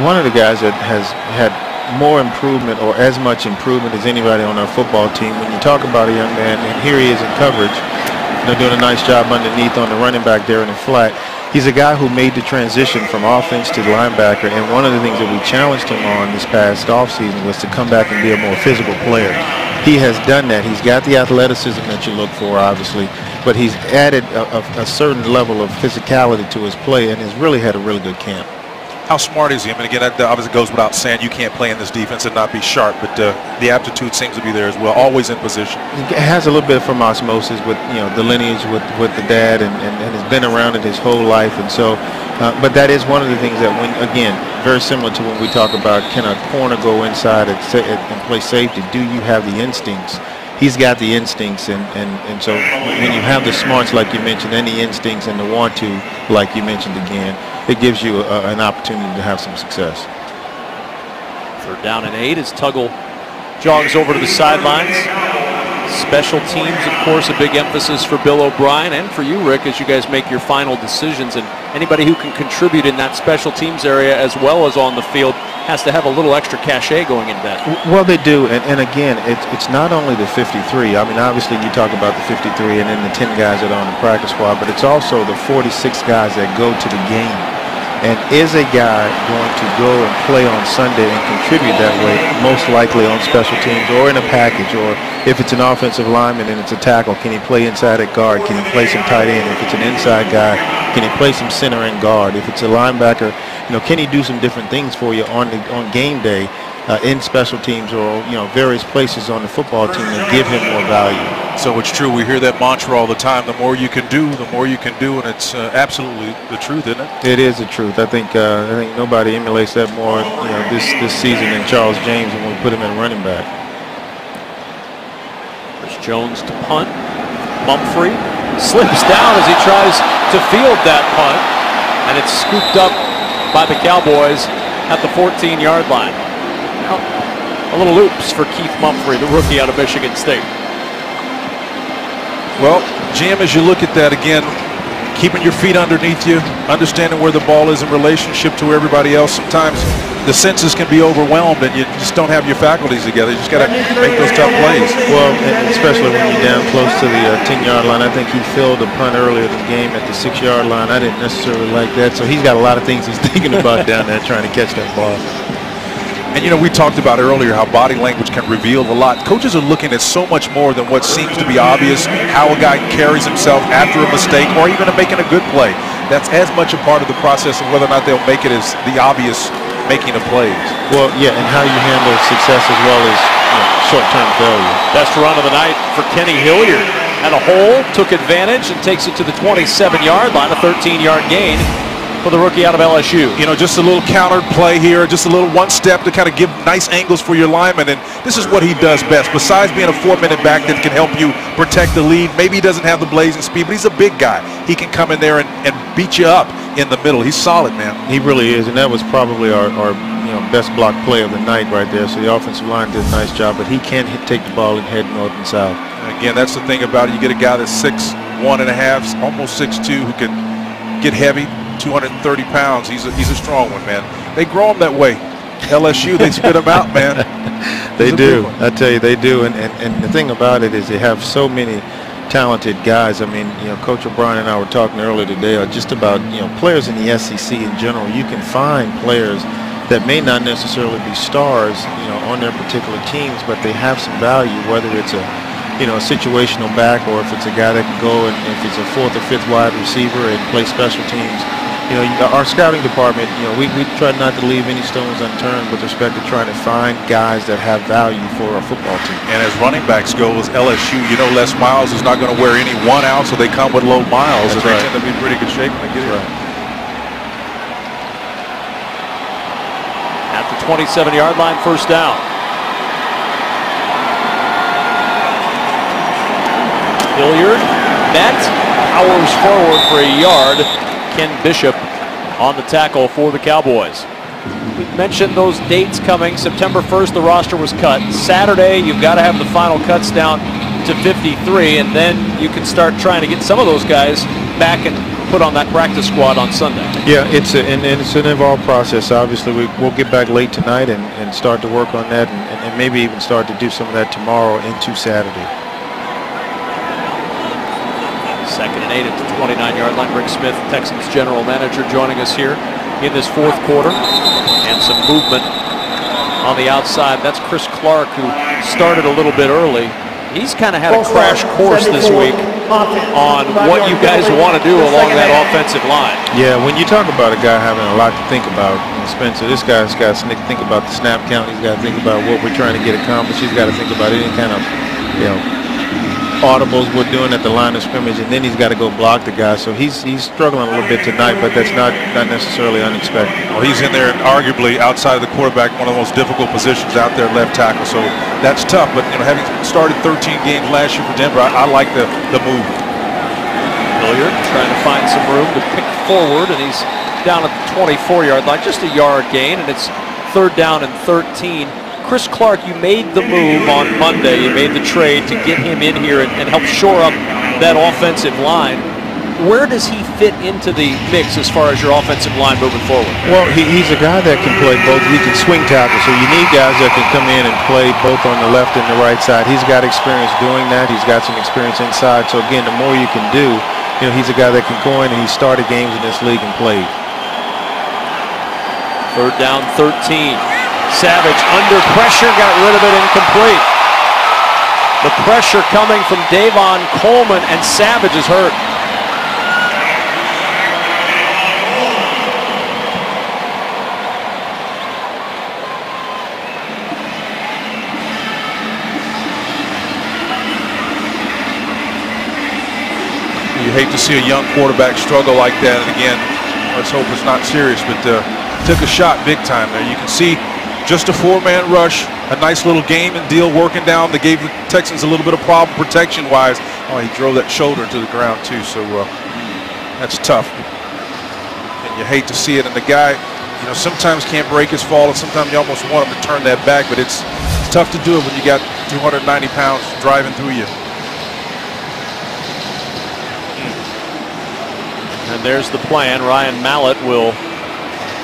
One of the guys that has had more improvement or as much improvement as anybody on our football team. When you talk about a young man, and here he is in coverage, doing a nice job underneath on the running back there in the flat. He's a guy who made the transition from offense to linebacker, and one of the things that we challenged him on this past offseason was to come back and be a more physical player. He has done that. He's got the athleticism that you look for, obviously, but he's added a certain level of physicality to his play and has really had a really good camp. How smart is he? I mean, again, that obviously goes without saying. You can't play in this defense and not be sharp, but the aptitude seems to be there as well, always in position. It has a little bit from osmosis with, the lineage with the dad, and has been around it his whole life. And so, but that is one of the things that, when, again, very similar to when we talk about can a corner go inside and play safety, do you have the instincts? He's got the instincts, and so when you have the smarts like you mentioned, and the instincts and the want to like you mentioned again, it gives you an opportunity to have some success. 3rd down and 8 as Tuggle jogs over to the sidelines. Special teams, of course, a big emphasis for Bill O'Brien and for you, Rick, as you guys make your final decisions. And anybody who can contribute in that special teams area as well as on the field has to have a little extra cachet going into that. Well, they do, and again, it's not only the 53. I mean, obviously you talk about the 53 and then the 10 guys that are on the practice squad, but it's also the 46 guys that go to the game. And is a guy going to go and play on Sunday and contribute that way, most likely on special teams or in a package, or if it's an offensive lineman and it's a tackle, can he play inside at guard? Can he play some tight end? If it's an inside guy, can he play some center and guard? If it's a linebacker, can he do some different things for you on game day in special teams or various places on the football team that give him more value? So it's true. We hear that mantra all the time. The more you can do, the more you can do, and it's absolutely the truth, isn't it? It is the truth. I think nobody emulates that more this season than Charles James when we put him at running back. There's Jones to punt. Mumphrey slips down as he tries to field that punt, and it's scooped up by the Cowboys at the 14-yard line. Now, a little oops for Keith Mumphrey, the rookie out of Michigan State. Well, Jim, as you look at that again, keeping your feet underneath you, understanding where the ball is in relationship to everybody else, sometimes the senses can be overwhelmed and you just don't have your faculties together. You just got to make those tough plays. Well, especially when you're down close to the 10-yard line. I think he filled a punt earlier in the game at the 6-yard line. I didn't necessarily like that. So he's got a lot of things he's thinking about down there trying to catch that ball. And we talked about earlier how body language can reveal a lot. Coaches are looking at so much more than what seems to be obvious, how a guy carries himself after a mistake or even making a good play. That's as much a part of the process of whether or not they'll make it as the obvious making of plays. Well, yeah, and how you handle success as well as short-term failure. Best run of the night for Kenny Hilliard. Had a hole, took advantage, and takes it to the 27-yard line, a 13-yard gain for the rookie out of LSU. You know, just a little countered play here, just a little one step to kind of give nice angles for your lineman, and this is what he does best. Besides being a 4-minute back that can help you protect the lead, maybe he doesn't have the blazing speed, but he's a big guy. He can come in there and beat you up in the middle. He's solid, man. He really is, and that was probably our best block play of the night right there. So the offensive line did a nice job, but he can take the ball and head north and south. Again, that's the thing about it. You get a guy that's 6'1½", almost 6'2", who can get heavy, 230 pounds. He's a strong one, man. They grow him that way. LSU, they spit him out, man. They do. I tell you, they do. And the thing about it is they have so many talented guys. I mean, Coach O'Brien and I were talking earlier today just about, players in the SEC in general. You can find players that may not necessarily be stars, on their particular teams, but they have some value, whether it's a situational back, or if it's a guy that can go and if it's a 4th or 5th wide receiver and play special teams. Our scouting department, we try not to leave any stones unturned with respect to trying to find guys that have value for our football team. And as running backs go, as LSU, Les Miles is not going to wear any one out, so they come with low miles, and they tend to be in pretty good shape when they get here. At the 27-yard line, first down. Hilliard met, powers forward for a yard. Ken Bishop on the tackle for the Cowboys. We mentioned those dates coming. September 1st, the roster was cut. Saturday, you've got to have the final cuts down to 53, and then you can start trying to get some of those guys back and put on that practice squad on Sunday. Yeah, it's an involved process. Obviously, we'll get back late tonight and start to work on that, and maybe even start to do some of that tomorrow into Saturday. 2nd and 8 at the 29-yard line. Rick Smith, Texans general manager, joining us here in this 4th quarter. And some movement on the outside. That's Chris Clark, who started a little bit early. He's kind of had a crash course this week on what you guys want to do along that offensive line. Yeah, when you talk about a guy having a lot to think about, Spencer, this guy's got to think about the snap count. He's got to think about what we're trying to get accomplished. He's got to think about any kind of, audibles we're doing at the line of scrimmage, and then he's got to go block the guy. So he's struggling a little bit tonight, but that's not necessarily unexpected. Well, he's in there and arguably outside of the quarterback, one of the most difficult positions out there, left tackle. So that's tough. But having started 13 games last year for Denver, I like the move. Hilliard trying to find some room to pick forward, and he's down at the 24-yard line, just a yard gain, and it's 3rd down and 13. Chris Clark, you made the move on Monday. You made the trade to get him in here and help shore up that offensive line. Where does he fit into the mix as far as your offensive line moving forward? Well, he's a guy that can play both. He can swing tackle, so you need guys that can come in and play both on the left and the right side. He's got experience doing that. He's got some experience inside. So, again, the more you can do, he's a guy that can go in, and he started games in this league and played. 3rd down, 13. Savage under pressure, got rid of it, incomplete. The pressure coming from Davon Coleman, and Savage is hurt. You hate to see a young quarterback struggle like that, and again, let's hope it's not serious, but took a shot big time there. You can see just a 4-man rush, a nice little game and deal working down. They gave the Texans a little bit of problem protection-wise. Oh, he drove that shoulder to the ground, too, so that's tough. And you hate to see it. And the guy, sometimes can't break his fall, and sometimes you almost want him to turn that back, but it's tough to do it when you got 290 pounds driving through you. And there's the plan. Ryan Mallett will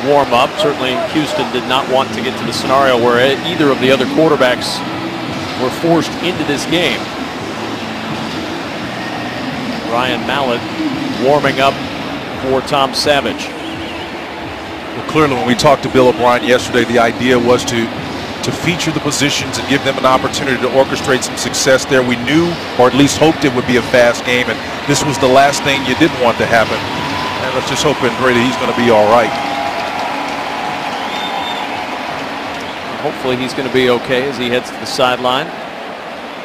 warm up. Certainly Houston did not want to get to the scenario where either of the other quarterbacks were forced into this game. Ryan Mallett warming up for Tom Savage. Well, clearly when we talked to Bill O'Brien yesterday, the idea was to feature the positions and give them an opportunity to orchestrate some success there. We knew, or at least hoped, it would be a fast game, and this was the last thing you didn't want to happen. And let's just hope and pray that he's going to be all right. Hopefully he's going to be okay as he heads to the sideline.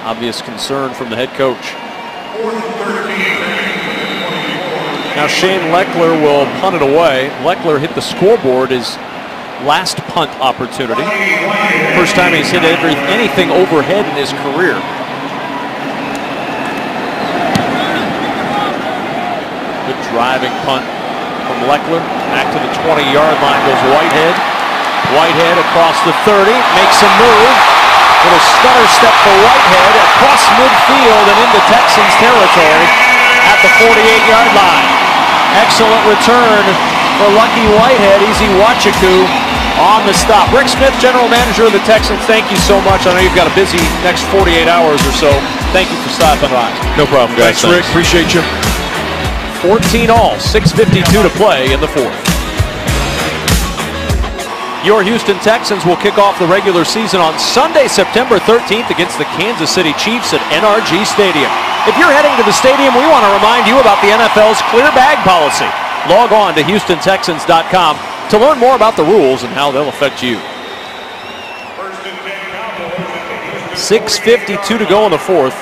Obvious concern from the head coach. Now Shane Leckler will punt it away. Leckler hit the scoreboard his last punt opportunity. First time he's hit anything overhead in his career. Good driving punt from Leckler. Back to the 20-yard line goes Whitehead. Whitehead across the 30, makes a move. Little stutter step for Whitehead across midfield and into Texans territory at the 48-yard line. Excellent return for Lucky Whitehead. Easy Wachiku on the stop. Rick Smith, general manager of the Texans, thank you so much. I know you've got a busy next 48 hours or so. Thank you for stopping by. No problem, guys. Thanks, Rick. Appreciate you. 14 all, 6:52 to play in the fourth. Your Houston Texans will kick off the regular season on Sunday, September 13th against the Kansas City Chiefs at NRG Stadium. If you're heading to the stadium, we want to remind you about the NFL's clear bag policy. Log on to HoustonTexans.com to learn more about the rules and how they'll affect you. 6:52 to go in the fourth.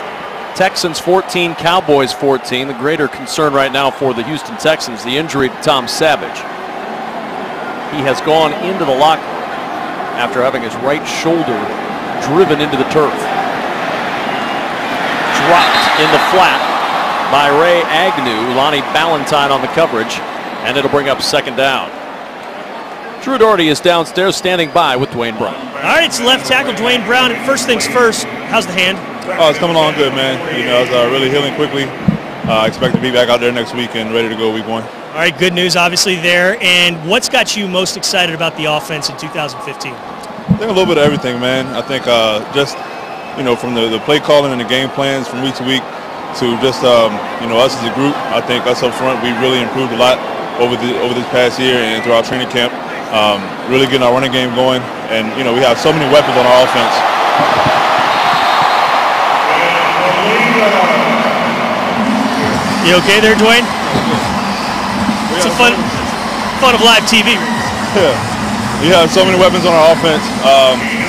Texans 14, Cowboys 14. The greater concern right now for the Houston Texans, the injury to Tom Savage. He has gone into the locker room after having his right shoulder driven into the turf. Dropped in the flat by Ray Agnew. Lonnie Ballantyne on the coverage, and it'll bring up second down. Drew Doherty is downstairs standing by with Dwayne Brown. All right, it's left tackle Dwayne Brown. First things first, how's the hand? Oh, it's coming along good, man. You know, it's really healing quickly. I expect to be back out there next week and ready to go week one. All right, good news obviously there. And what's got you most excited about the offense in 2015? I think a little bit of everything, man. I think just, you know, from the play calling and the game plans from week to week to just, you know, us as a group. I think us up front, we really improved a lot over this past year and through our training camp. Really getting our running game going. And, you know, we have so many weapons on our offense. You okay there, Dwayne? It's a fun of live TV. Yeah, we have so many weapons on our offense.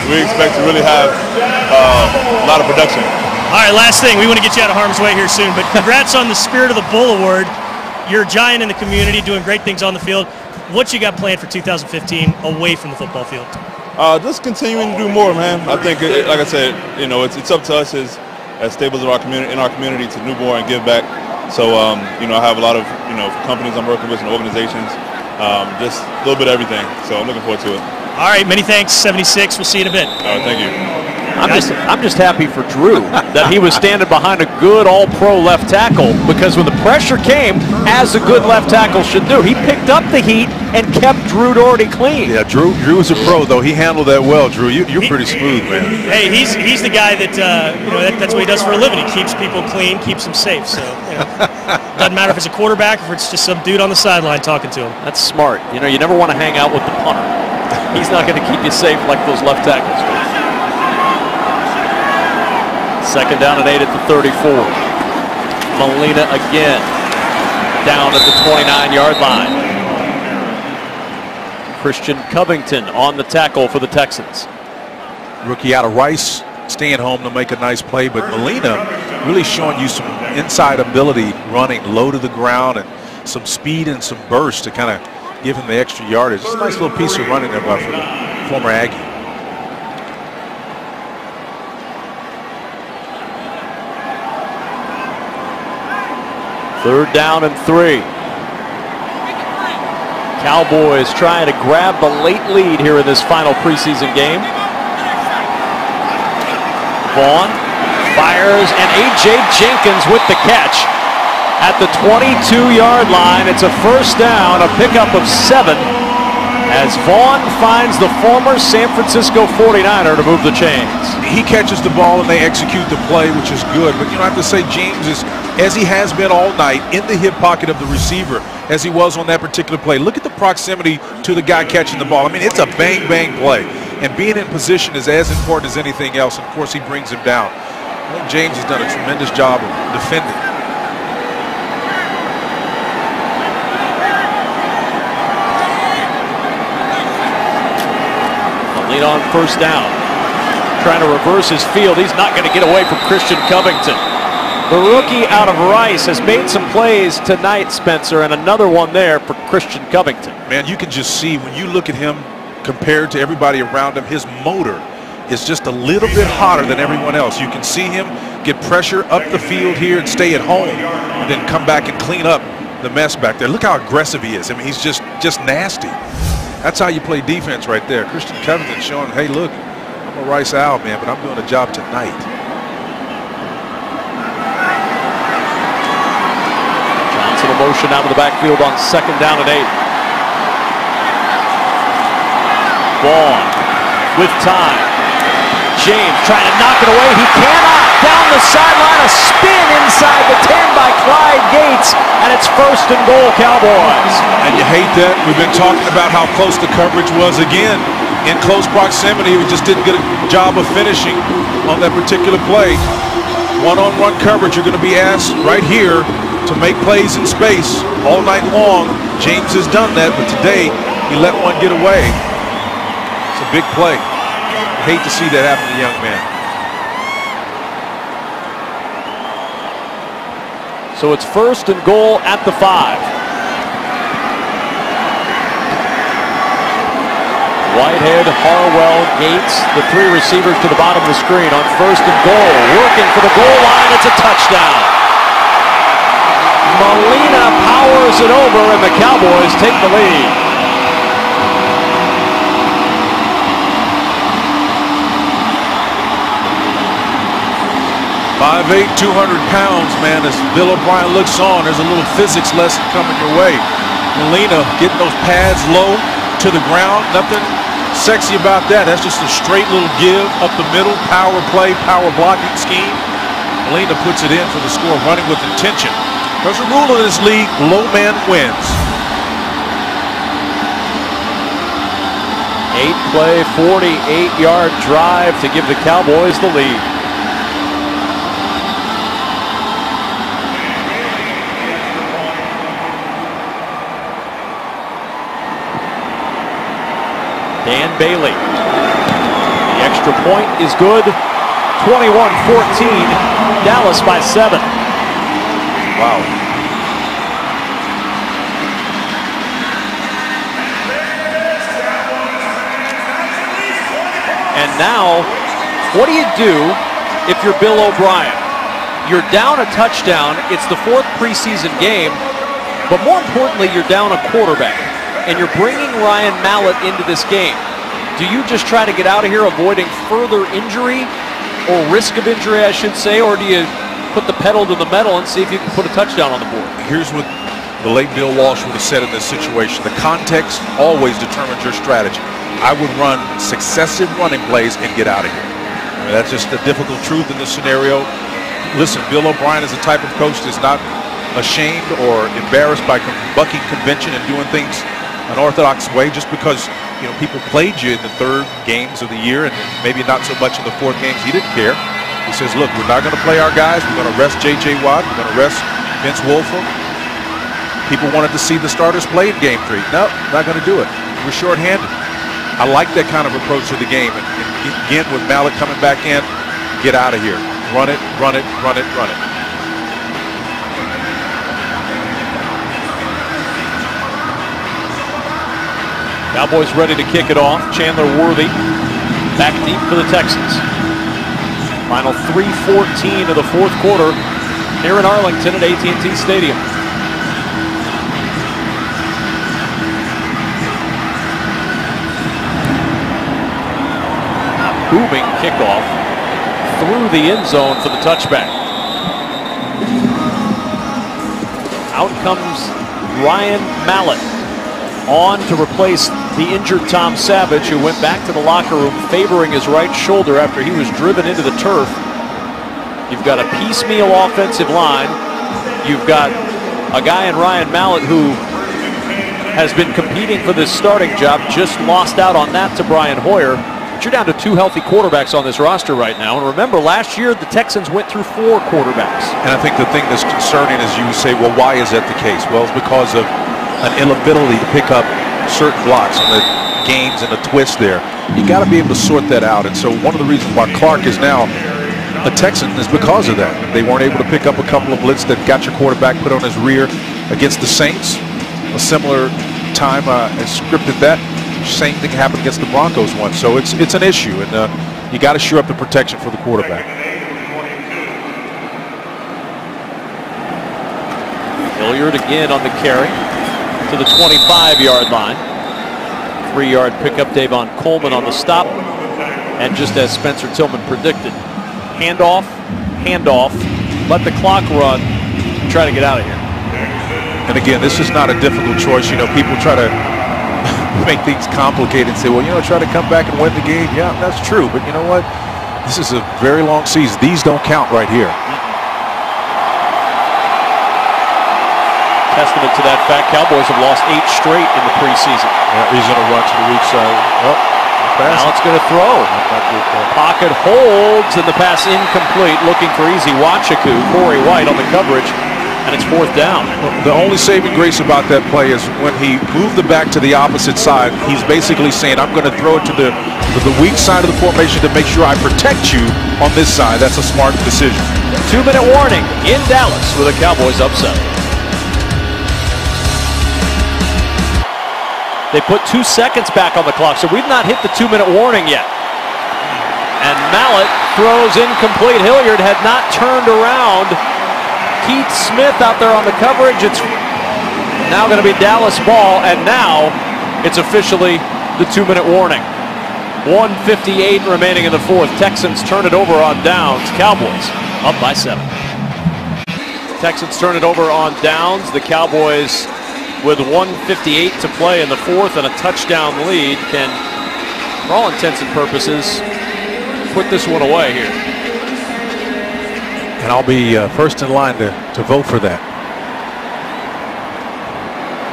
We expect to really have a lot of production. All right, last thing. We want to get you out of harm's way here soon, but congrats on the Spirit of the Bull Award. You're a giant in the community, doing great things on the field. What you got planned for 2015 away from the football field? Just continuing to do more, man. I think, like I said, you know, it's up to us as staples of our community, in our community, to do more and give back. So, you know, I have a lot of, you know, companies I'm working with and organizations, just a little bit of everything. So I'm looking forward to it. All right, many thanks, 76. We'll see you in a bit. All right, thank you. I'm just happy for Drew that he was standing behind a good all-pro left tackle, because when the pressure came, as a good left tackle should do, he picked up the heat and kept Drew Doherty clean. Yeah, Drew is a pro, though. He handled that well, Drew. You're pretty smooth, man. Hey, he's the guy that, you know, that's what he does for a living. He keeps people clean, keeps them safe. So, you know, doesn't matter if it's a quarterback or if it's just some dude on the sideline talking to him. That's smart. You know, you never want to hang out with the punter. He's not going to keep you safe like those left tackles do. Second down and 8 at the 34. Molina again down at the 29-yard line. Christian Covington on the tackle for the Texans. Rookie out of Rice, staying home to make a nice play, but Molina really showing you some inside ability, running low to the ground and some speed and some burst to kind of give him the extra yardage. It's a nice little piece of running there by the former Aggie. Third down and 3. Cowboys trying to grab the late lead here in this final preseason game. Vaughn fires, and A.J. Jenkins with the catch at the 22-yard line. It's a first down, a pickup of 7, as Vaughn finds the former San Francisco 49er to move the chains. He catches the ball and they execute the play, which is good. But, you know, I have to say James is, as he has been all night, in the hip pocket of the receiver, as he was on that particular play. Look at the proximity to the guy catching the ball. I mean, it's a bang-bang play. And being in position is as important as anything else. And, of course, he brings him down. I think James has done a tremendous job of defending. Lead on first down. Trying to reverse his field. He's not going to get away from Christian Covington. The rookie out of Rice has made some plays tonight, Spencer, and another one there for Christian Covington. Man, you can just see when you look at him compared to everybody around him, his motor is just a little bit hotter than everyone else. You can see him get pressure up the field here and stay at home and then come back and clean up the mess back there. Look how aggressive he is. I mean, he's just nasty. That's how you play defense right there. Christian Covington showing, hey, look, I'm a Rice Owl, man, but I'm doing a job tonight. Johnson a motion out of the backfield on 2nd down and 8. Vaughn with time. James trying to knock it away. He cannot. Down the sideline, a spin inside the 10 by Clyde Gates, and it's 1st and goal, Cowboys. And you hate that. We've been talking about how close the coverage was again. In close proximity, we just didn't get a job of finishing on that particular play. One-on-one coverage, you're going to be asked right here to make plays in space all night long. James has done that, but today he let one get away. It's a big play. I hate to see that happen to the young man. So it's 1st and goal at the 5. Whitehead, Harwell, Gates, the 3 receivers to the bottom of the screen on 1st and goal. Working for the goal line, it's a touchdown. Molina powers it over, and the Cowboys take the lead. 5'8", 200 pounds, man. As Bill O'Brien looks on, there's a little physics lesson coming your way. Molina getting those pads low to the ground. Nothing sexy about that. That's just a straight little give up the middle, power play, power blocking scheme. Molina puts it in for the score, running with intention. There's a rule in this league, low man wins. 8-play, 48-yard drive to give the Cowboys the lead. Dan Bailey. The extra point is good. 21-14. Dallas by 7. Wow. And now, what do you do if you're Bill O'Brien? You're down a touchdown. It's the 4th preseason game. But more importantly, you're down a quarterback. And you're bringing Ryan Mallett into this game. Do you just try to get out of here avoiding further injury or risk of injury, I should say, or do you put the pedal to the metal and see if you can put a touchdown on the board? Here's what the late Bill Walsh would have said in this situation. The context always determines your strategy. I would run successive running plays and get out of here. I mean, that's just the difficult truth in this scenario. Listen, Bill O'Brien is the type of coach that's not ashamed or embarrassed by bucking convention and doing things an orthodox way. Just because people played you in the 3rd games of the year and maybe not so much in the 4th games, he didn't care. He says, look, we're not going to play our guys. We're going to rest J.J. Watt. We're going to rest Vince Wilfork. People wanted to see the starters play in game 3. No, not going to do it. We're shorthanded. I like that kind of approach to the game. And again, with Mallett coming back in, get out of here. Run it, run it, run it, run it. Cowboys ready to kick it off. Chandler Worthy back deep for the Texans. Final 3:14 of the 4th quarter here in Arlington at AT&T Stadium. Booming kickoff through the end zone for the touchback. Out comes Ryan Mallett on to replace the injured Tom Savage, who went back to the locker room favoring his right shoulder after he was driven into the turf. You've got a piecemeal offensive line. You've got a guy in Ryan Mallett who has been competing for this starting job, just lost out on that to Brian Hoyer. But you're down to 2 healthy quarterbacks on this roster right now. And remember, last year the Texans went through 4 quarterbacks. And I think the thing that's concerning is you say, well, why is that the case? Well, it's because of an inability to pick up certain blocks. On the games and a twist there. You got to be able to sort that out. And so one of the reasons why Clark is now a Texan is because of that. They weren't able to pick up a couple of blitz that got your quarterback put on his rear against the Saints. A similar time scripted that. Same thing happened against the Broncos once. So it's an issue, and you got to shore up the protection for the quarterback. Hilliard again on the carry to the 25-yard line. 3-yard pickup. Davon Coleman on the stop. And just as Spencer Tillman predicted, handoff, let the clock run, try to get out of here. And again, this is not a difficult choice. You know, people try to make things complicated and say, well, you know, try to come back and win the game. Yeah, that's true. But you know what? This is a very long season. These don't count right here. Testament to that fact, Cowboys have lost 8 straight in the preseason. Yeah, he's going to run to the weak side. Now it's going to throw. Pocket holds, and the pass incomplete. Looking for easy. Wachiku, Corey White on the coverage, and it's 4th down. The only saving grace about that play is when he moved the back to the opposite side, he's basically saying, I'm going to throw it to the weak side of the formation to make sure I protect you on this side. That's a smart decision. 2-minute warning in Dallas with a Cowboys upset. They put 2 seconds back on the clock, so we've not hit the 2-minute warning yet. And Mallett throws incomplete. Hilliard had not turned around. Keith Smith out there on the coverage. It's now going to be Dallas ball, and now it's officially the 2-minute warning. 1:58 remaining in the 4th. Texans turn it over on downs. Cowboys up by 7. Texans turn it over on downs. The Cowboys, with 1:58 to play in the 4th and a touchdown lead, can, for all intents and purposes, put this one away here. And I'll be first in line to vote for that.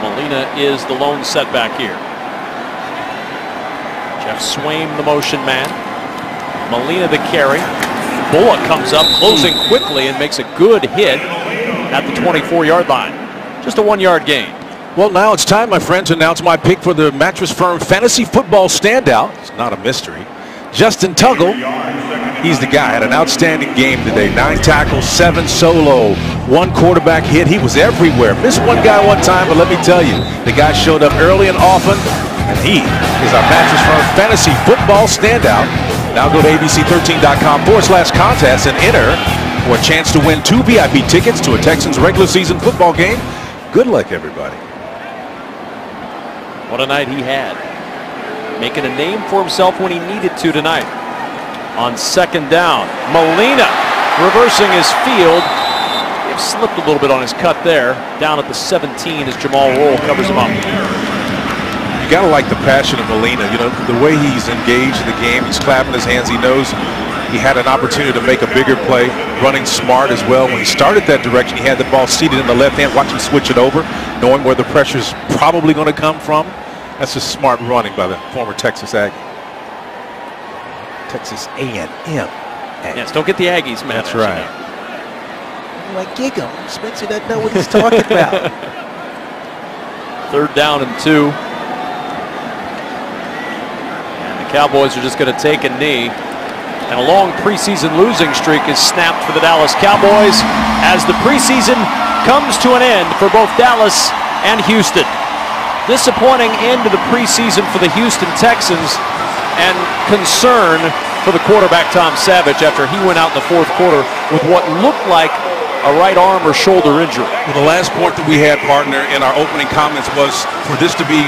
Molina is the lone setback here. Jeff Swaim, the motion man. Molina the carry. Bullock comes up, closing quickly, and makes a good hit at the 24-yard line. Just a 1-yard gain. Well, now it's time, my friend, to announce my pick for the Mattress Firm Fantasy Football Standout. It's not a mystery. Justin Tuggle, he's the guy. Had an outstanding game today. 9 tackles, 7 solo, 1 quarterback hit. He was everywhere. Missed one guy one time, but let me tell you, the guy showed up early and often, and he is our Mattress Firm Fantasy Football Standout. Now go to abc13.com/contest and enter for a chance to win 2 VIP tickets to a Texans regular season football game. Good luck, everybody. What a night he had. Making a name for himself when he needed to tonight. On 2nd down, Molina reversing his field. He slipped a little bit on his cut there. Down at the 17 as Jamal Roll covers him up. You got to like the passion of Molina. You know, the way he's engaged in the game. He's clapping his hands. He knows he had an opportunity to make a bigger play. Running smart as well. When he started that direction, he had the ball seated in the left hand. Watch him switch it over, knowing where the pressure's probably going to come from. That's just smart running by the former Texas Aggie. Texas A&M. Yes, don't get the Aggies, man. That's right. Like giggle. Spencer doesn't know what he's talking about. 3rd down and 2. And the Cowboys are just going to take a knee. And a long preseason losing streak is snapped for the Dallas Cowboys as the preseason comes to an end for both Dallas and Houston. Disappointing end to the preseason for the Houston Texans, and concern for the quarterback Tom Savage after he went out in the 4th quarter with what looked like a right arm or shoulder injury. Well, the last point that we had, partner, in our opening comments was for this to be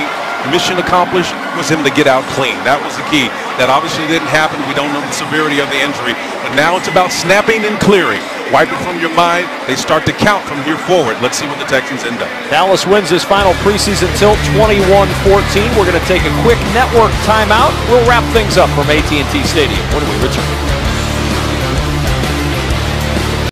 mission accomplished was him to get out clean. That was the key. That obviously didn't happen. We don't know the severity of the injury. But now it's about snapping and clearing. Wipe it from your mind. They start to count from here forward. Let's see what the Texans end up. Dallas wins this final preseason tilt 21-14. We're going to take a quick network timeout. We'll wrap things up from AT&T Stadium when we return.